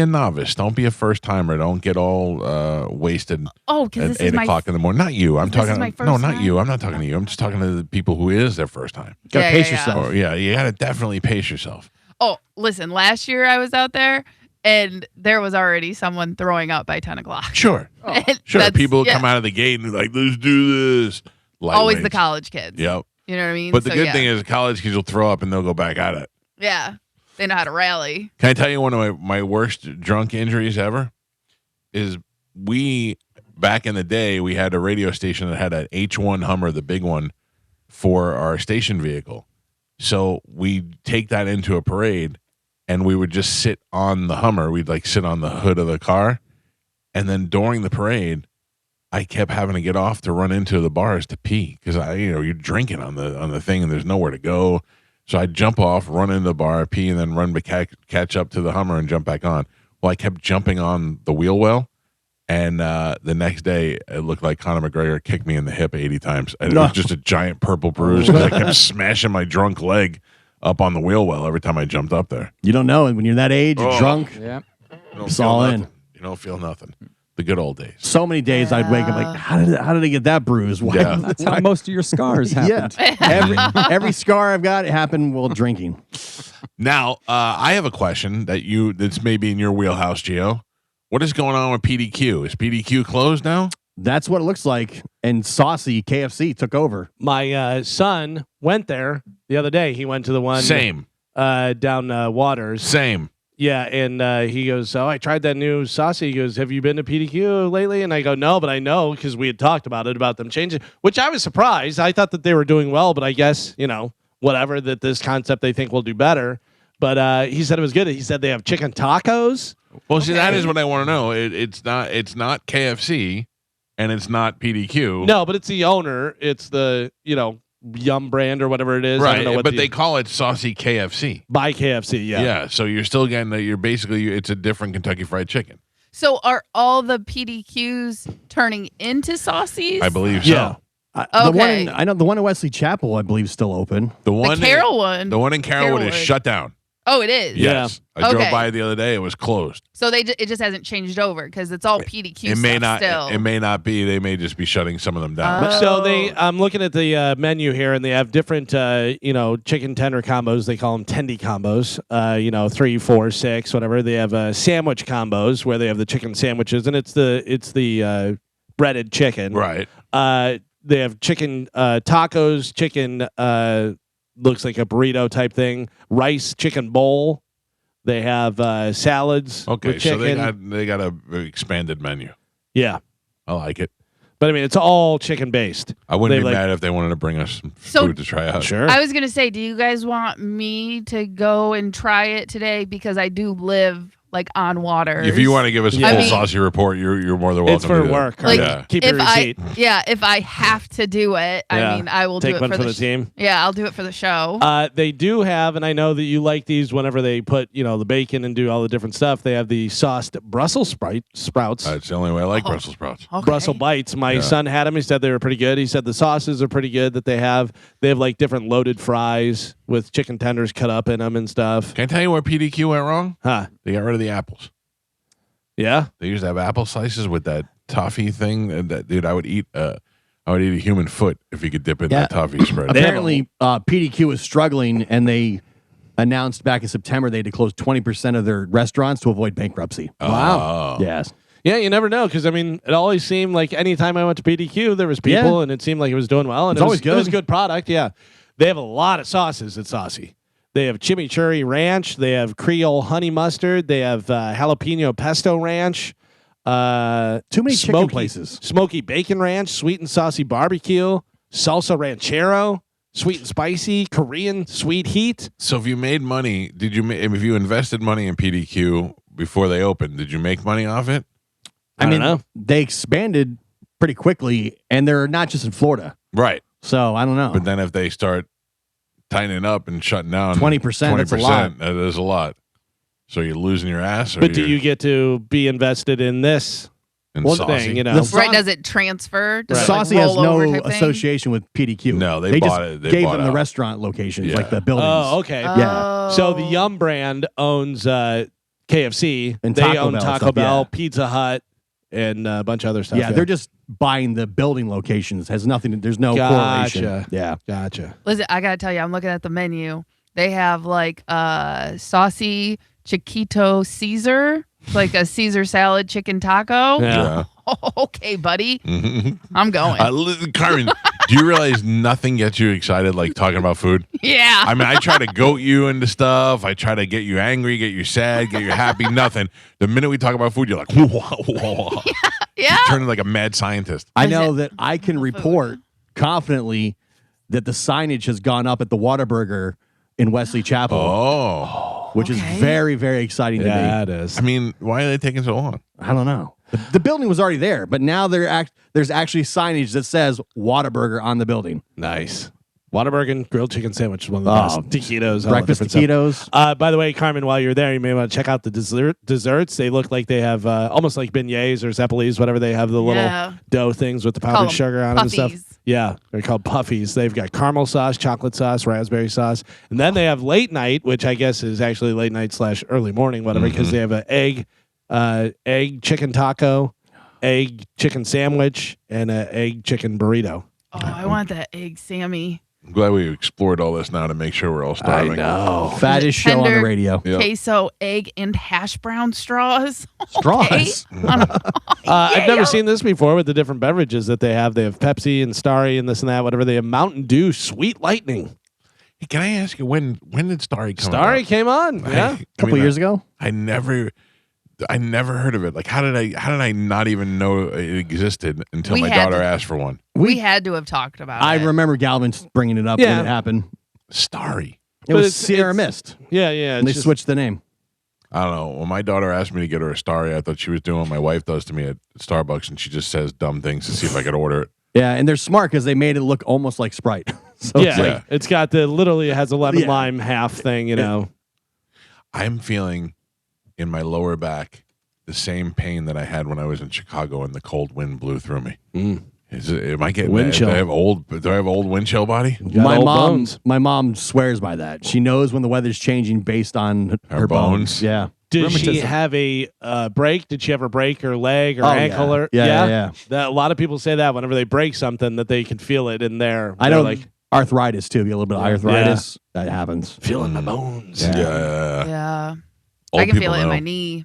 novice. Don't be a first timer. Don't get all wasted because at this 8 is my o'clock in the morning. Not you. I'm This is talking. my No, first not time? you. I'm not talking to you. I'm just talking to the people who it is their first time. Gotta Yeah, pace yeah, yeah. yourself. Or, yeah, you got to definitely pace yourself. Oh, listen, last year I was out there and there was already someone throwing up by 10 o'clock. Sure. And Sure. that's- People yeah, come out of the gate and they're like, let's do this. always the Lightweights. college kids. Yep. You know what I mean? But the So, good yeah. thing is college kids will throw up and they'll go back at it. Yeah. They know how to rally. Can I tell you one of my worst drunk injuries ever? Is back in the day, we had a radio station that had an H1 Hummer, the big one, for our station vehicle. So we'd take that into a parade and we would just sit on the Hummer. We'd like sit on the hood of the car. And then during the parade, I kept having to get off to run into the bars to pee because you're drinking on the thing and there's nowhere to go. So I'd jump off, run into the bar, pee, and then run catch up to the Hummer and jump back on. Well, I kept jumping on the wheel well, and the next day it looked like Conor McGregor kicked me in the hip 80 times. And it was just a giant purple bruise because I kept smashing my drunk leg up on the wheel well every time I jumped up there. You don't know. When you're that age, you're Oh. drunk. Yeah. You don't It's feel all nothing. in. You don't feel nothing. The good old days. So many days I'd wake up like, how did I get that bruise? Why? Yeah. That's how most of your scars Yeah. happened. Every scar I've got happened while drinking. Now, I have a question that's maybe in your wheelhouse, Gio. What is going on with PDQ? Is PDQ closed now? That's what it looks like. And Saucy KFC took over. my son went there the other day. He went to the one Same. down Waters. Same. Yeah, and he goes, I tried that new saucy. He goes, have you been to PDQ lately? And I go, no, but I know because we had talked about them changing, which I was surprised. I thought that they were doing well, but I guess, whatever, that this concept they think will do better. But he said it was good. He said they have chicken tacos. Well, see, that is what I want to know. It's not KFC, and it's not PDQ. No, but it's the owner. It's the Yum brand or whatever it is. I Right, don't know what but they call it Saucy KFC. by KFC. Yeah. Yeah, so you're still getting you're basically it's a different Kentucky Fried Chicken. So are all the PDQs turning into saucies? I believe so. Yeah. The one Okay. I know the one at Wesley Chapel, I believe, is still open. The The one Carroll one. the one in Carrollwood is Carrollwood. shut down. Oh, it is. Yeah. Yes. I drove Okay. by the other day, it was closed. So it just hasn't changed over because it's all PDQ It may stuff not still. it may not be. They may just be shutting some of them down. Oh. So I'm looking at the menu here, and they have different, chicken tender combos. They call them tendy combos. 3, 4, 6, whatever. They have sandwich combos where they have the chicken sandwiches, and it's the breaded chicken. Right. They have chicken tacos, chicken looks like a burrito type thing, rice chicken bowl. They have salads. Okay, with so chicken. they got a expanded menu. Yeah, I like it. but I mean it's all chicken based. I wouldn't They be like- mad if they wanted to bring us some So- food to try out. Sure. I was gonna say, do you guys want me to go and try it today? Because I do live like on water. If you want to give us a I full mean- saucy report, you're more than welcome. it's for to do that. work. Like, yeah. Keep your if receipt. if I have to do it, Yeah. I mean, I will Take do it one for for the team. Yeah, I'll do it for the show. They do have, and I know that you like these whenever they put, the bacon and do all the different stuff. They have the sauced Brussels sprouts. That's the only way I like Oh. Brussels sprouts. Okay. Brussels bites. My Yeah. son had them. He said they were pretty good. He said the sauces are pretty good that they have. They have like different loaded fries with chicken tenders cut up in them and stuff. Can I tell you where PDQ went wrong? Huh? They got rid of the apples. Yeah. They used to have apple slices with that toffee thing. And that, dude, I would eat a human foot if you could dip in Yeah. that toffee spread. They have Apparently, PDQ was struggling, and they announced back in September they had to close 20% of their restaurants to avoid bankruptcy. Wow. Yes. Yeah, you never know because I mean, it always seemed like anytime I went to PDQ, there was people, Yeah. and it seemed like it was doing well. And It's always It was good. good product. Yeah, they have a lot of sauces at Saucy. They have chimichurri ranch. They have Creole honey mustard. They have jalapeno pesto ranch. Too many chicken places. Smoky bacon ranch, sweet and saucy barbecue, salsa ranchero, sweet and spicy, Korean sweet heat. So if you made money, if you invested money in PDQ before they opened, did you make money off it? I mean, don't know. they expanded pretty quickly, and they're not just in Florida. Right. So I don't know. But then if they start tightening up and shutting down 20%, that's a lot. that is a lot. So you're losing your ass. Or But do you're you get to be invested in this in one saucy? thing? You know, The Right? Does it transfer? Does it, like, Saucy has roll over no type thing? association with PDQ. No, they bought just it. They gave bought them the out. restaurant locations, Yeah. like the buildings. Oh, okay. Yeah. So the Oh. Yum brand owns KFC. And they Taco own Bell Taco stuff, Bell, yeah. Pizza Hut, and a bunch of other stuff. Yeah, they're just buying the building locations. Has nothing. There's no correlation. Gotcha. Yeah. Gotcha. Listen, I gotta tell you, I'm looking at the menu. They have like saucy Chiquito Caesar, like a Caesar salad chicken taco. Yeah. Okay, buddy, Yeah. I'm going. Carmen, do you realize nothing gets you excited like talking about food? Yeah. I mean, I try to goat you into stuff. I try to get you angry, get you sad, get you happy. Nothing. The minute we talk about food, you're like, whoa, whoa, whoa. Yeah. Turning like a mad scientist. I Is know it- that I can report confidently that the signage has gone up at the Whataburger in Wesley Chapel, Oh. which is Okay. very, very exciting to Yeah, me. it is. I mean, why are they taking so long? I don't know. The building was already there, but now there's actually signage that says Whataburger on the building. Nice. Whataburger grilled chicken sandwich is one of the Oh, best. Taquitos. all the Breakfast different stuff. taquitos. By the way, Carmen, while you're there, you may want to check out the desserts. They look like they have almost like beignets or zeppelis, whatever. They have the little Yeah. dough things with the Call powdered 'em sugar on them and stuff. puffies. Yeah, they're called puffies. They've got caramel sauce, chocolate sauce, raspberry sauce, and then they have late night, which I guess is actually late night / early morning, whatever, because they have an egg chicken taco, egg chicken sandwich, and an egg chicken burrito. Oh, I want that egg Sammy. I'm glad we explored all this now to make sure we're all starving. know. Fattest show on the Tender radio. Yep. Queso, egg, and hash brown straws. Straws. I've never Yeah. seen this before with the different beverages that they have. They have Pepsi and Starry and this and that, whatever. They have Mountain Dew Sweet Lightning. Hey, can I ask you when did Starry come Starry about? came on. Yeah. A couple years ago. I never heard of it. Like, how did I not even know it existed until We my had daughter to- asked for one? We had to have talked about I it. remember Galvin bringing it up Yeah. when it happened. Starry. It was Sierra Mist. Yeah. And they switched the name. I don't know. When my daughter asked me to get her a Starry, I thought she was doing what my wife does to me at Starbucks, and she just says dumb things to see if I could order it. Yeah, and they're smart because they made it look almost like Sprite. So it's got literally has a lemon lime half thing, you know. I'm feeling in my lower back the same pain that I had when I was in Chicago and the cold wind blew through me. Am I getting wind chill? Do I have old wind chill body? My mom swears by that. She knows when the weather's changing based on her bones. Yeah. Did she have a break? Did she ever break her leg or ankle? Or Yeah. That, a lot of people say that whenever they break something that they can feel it in there. I know, like arthritis too. Be a little bit of arthritis that happens. Feeling my bones. Yeah. Old I can feel people it in know. my knee.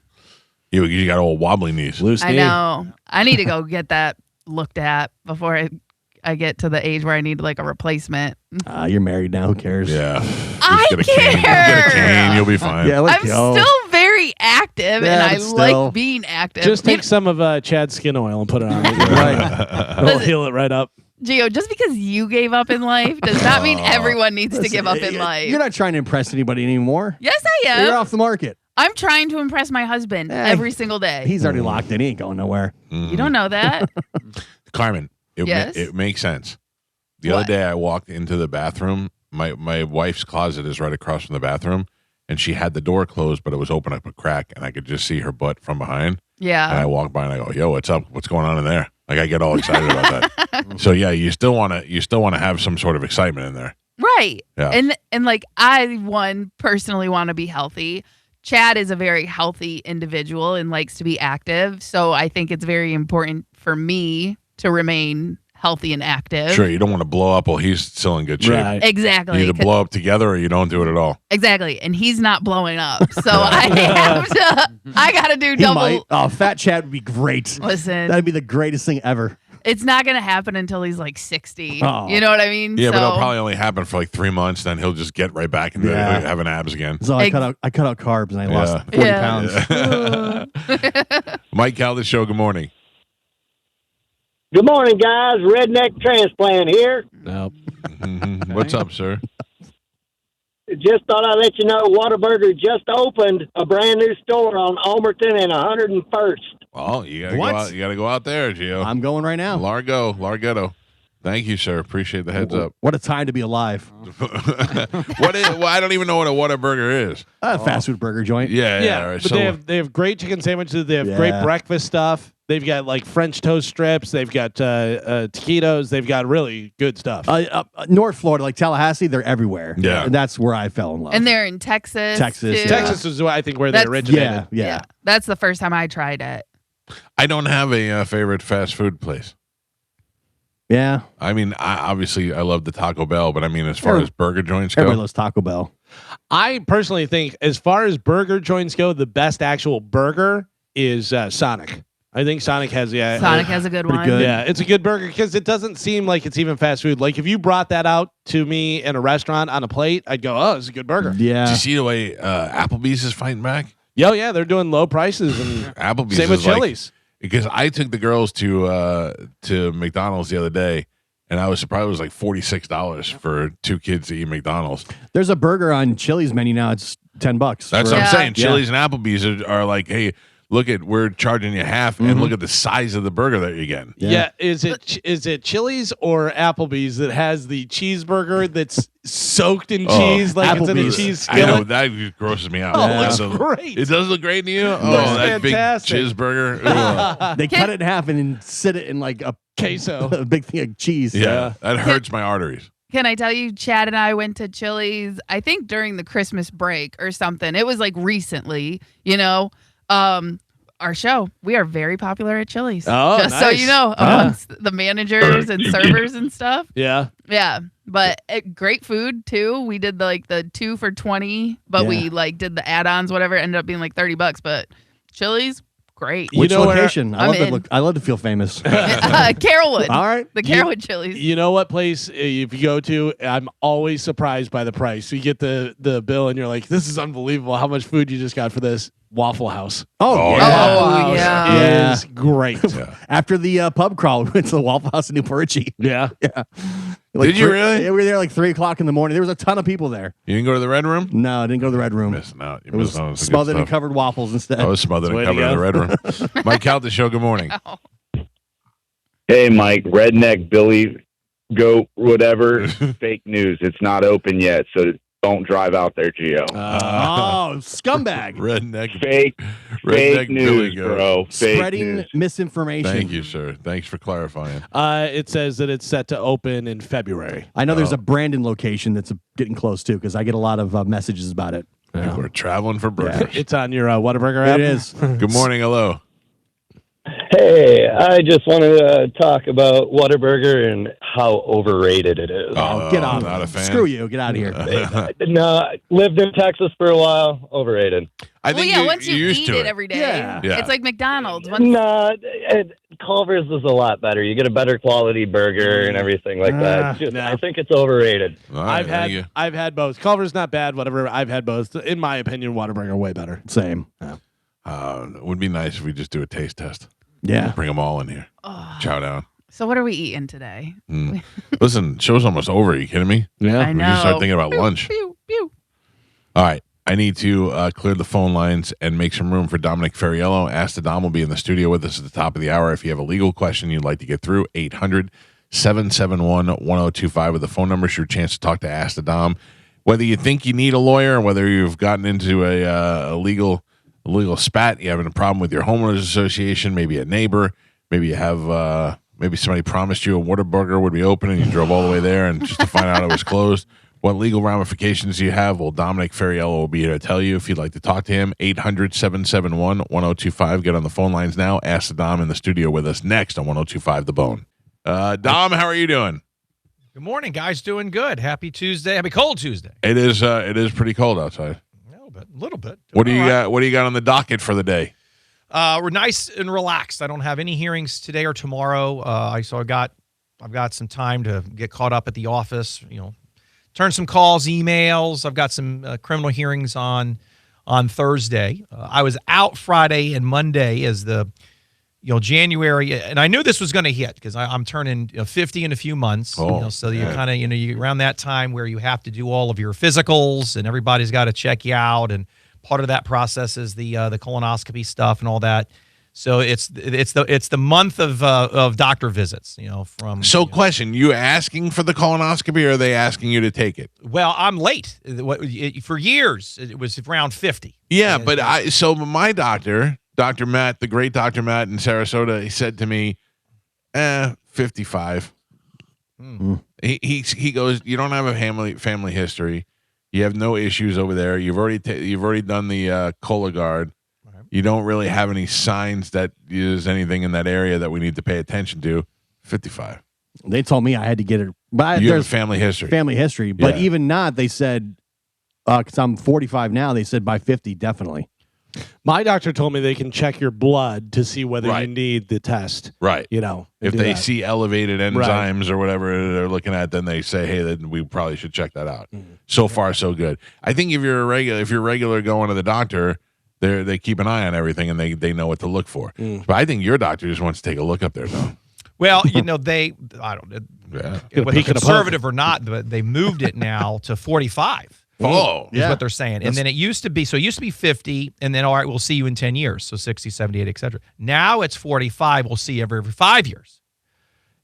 You got old wobbly knees. Loose I knee. know. I need to go get that looked at before I get to the age where I need like a replacement. You're married now. Who cares? I Yeah. Get a cane. care. Get a cane. You'll be fine. Yeah, I'm still very active, and I like being active. Just take some of Chad's skin oil and put it on. Right. It'll heal it right up. Gio, just because you gave up in life does not mean everyone needs to give up in life. You're not trying to impress anybody anymore. Yes, I am. You're off the market. I'm trying to impress my husband every single day. He's already locked in. He ain't going nowhere. You don't know that. Carmen, it makes sense. The other day I walked into the bathroom. My wife's closet is right across from the bathroom, and she had the door closed, but it was open up a crack, and I could just see her butt from behind. Yeah. And I walk by and I go, "Yo, what's up? What's going on in there?" Like I get all excited about that. So yeah, you still want to have some sort of excitement in there. Right. Yeah. And like I personally want to be healthy. Chad is a very healthy individual and likes to be active. So I think it's very important for me to remain healthy and active. Sure, you don't want to blow up while he's still in good shape. Right. Exactly. You either blow up together or you don't do it at all. Exactly. And he's not blowing up. So I got to do He double. might. Oh, Fat Chad would be great. Listen, That'd be the greatest thing ever. it's not going to happen until he's like 60. Oh. You know what I mean? Yeah, so, but it'll probably only happen for like 3 months. Then he'll just get right back into having abs again. So I cut out carbs and I lost 40 pounds. Mike Calta Show, good morning. Good morning, guys. Redneck Transplant here. Nope. What's up, sir? Just thought I'd let you know Whataburger just opened a brand new store on Almerton and 101st. Well, you gotta go out there, Gio. I'm going right now. Larghetto. Thank you, sir. Appreciate the heads up. What a time to be alive. I don't even know what a Whataburger is. A fast food burger joint. Yeah. All right. But So they have great chicken sandwiches. They have great breakfast stuff. They've got like French toast strips. They've got taquitos. They've got really good stuff. North Florida, like Tallahassee, they're everywhere. Yeah. And that's where I fell in love. And they're in Texas. Texas, too. Texas is, I think, where they originated. Yeah. That's the first time I tried it. I don't have a favorite fast food place. Yeah. I mean, I love the Taco Bell, but I mean, as far as burger joints go, Everybody loves Taco Bell. I personally think, as far as burger joints go, the best actual burger is Sonic. I think Sonic has Sonic has a good one. good. Yeah, it's a good burger because it doesn't seem like it's even fast food. Like if you brought that out to me in a restaurant on a plate, I'd go, "Oh, it's a good burger." Did you Yeah. see the way Applebee's is fighting back? Yo, yeah, they're doing low prices and Applebee's same with is like- Chili's. because I took the girls to McDonald's the other day, and I was surprised it was like $46 for 2 kids to eat McDonald's. There's a burger on Chili's menu now. It's $10. That's for- what I'm saying. Yeah. Chili's and Applebee's are like, hey, we're charging you half, and look at the size of the burger that you're getting. Yeah, is it Chili's or Applebee's that has the cheeseburger that's soaked in cheese like it's in a Applebee's. cheese I know skillet? that just grosses me out. Oh, That looks doesn't- great. It does look great to you. Oh, Looks that fantastic. big cheeseburger. Ugh. They cut it in half and then sit it in like a Queso. a big thing of cheese. Yeah, that hurts my arteries. Can I tell you, Chad and I went to Chili's, I think during the Christmas break or something. It was like recently, our show. We are very popular at Chili's. Oh, just so nice. you know, amongst the managers and servers and stuff. Yeah. Yeah, but great food too. We did the 2 for $20, but we did the add-ons, whatever. It ended up being like $30. But Chili's, great. Which know where- location? I'm in. I love to feel famous. Carrollwood. All right. The Carrollwood Chili's. You know what place if you go to, I'm always surprised by the price. You get the bill and you're like, this is unbelievable how much food you just got for this. Waffle House. Oh, Oh, yeah. Oh, yeah. Is great. After the pub crawl, we went to the Waffle House in New Porchy. Yeah. Yeah. Did you really? Yeah, we were there like 3:00 in the morning. There was a ton of people there. You didn't go to the red room? No, I didn't go to the red room. Missing out. You It was missed out on some good smothered in stuff. covered waffles instead. I was smothered and Way to covered in the go. red room. Mike Calta show. Good morning. Hey, Mike, redneck Billy, goat, whatever, fake news. It's not open yet, so don't drive out there, Gio. Oh, scumbag. Redneck. Fake Redneck news, Billy Goat. bro. Fake Spreading news. misinformation. Thank you, sir. Thanks for clarifying. It says that it's set to open in February. I know there's a Brandon location that's getting close too because I get a lot of messages about it. Yeah, we're traveling for burgers. It's on your Whataburger app. It is. Good morning. Hello. Hey, I just wanted to talk about Whataburger and how overrated it is. Oh, get on. Not a fan. Screw you. Get out of here. No, I lived in Texas for a while. Overrated. I Well, think yeah, you, once you you're used eat to it every day, Yeah. Yeah. it's like McDonald's. Once, No, Culver's is a lot better. You get a better quality burger and everything like that. Just, no. I think it's overrated. All right, I've thank you. had both. Culver's not bad. Whatever. I've had both. In my opinion, Whataburger way better. Same. It would be nice if we just do a taste test. Yeah. Bring them all in here. Chow down. so what are we eating today? Listen, show's almost over. Are you kidding me? Yeah. I We know. just start thinking about Pew, lunch. pew, pew. All right. I need to clear the phone lines and make some room for Dominic Ferriello. Ask the Dom will be in the studio with us at the top of the hour. If you have a legal question you'd like to get through, 800-771-1025 with the phone number. It's your chance to talk to Ask the Dom. Whether you think you need a lawyer or whether you've gotten into a legal spat, you're having a problem with your homeowners association, maybe a neighbor, maybe you have maybe somebody promised you a Whataburger would be open and you drove all the way there and just to find out it was closed. What legal ramifications do you have? Well, Dominic Ferriello will be here to tell you if you'd like to talk to him. 800-771-1025. Get on the phone lines now. Ask the Dom in the studio with us next on 1025 The Bone. Dom, how are you doing? Good morning, guys. Doing good. Happy Tuesday. Happy cold Tuesday. It is pretty cold outside. A little bit. What do you got? What do you got on the docket for the day? We're nice and relaxed. I don't have any hearings today or tomorrow. I've got some time to get caught up at the office. Turn some calls, emails. I've got some criminal hearings on Thursday. I was out Friday and Monday as the January, and I knew this was going to hit because I'm turning 50 in a few months. So you kind of you around that time where you have to do all of your physicals and everybody's got to check you out, and part of that process is the colonoscopy stuff and all that. So it's the month of doctor visits. Question: you asking for the colonoscopy, or are they asking you to take it? Well, I'm late. For years, it was around 50. Yeah, but my doctor, Dr. Matt, the great Dr. Matt in Sarasota, he said to me, 55. He goes, you don't have a family history. You have no issues over there. You've already done the Cologuard. You don't really have any signs that there's anything in that area that we need to pay attention to. 55. They told me I had to get it. But You have a there's family history. family history. But Yeah. even not, they said, because I'm 45 now, they said by 50, definitely. My doctor told me they can check your blood to see whether Right. you need the test. Right. And If do they that. see elevated enzymes or whatever they're looking at, then they say, hey, then we probably should check that out. So far, so good. I think if you're regular going to the doctor, they keep an eye on everything and they know what to look for. But I think your doctor just wants to take a look up there, though. Well, I don't Yeah. whether peek in the conservative or not, but they moved it now to 45. Oh, Is what they're saying. And then it used to be 50, and then, all right, we'll see you in 10 years. So 60, 78, et cetera. Now it's 45. We'll see you every 5 years.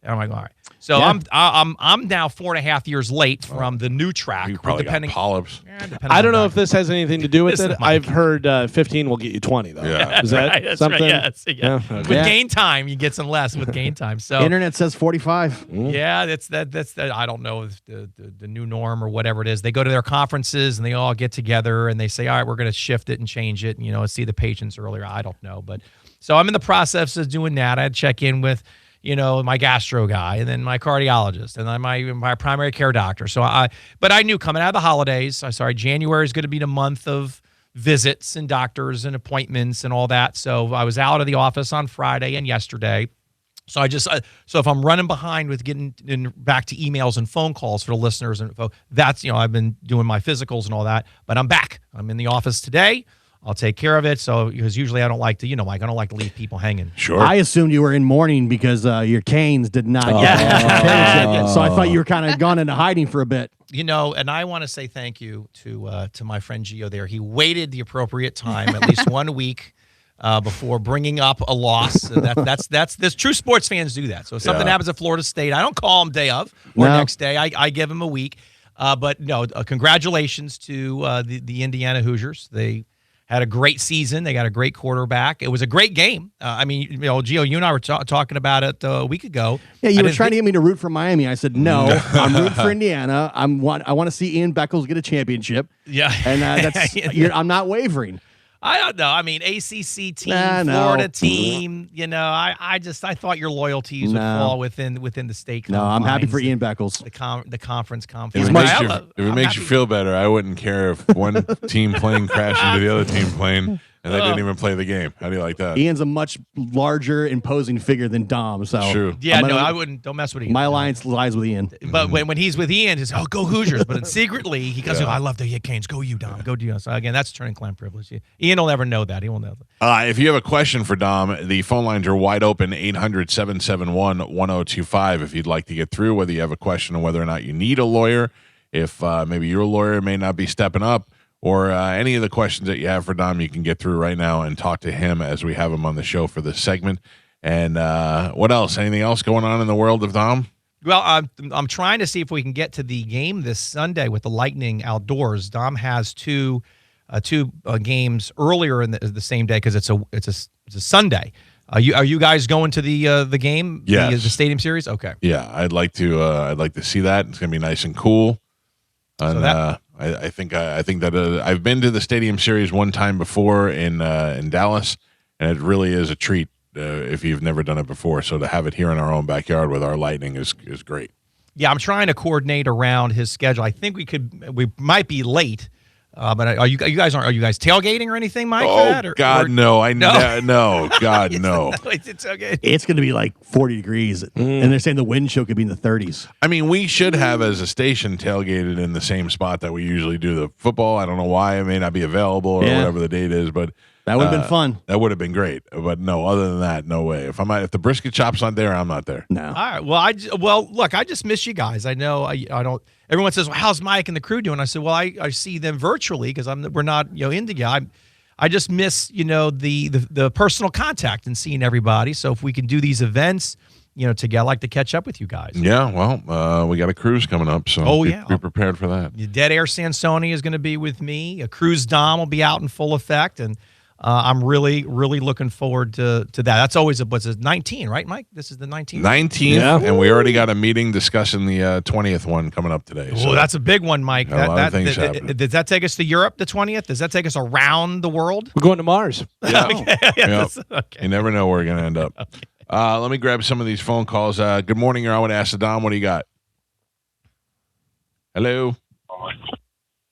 And I'm like, all right. So Yeah. I'm now 4.5 years late from the new track. you probably got polyps. I don't know if this has anything to do with Listen, it. Mike. I've heard 15 will get you 20 though. Yeah. Is that right, that's something? right. Yes, yeah. Yeah, With okay. gain time, you get some less with gain time. So Internet says 45. yeah, that's that. I don't know if the new norm or whatever it is. They go to their conferences and they all get together and they say, all right, we're going to shift it and change it. And, see the patients earlier. I don't know, but so I'm in the process of doing that. I had to check in with my gastro guy, and then my cardiologist, and then my primary care doctor. But I knew coming out of the holidays, January is going to be the month of visits and doctors and appointments and all that. So I was out of the office on Friday and yesterday. So so if I'm running behind with getting back to emails and phone calls for the listeners, and that's, I've been doing my physicals and all that, but I'm back. I'm in the office today. I'll take care of it. So because usually I don't like to, Mike, I don't like to leave people hanging. Sure. I assumed you were in mourning because your Canes did not get the championship, so I thought you were kind of gone into hiding for a bit. And I want to say thank you to my friend Gio there. He waited the appropriate time, at least 1 week, before bringing up a loss. That's this. True sports fans do that. So if something happens at Florida State, I don't call them day of or next day. I give them a week. But no, congratulations to the Indiana Hoosiers. They had a great season. They got a great quarterback. It was a great game. Gio, you and I were talking about it a week ago. Yeah, you were trying to get me to root for Miami. I said, no, I'm rooting for Indiana. I want to see Ian Beckles get a championship. Yeah. And I'm not wavering. I don't know. I mean, ACC team, Florida team. I thought your loyalties would fall within the state. No, I'm happy for Ian Beckles. The conference. If it makes you feel better, I wouldn't care if one team playing crashed into the other team playing and they didn't even play the game. How do you like that? Ian's a much larger, imposing figure than Dom. So true. Yeah, I wouldn't. Don't mess with Ian. My alliance lies with Ian. But when he's with Ian, he's go Hoosiers. But secretly, he goes, I love the Canes. Go you, Dom. Go you. So again, that's turning clan privilege. Ian will never know that. He won't know that. If you have a question for Dom, the phone lines are wide open, 800-771-1025. If you'd like to get through, whether you have a question on whether or not you need a lawyer, if maybe your lawyer may not be stepping up, or any of the questions that you have for Dom, you can get through right now and talk to him as we have him on the show for this segment. And what else? Anything else going on in the world of Dom? Well, I'm trying to see if we can get to the game this Sunday with the Lightning outdoors. Dom has two games earlier in the same day because it's a Sunday. Are you guys going to the game? Yes. The Stadium Series. Okay. Yeah, I'd like to see that. It's gonna be nice and cool. And I think that I've been to the Stadium Series one time before in Dallas, and it really is a treat if you've never done it before. So to have it here in our own backyard with our Lightning is great. Yeah, I'm trying to coordinate around his schedule. I think we might be late. But are you guys tailgating or anything, Mike? Oh, for that? God, no! No, God, no! It's okay. It's going to be like 40 degrees, and they're saying the wind chill could be in the 30s. I mean, we should have, as a station, tailgated in the same spot that we usually do the football. I don't know why it may not be available or whatever the date is, but that would have been fun. That would have been great. But no, other than that, no way. If the brisket shop's not there, I'm not there. No. All right. Well, look, I just miss you guys. I know I don't. Everyone says, "Well, how's Mike and the crew doing?" I said, "Well, I see them virtually because we're not in together. I just miss the personal contact and seeing everybody. So if we can do these events, together, I'd like to catch up with you guys." Yeah. Well, we got a cruise coming up, so be prepared for that. Dead Air Sansoni is going to be with me. A Cruise Dom will be out in full effect, and I'm really, really looking forward to that. That's always what's it, 19, right, Mike? This is the 19th. 19th, and we already got a meeting discussing the 20th one coming up today. So that's a big one, Mike. A lot of things happening. Does that take us to Europe, the 20th? Does that take us around the world? We're going to Mars. Yeah. Okay. You never know where we're going to end up. Okay. Let me grab some of these phone calls. Good morning. You're on with Ask the Dom. What do you got? Hello?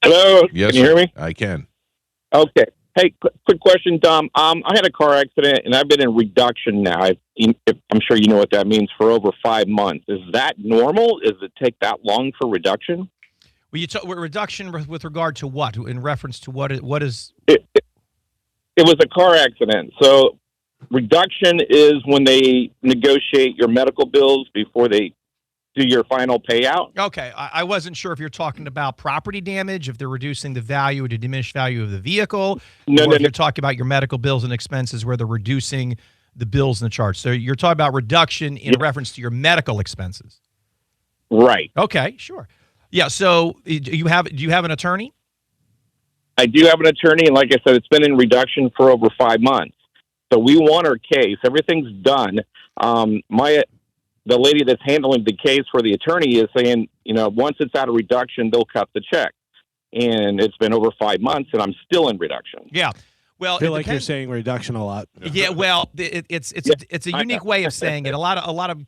Hello? Yes, Can you hear me? I can. Okay. Hey, quick question, Dom. I had a car accident, and I've been in reduction now. I'm sure you know what that means, for over 5 months. Is that normal? Does it take that long for reduction? Well, you talk reduction with regard to what? In reference to what is? It was a car accident. So reduction is when they negotiate your medical bills before they do your final payout. Okay, I wasn't sure if you're talking about property damage, if they're reducing the value or the diminished value of the vehicle, if you're talking about your medical bills and expenses where they're reducing the bills and the charge. So you're talking about reduction in reference to your medical expenses. Right. Okay, sure. Yeah, so do you have an attorney? I do have an attorney, and like I said, it's been in reduction for over 5 months. So we won our case. Everything's done. The lady that's handling the case for the attorney is saying, once it's out of reduction, they'll cut the check. And it's been over 5 months, and I'm still in reduction. Yeah. Well, I feel like you're saying reduction a lot. Yeah. Well, it's a unique way of saying it. A lot of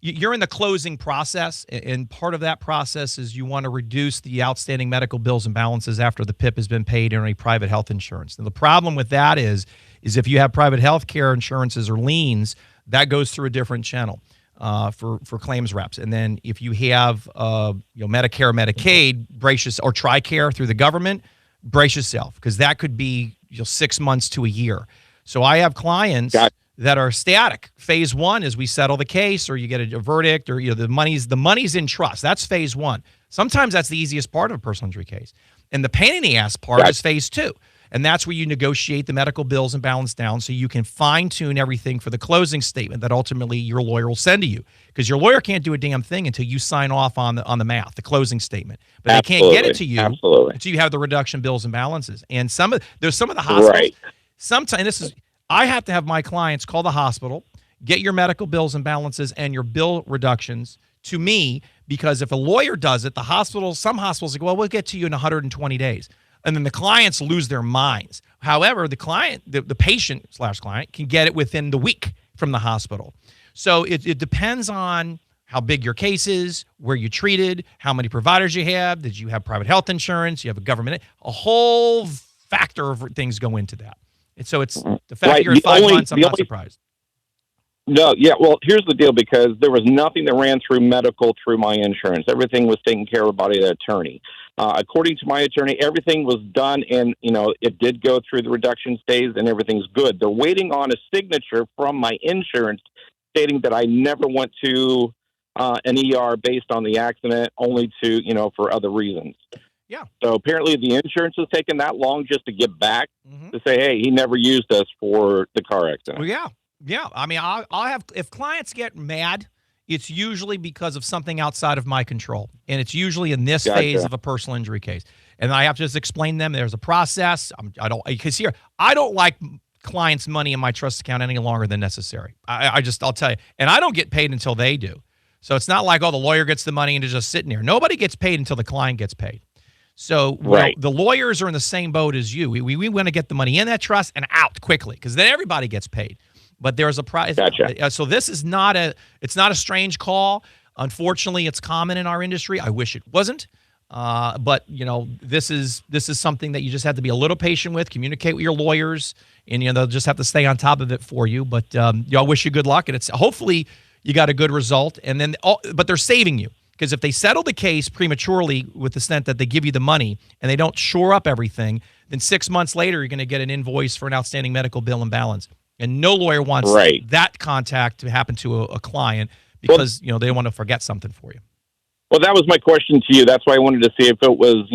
you're in the closing process, and part of that process is you want to reduce the outstanding medical bills and balances after the PIP has been paid in any private health insurance. Now, the problem with that is if you have private health care insurances or liens, that goes through a different channel for claims reps. And then if you have Medicare, Medicaid, brace yourself, or TRICARE through the government, brace yourself, because that could be 6 months to a year. So I have clients that are static. Phase 1 is we settle the case, or you get a verdict, or the money's in trust. That's phase 1. Sometimes that's the easiest part of a personal injury case, and the pain in the ass part is phase 2. And that's where you negotiate the medical bills and balance down so you can fine-tune everything for the closing statement that ultimately your lawyer will send to you. Because your lawyer can't do a damn thing until you sign off on the math, the closing statement. But they can't get it to you until you have the reduction bills and balances. And there's some of the hospitals. Sometimes I have to have my clients call the hospital, get your medical bills and balances and your bill reductions to me, because if a lawyer does it, some hospitals go, well, we'll get to you in 120 days. And then the clients lose their minds. However, the patient/client can get it within the week from the hospital. So it depends on how big your case is, where you treated, how many providers you have, did you have private health insurance, you have a government, a whole factor of things go into that. And so it's the fact that you're at 5 months, I'm not surprised. No, yeah, well, here's the deal, because there was nothing that ran through medical through my insurance. Everything was taken care of by the attorney. According to my attorney, everything was done, and, it did go through the reduction stage, and everything's good. They're waiting on a signature from my insurance stating that I never went to an ER based on the accident, only to, for other reasons. Yeah. So apparently the insurance has taken that long just to get back to say, hey, he never used us for the car accident. Well, yeah. Yeah, I mean, I'll have, if clients get mad, it's usually because of something outside of my control, and it's usually in this phase of a personal injury case. And I have to just explain them. There's a process. I don't like clients' money in my trust account any longer than necessary. I'll tell you, and I don't get paid until they do. So it's not like, the lawyer gets the money and it's just sitting there. Nobody gets paid until the client gets paid. So the lawyers are in the same boat as you. We want to get the money in that trust and out quickly, because then everybody gets paid. But there's a price. Gotcha. So this is not a strange call. Unfortunately, it's common in our industry. I wish it wasn't. But this is something that you just have to be a little patient with, communicate with your lawyers, and they'll just have to stay on top of it for you. But I wish you good luck, and it's hopefully you got a good result. And then, but they're saving you, because if they settle the case prematurely with the extent that they give you the money and they don't shore up everything, then 6 months later you're going to get an invoice for an outstanding medical bill and balance. And no lawyer wants that contact to happen to a client, because they want to forget something for you. Well, that was my question to you. That's why I wanted to see if it was,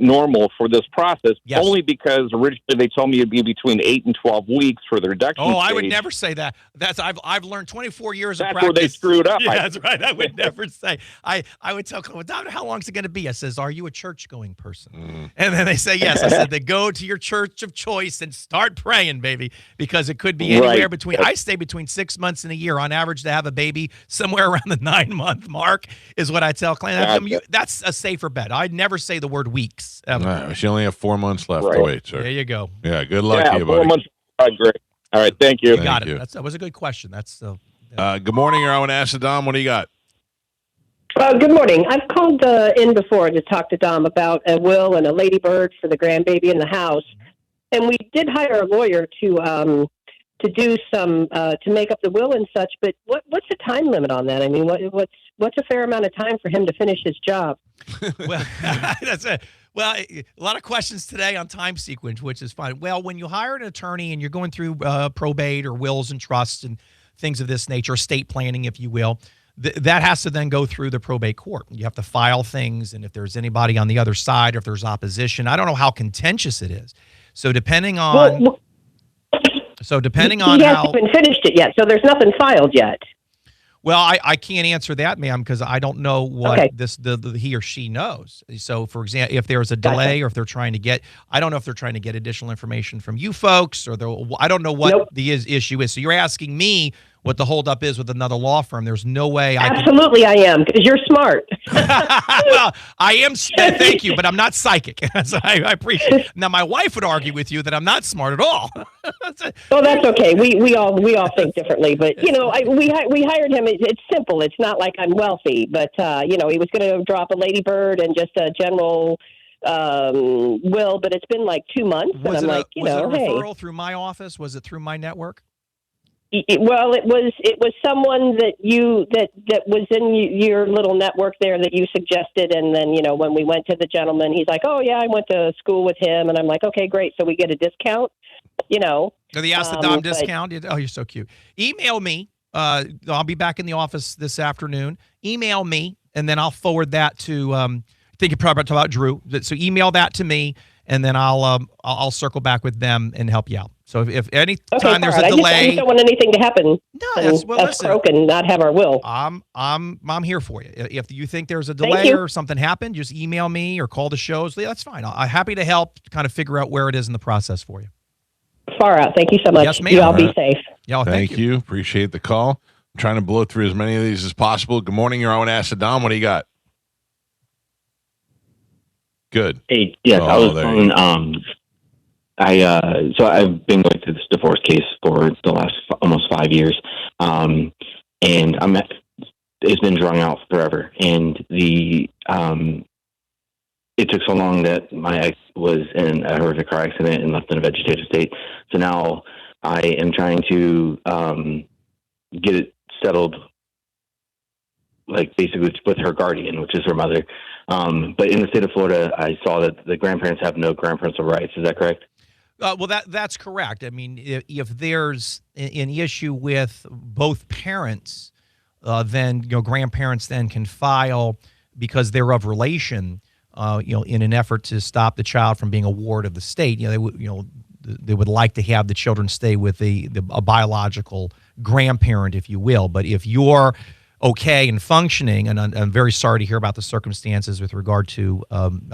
normal for this process. Yes. Only because originally they told me it'd be between 8 and 12 weeks for the reduction stage. I would never say that. I've learned 24 years of practice. That's where they screwed up. Yeah, that's right. I would never say. I would tell clients, Doctor, how long is it going to be? I says, are you a church-going person? And then they say yes. I said, then go to your church of choice and start praying, baby, because it could be anywhere between. I stay between 6 months and a year on average to have a baby. Somewhere around the 9-month mark is what I tell clients. That's a safer bet. I'd never say the word weeks. No, she only have 4 months left to wait, sir. There you go. Yeah, good luck to you, buddy. 4 months. Great. All right, thank you. You got it. That was a good question. Good morning, you're on Acid Dom. What do you got? Good morning. I've called in before to talk to Dom about a will and a ladybird for the grandbaby in the house, and we did hire a lawyer to do some to make up the will and such. But what's the time limit on that? I mean, what's a fair amount of time for him to finish his job? Well, a lot of questions today on time sequence, which is fine. Well, when you hire an attorney and you're going through probate or wills and trusts and things of this nature, estate planning, if you will, that has to then go through the probate court. You have to file things, and if there's anybody on the other side, or if there's opposition, I don't know how contentious it is. So depending on... He hasn't been finished it yet, so there's nothing filed yet. Well, I can't answer that, ma'am, because I don't know what he or she knows. So, for example, if there's a delay, or if they're trying to get, I don't know if they're trying to get additional information from you folks, or I don't know what the issue is. So you're asking me what the holdup is with another law firm. There's no way I am, because you're smart. Well, I am. Thank you, but I'm not psychic. So I appreciate it. Now, my wife would argue with you that I'm not smart at all. Well, that's okay. We all think differently, but we hired him. It's simple. It's not like I'm wealthy, but he was going to drop a ladybird and just a general will, but it's been like 2 months, and I'm like, was it a referral through my office? Was it through my network? Well, it was someone that was in your little network there that you suggested, and then when we went to the gentleman, he's like, "Oh yeah, I went to school with him," and I'm like, "Okay, great, so we get a discount." So the Ask the Dom but- discount. Oh, you're so cute. Email me. I'll be back in the office this afternoon. Email me, and then I'll forward that to. I think you probably talk about Drew. So email that to me, and then I'll circle back with them and help you out. So if any time there's a delay, I just don't want anything to happen. No, listen. Croak and not have our will. I'm here for you. If you think there's a delay or something happened, just email me or call the shows. That's fine. I'm happy to help kind of figure out where it is in the process for you. Far out. Thank you so much. Yes, ma'am. You all be safe. Yeah, thank you. Appreciate the call. I'm trying to blow through as many of these as possible. Good morning, your own Ask the Dom. What do you got? Good. Hey, yes, I was calling. So I've been going through this divorce case for the last almost 5 years, and it's been drawn out forever. And it took so long that my ex was in a horrific car accident and left in a vegetative state. So now I am trying to get it settled, like basically with her guardian, which is her mother. But in the state of Florida, I saw that the grandparents have no grandparental rights. Is that correct? Well, that's correct. I mean, if there's an issue with both parents, then grandparents then can file because they're of relation. In an effort to stop the child from being a ward of the state. They would like to have the children stay with a biological grandparent, if you will. But if you're okay and functioning, and I'm very sorry to hear about the circumstances with regard to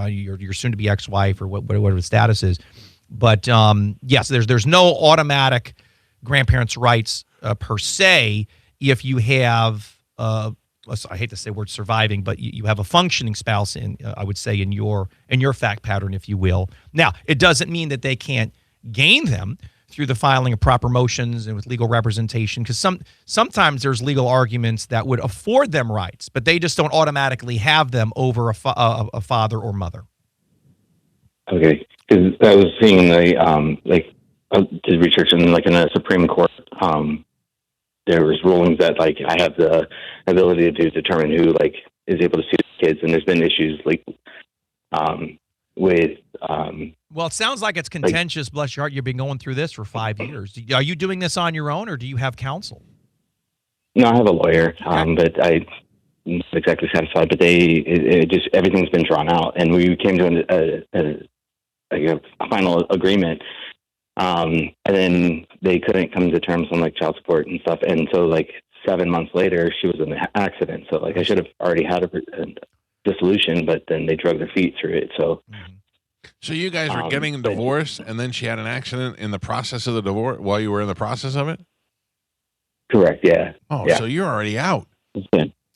your soon-to-be ex-wife or whatever the status is. But yes, there's no automatic grandparents' rights per se if you have. I hate to say word surviving, but you have a functioning spouse I would say in your fact pattern, if you will. Now, it doesn't mean that they can't gain them through the filing of proper motions and with legal representation, because sometimes there's legal arguments that would afford them rights, but they just don't automatically have them over a father or mother. Okay, because I was seeing did research in a Supreme Court. There was rulings that I have the ability to determine who is able to see the kids, and there's been issues with. Well, it sounds like it's contentious. Bless your heart, you've been going through this for 5 years. Are you doing this on your own, or do you have counsel? No, I have a lawyer, but I'm not exactly satisfied. But it just everything's been drawn out, and we came to a final agreement. And then they couldn't come to terms on child support and stuff. And so 7 months later, she was in an accident. So I should have already had a dissolution, but then they drug their feet through it. So, so you guys were getting a divorce, and then she had an accident in the process of the divorce while you were in the process of it? Correct. Yeah. Oh, yeah. So you're already out.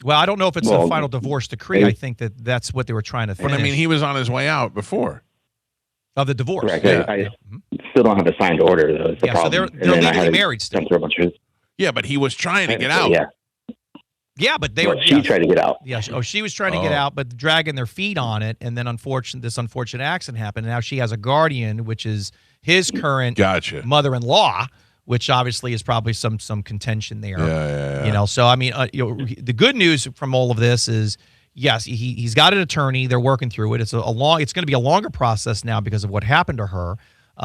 Well, I don't know if it's a final divorce decree. I think that's what they were trying to finish. But I mean, he was on his way out before. Of the divorce. Correct. Yeah. I still don't have a signed order, though. It's the problem. So they're legally married still. Yeah, but he was trying to get out. Yeah. Yeah, but she tried to get out. Yeah. Oh, she was trying to get out, but dragging their feet on it, and then this unfortunate accident happened. And now she has a guardian, which is his current mother-in-law, which obviously is probably some contention there. Yeah. So I mean, the good news from all of this is, yes, he's got an attorney. They're working through it. It's it's going to be a longer process now because of what happened to her.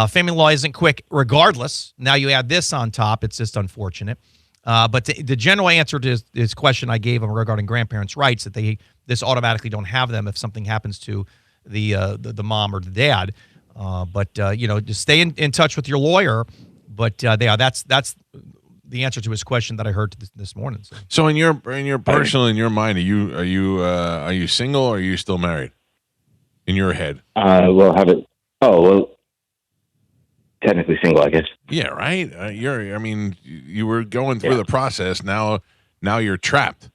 Family law isn't quick, regardless. Now you add this on top. It's just unfortunate. But the general answer to this question I gave him regarding grandparents' rights, that this automatically don't have them if something happens to the mom or the dad. But just stay in touch with your lawyer. But that's the answer to his question that I heard this morning. So in your mind, are you single or are you still married? In your head? Technically single, I guess. Yeah, right. You were going through the process. Now you're trapped.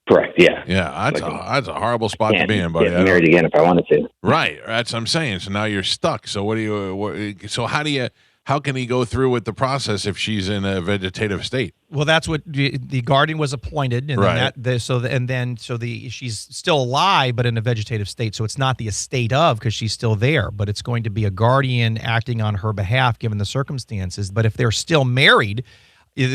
Correct. Yeah. Yeah, that's a horrible spot to be in, buddy. Get married again if I wanted to. Right. That's what I'm saying. So now you're stuck. So how do how can he go through with the process if she's in a vegetative state? Well, that's what the guardian was appointed, and Right. she's still alive, but in a vegetative state. So it's not the estate of, because she's still there, but it's going to be a guardian acting on her behalf given the circumstances. But if they're still married,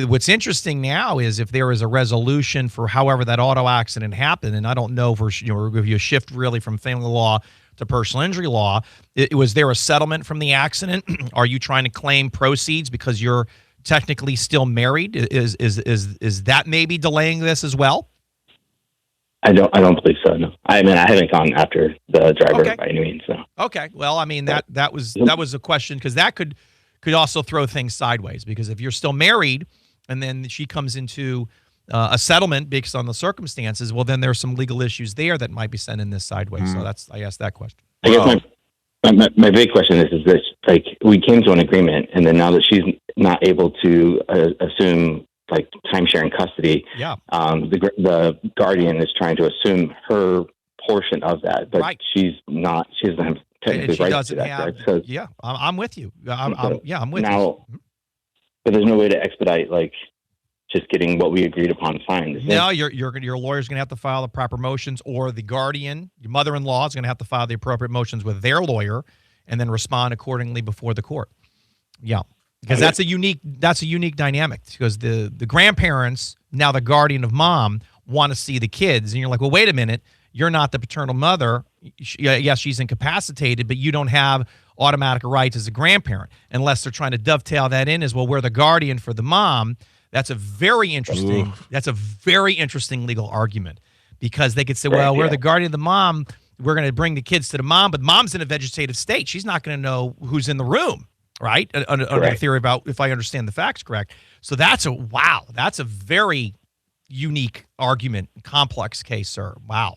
what's interesting now is if there is a resolution for however that auto accident happened, and I don't know if you shift really from family law to personal injury law. Was there a settlement from the accident? Are you trying to claim proceeds because you're technically still married? Is that maybe delaying this as well? I don't believe so. No. I mean, I haven't gone after the driver by any means. So. Okay. Well, I mean that was a question, because that could also throw things sideways, because if you're still married and then she comes into a settlement based on the circumstances, well, then there's some legal issues there that might be sending this sideways. So I asked that question. I guess my big question is this: like, we came to an agreement, and then now that she's not able to assume like time-sharing custody, the guardian is trying to assume her portion of that, but she's not. She doesn't have technically rights to that. Correct? So, I'm with you. I'm with you. But there's no way to expedite just getting what we agreed upon signed. No, your lawyer's going to have to file the proper motions, or the guardian, your mother-in-law, is going to have to file the appropriate motions with their lawyer, and then respond accordingly before the court. Yeah, because that's a unique dynamic, because the grandparents, now the guardian of mom, want to see the kids, and you're like, well, wait a minute, you're not the paternal mother. Yes, she's incapacitated, but you don't have automatic rights as a grandparent, unless they're trying to dovetail that in as well. We're the guardian for the mom. That's a very interesting. That's a very interesting legal argument, because they could say, well, we're the guardian of the mom. We're going to bring the kids to the mom, but mom's in a vegetative state. She's not going to know who's in the room, right? Under the theory about, if I understand the facts correct. So that's a very unique argument, complex case, sir. Wow.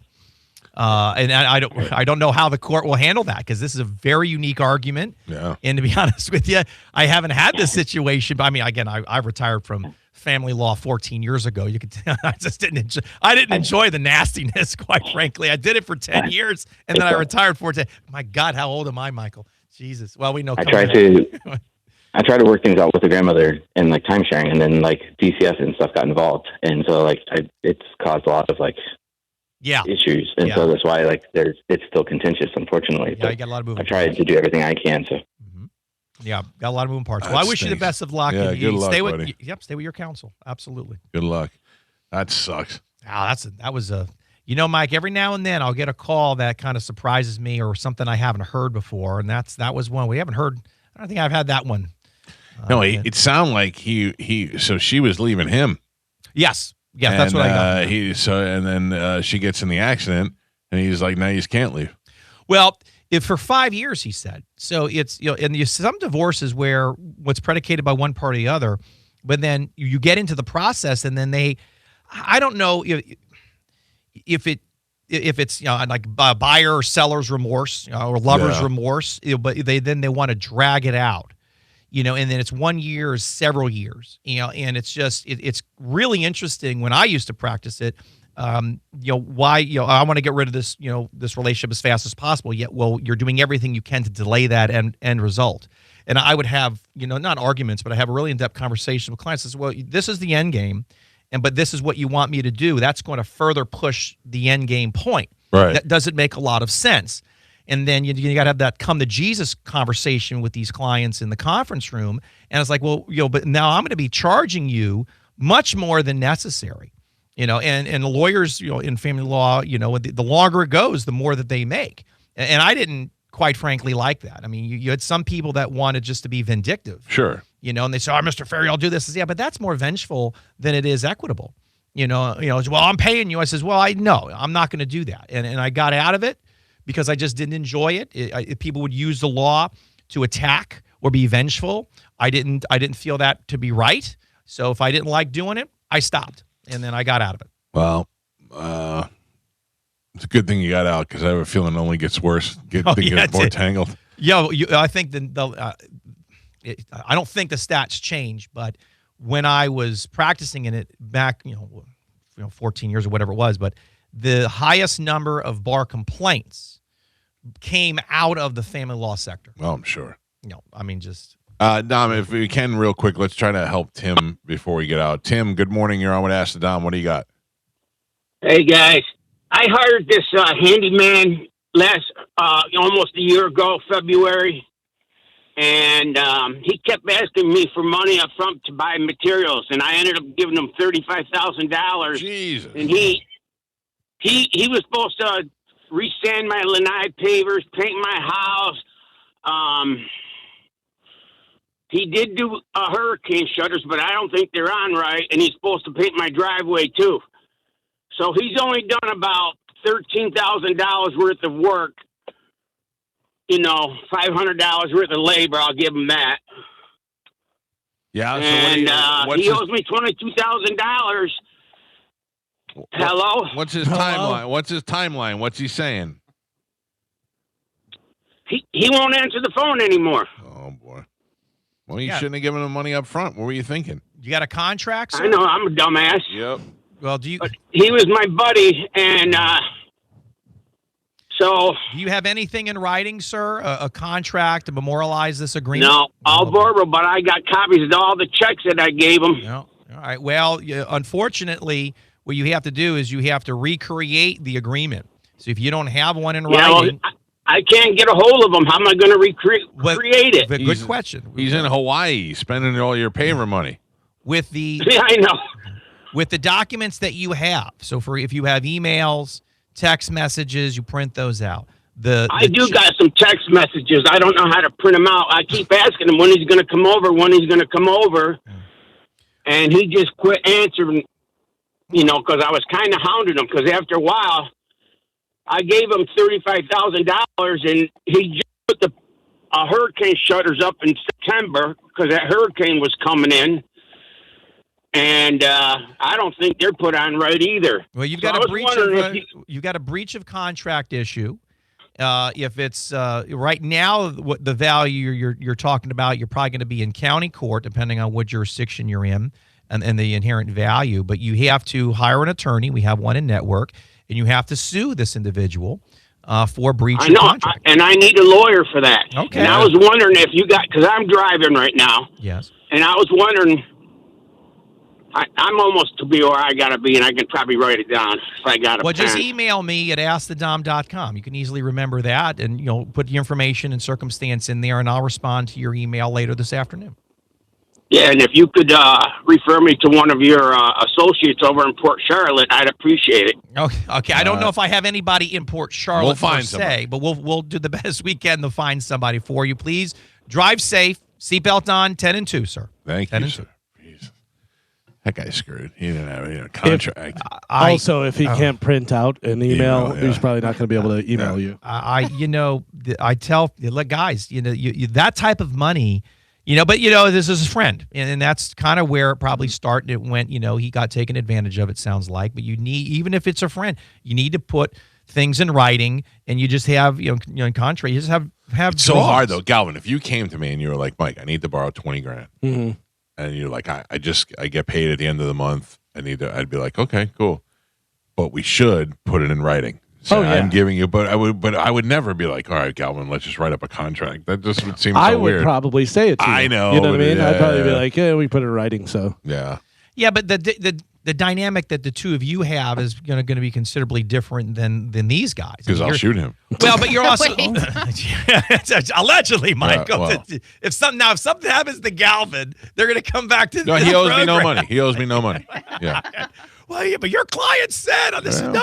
And I don't know how the court will handle that, because this is a very unique argument. Yeah. And to be honest with you, I haven't had this situation. But I mean, again, I retired from family law 14 years ago. You could tell I just didn't enjoy the nastiness, quite frankly. I did it for 10 years, and then I retired for 10. My God, how old am I, Michael? Jesus. Well, we know. I try to work things out with the grandmother and time sharing, and then DCF and stuff got involved, and so it's caused a lot of issues, and so that's why it's still contentious, unfortunately. Yeah, you got a lot of moving I tried to do everything I can. So. Yeah, got a lot of moving parts. Well, I wish you the best of luck. Yeah, and good luck, stay buddy. Stay with your counsel. Absolutely. Good luck. That sucks. That was Mike, every now and then I'll get a call that kind of surprises me, or something I haven't heard before, and that was one we haven't heard. I don't think I've had that one. No, it sounded like so she was leaving him. Yes. Yeah, that's what I got. And then she gets in the accident, and he's like, "Now you just can't leave." Well, if for 5 years, he said. So it's and some divorces where what's predicated by one party or the other, but then you get into the process, and then I don't know if it's buyer or seller's remorse, or lover's remorse, but they want to drag it out. And then it's 1 year or several years, and it's just, it's really interesting. When I used to practice it, why, I want to get rid of this, this relationship as fast as possible. Yet, well, you're doing everything you can to delay that end result. And I would have, not arguments, but I have a really in-depth conversation with clients. Says, well, this is the end game, but this is what you want me to do. That's going to further push the end game point. Right. That doesn't make a lot of sense. And then you got to have that come to Jesus conversation with these clients in the conference room. And it's like, well, but now I'm going to be charging you much more than necessary, and the lawyers, in family law, the longer it goes, the more that they make. And I didn't, quite frankly, like that. I mean, you had some people that wanted just to be vindictive. Sure. And they say, oh, Mr. Ferry, I'll do this. Yeah, but that's more vengeful than it is equitable. Well, I'm paying you. I says, well, no, I'm not going to do that. And I got out of it, because I just didn't enjoy it. People would use the law to attack or be vengeful. I didn't feel that to be right. So if I didn't like doing it, I stopped, and then I got out of it. Well, it's a good thing you got out, because I have a feeling it only gets worse. Gets more tangled. Yeah, I think I don't think the stats change, but when I was practicing in it back, 14 years or whatever it was, but the highest number of bar complaints came out of the family law sector. Oh, I'm sure. I mean, just Dom, if we can, real quick, let's try to help Tim before we get out. Tim, good morning. You're on with Ask the Dom. What do you got? Hey guys, I hired this handyman almost a year ago, February, and he kept asking me for money up front to buy materials, and I ended up giving him $35,000. Jesus! And he was supposed to resand my lanai pavers, paint my house. He did do hurricane shutters, but I don't think they're on right, and he's supposed to paint my driveway too. So he's only done about $13,000 worth of work. $500 worth of labor. I'll give him that. Yeah. So and he owes me $22,000. Hello. What's his timeline? What's he saying? He won't answer the phone anymore. Oh boy. Well, you shouldn't have given him money up front. What were you thinking? You got a contract, sir? I know. I'm a dumbass. Yep. Well, But he was my buddy, and so. Do you have anything in writing, sir? A contract to memorialize this agreement? No, all verbal, but I got copies of all the checks that I gave him. No. All right. Well, unfortunately, what you have to do is you have to recreate the agreement. So if you don't have one in writing. Well, I can't get a hold of him. How am I going to recreate it? Good question. He's in Hawaii spending all your paver money. With the yeah, I know. With the documents that you have. So if you have emails, text messages, you print those out. I do got some text messages. I don't know how to print them out. I keep asking him when he's going to come over, and he just quit answering. Because I was kind of hounding him. Because after a while, I gave him $35,000, and he just put the hurricane shutters up in September because that hurricane was coming in, and I don't think they're put on right either. Well, you've So got I a was you've got a breach of contract issue. If it's right now, what the value you're talking about, you're probably going to be in county court, depending on what jurisdiction you're in, and the inherent value. But you have to hire an attorney. We have one in network. And you have to sue this individual for breach of contract. And I need a lawyer for that. Okay. And I was wondering if you got, because I'm driving right now. Yes. And I was wondering, I'm almost to be where I got to be, and I can probably write it down if I got a Well, pen. just email me at askthedom.com. You can easily remember that, and put the information and circumstance in there, and I'll respond to your email later this afternoon. Yeah, and if you could refer me to one of your associates over in Port Charlotte, I'd appreciate it. Okay. I don't know if I have anybody in Port Charlotte We'll find per se, but we'll do the best we can to find somebody for you. Please drive safe. Seatbelt on. 10 and 2, sir. Thank 10 you, and sir. Jesus. That guy's screwed. He didn't have a contract. Also, if he can't print out an email, he's probably not going to be able to email you. I tell guys, you that type of money. But this is his friend, and that's kind of where it probably started. It went, he got taken advantage of. It sounds like, but you need, even if it's a friend, you need to put things in writing, and you just have, in contract, you just have. It's so hard though, Galvin. If you came to me and you were like, Mike, I need to borrow $20,000, and you're like, I get paid at the end of the month. I'd be like, okay, cool, but we should put it in writing. So I'm giving you, but I would never be like, all right, Galvin, let's just write up a contract. That just would seem so I weird. would probably say it to you. I know. You know what I mean? Yeah, I'd probably be like, yeah, we put it in writing, so. Yeah. Yeah, but the dynamic that the two of you have is going to be considerably different than these guys. Because I'll shoot him. Well, but you're also allegedly, Michael. Well. If something happens to Galvin, they're going to come back to. No, he owes me no money. He owes me no money. Yeah. Well, yeah, but your client said on this. Yeah. No,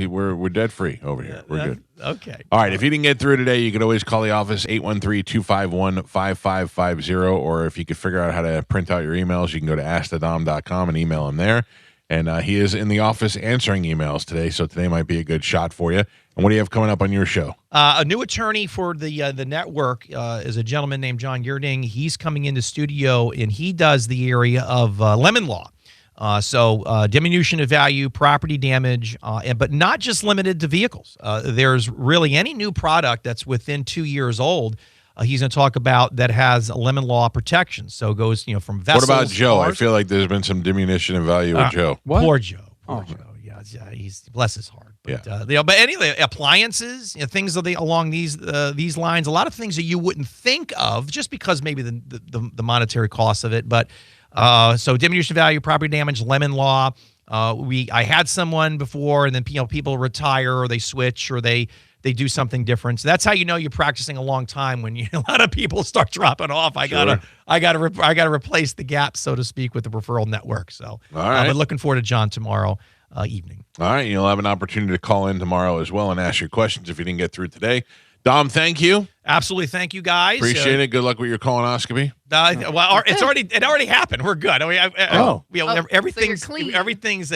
We're debt free over here. We're good. Okay. All right. If you didn't get through today, you could always call the office 813-251-5550, or if you could figure out how to print out your emails, you can go to askthedom.com and email him there. And he is in the office answering emails today, so today might be a good shot for you. And what do you have coming up on your show? A new attorney for the network is a gentleman named John Yerding. He's coming into studio, and he does the area of lemon law. So diminution of value, property damage, but not just limited to vehicles. There's really any new product that's within 2 years old. He's going to talk about that has a lemon law protection. So it goes, from vessels. What about Joe? Cars. I feel like there's been some diminution in value with Joe. Poor Joe. Poor Joe. Yeah. he's bless his heart. But, but anyway, appliances, things along these lines. A lot of things that you wouldn't think of just because maybe the monetary cost of it. But so diminution value, property damage, lemon law. I had someone before, and then people retire or they switch or they do something different. So that's how you know you're practicing a long time when a lot of people start dropping off. I gotta replace the gap, so to speak, with the referral network. So all right. I'm looking forward to John tomorrow evening. All right, you'll have an opportunity to call in tomorrow as well and ask your questions if you didn't get through today. Dom, thank you. Absolutely, thank you guys. Appreciate it. Good luck with your colonoscopy. Well, it already happened. We're good. Everything's so clean. Everything's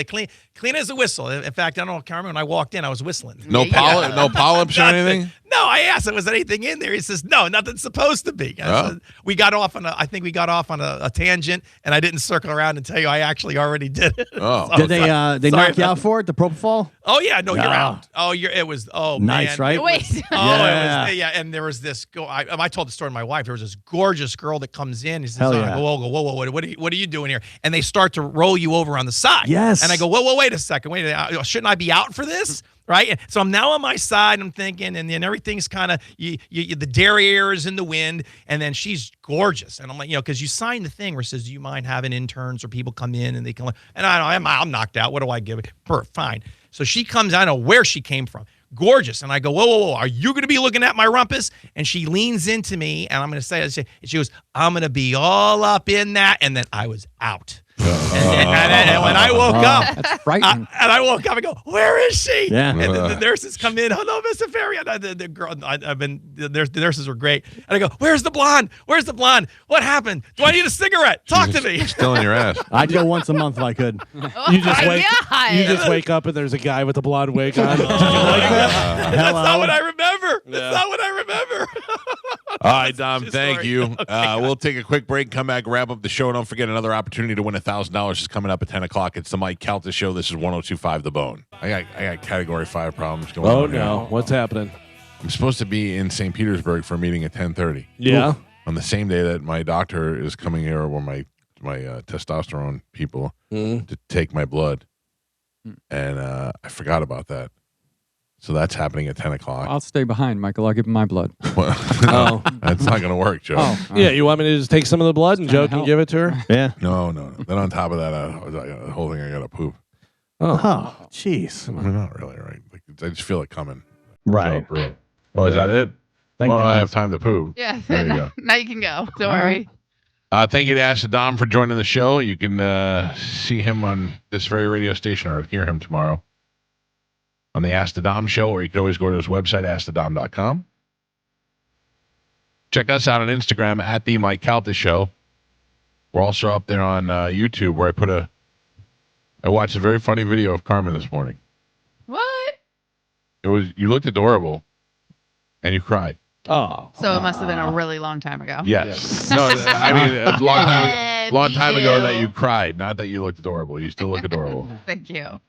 clean as a whistle. In fact, I don't know, Carmen. When I walked in, I was whistling. No polyps or anything. No, I asked, was anything in there? He says, no, nothing's supposed to be. Said, we got off on a tangent, and I didn't circle around and tell you I actually already did it. Oh, so, did they knock you out for it? The propofol? Oh yeah, no, you're out. It was nice, man. right? Wait, it was and there was this. I told the story to my wife. There was this gorgeous girl that comes in. He says, whoa, what are you doing here? And they start to roll you over on the side. Yes. And I go, whoa, wait a second, shouldn't I be out for this? Right. And so I'm now on my side. I'm thinking, and then everything's kind of the derriere is in the wind, and then she's gorgeous. And I'm like, because you sign the thing where it says, do you mind having interns or people come in and they can? And I'm knocked out. What do I give it? Fine. So she comes. I don't know where she came from. Gorgeous. And I go, whoa, are you going to be looking at my rumpus? And she leans into me, and I'm going to say, she goes, I'm going to be all up in that. And then I was out. And when I woke up, that's frightening. I woke up and go, where is she? Yeah. And the nurses come in. Hello, Mr. Ferry. The girl, the nurses were great. And I go, where's the blonde? Where's the blonde? What happened? Do I need a cigarette? Talk to me. Still in your ass. I'd go once a month if I could. You just wake up and there's a guy with a blonde wig on. Did you like that? That's not what I remember. That's not what I remember. All right, Dom, thank you. We'll take a quick break, come back, wrap up the show. Don't forget, another opportunity to win $1,000 is coming up at 10 o'clock. It's the Mike Calta Show. This is 102.5 The Bone. I got Category 5 problems going on. Oh, no. What's happening? I'm supposed to be in St. Petersburg for a meeting at 10:30. Yeah. On the same day that my doctor is coming here, or my testosterone people, to take my blood. And I forgot about that. So that's happening at 10 o'clock. I'll stay behind, Michael. I'll give him my blood. No, that's not going to work, Joe. Yeah, you want me to just take some of the blood and Joe can give it to her? Yeah. No. Then on top of that, the whole thing, I got to poop. Oh, jeez. I mean, not really, right? I just feel it coming. Right. Oh, is that it? I have time to poop. Yeah. There you go. Now you can go. Don't worry. Thank you to Ask the Dom for joining the show. You can see him on this very radio station or hear him tomorrow on the Ask the Dom show, or you can always go to his website, askthedom.com. Check us out on Instagram at the Mike Calta Show. We're also up there on YouTube, where I watched a very funny video of Carmen this morning. What? You looked adorable, and you cried. Oh. So it must have been a really long time ago. Yes. No, I mean, a long time ago that you cried, not that you looked adorable. You still look adorable. Thank you.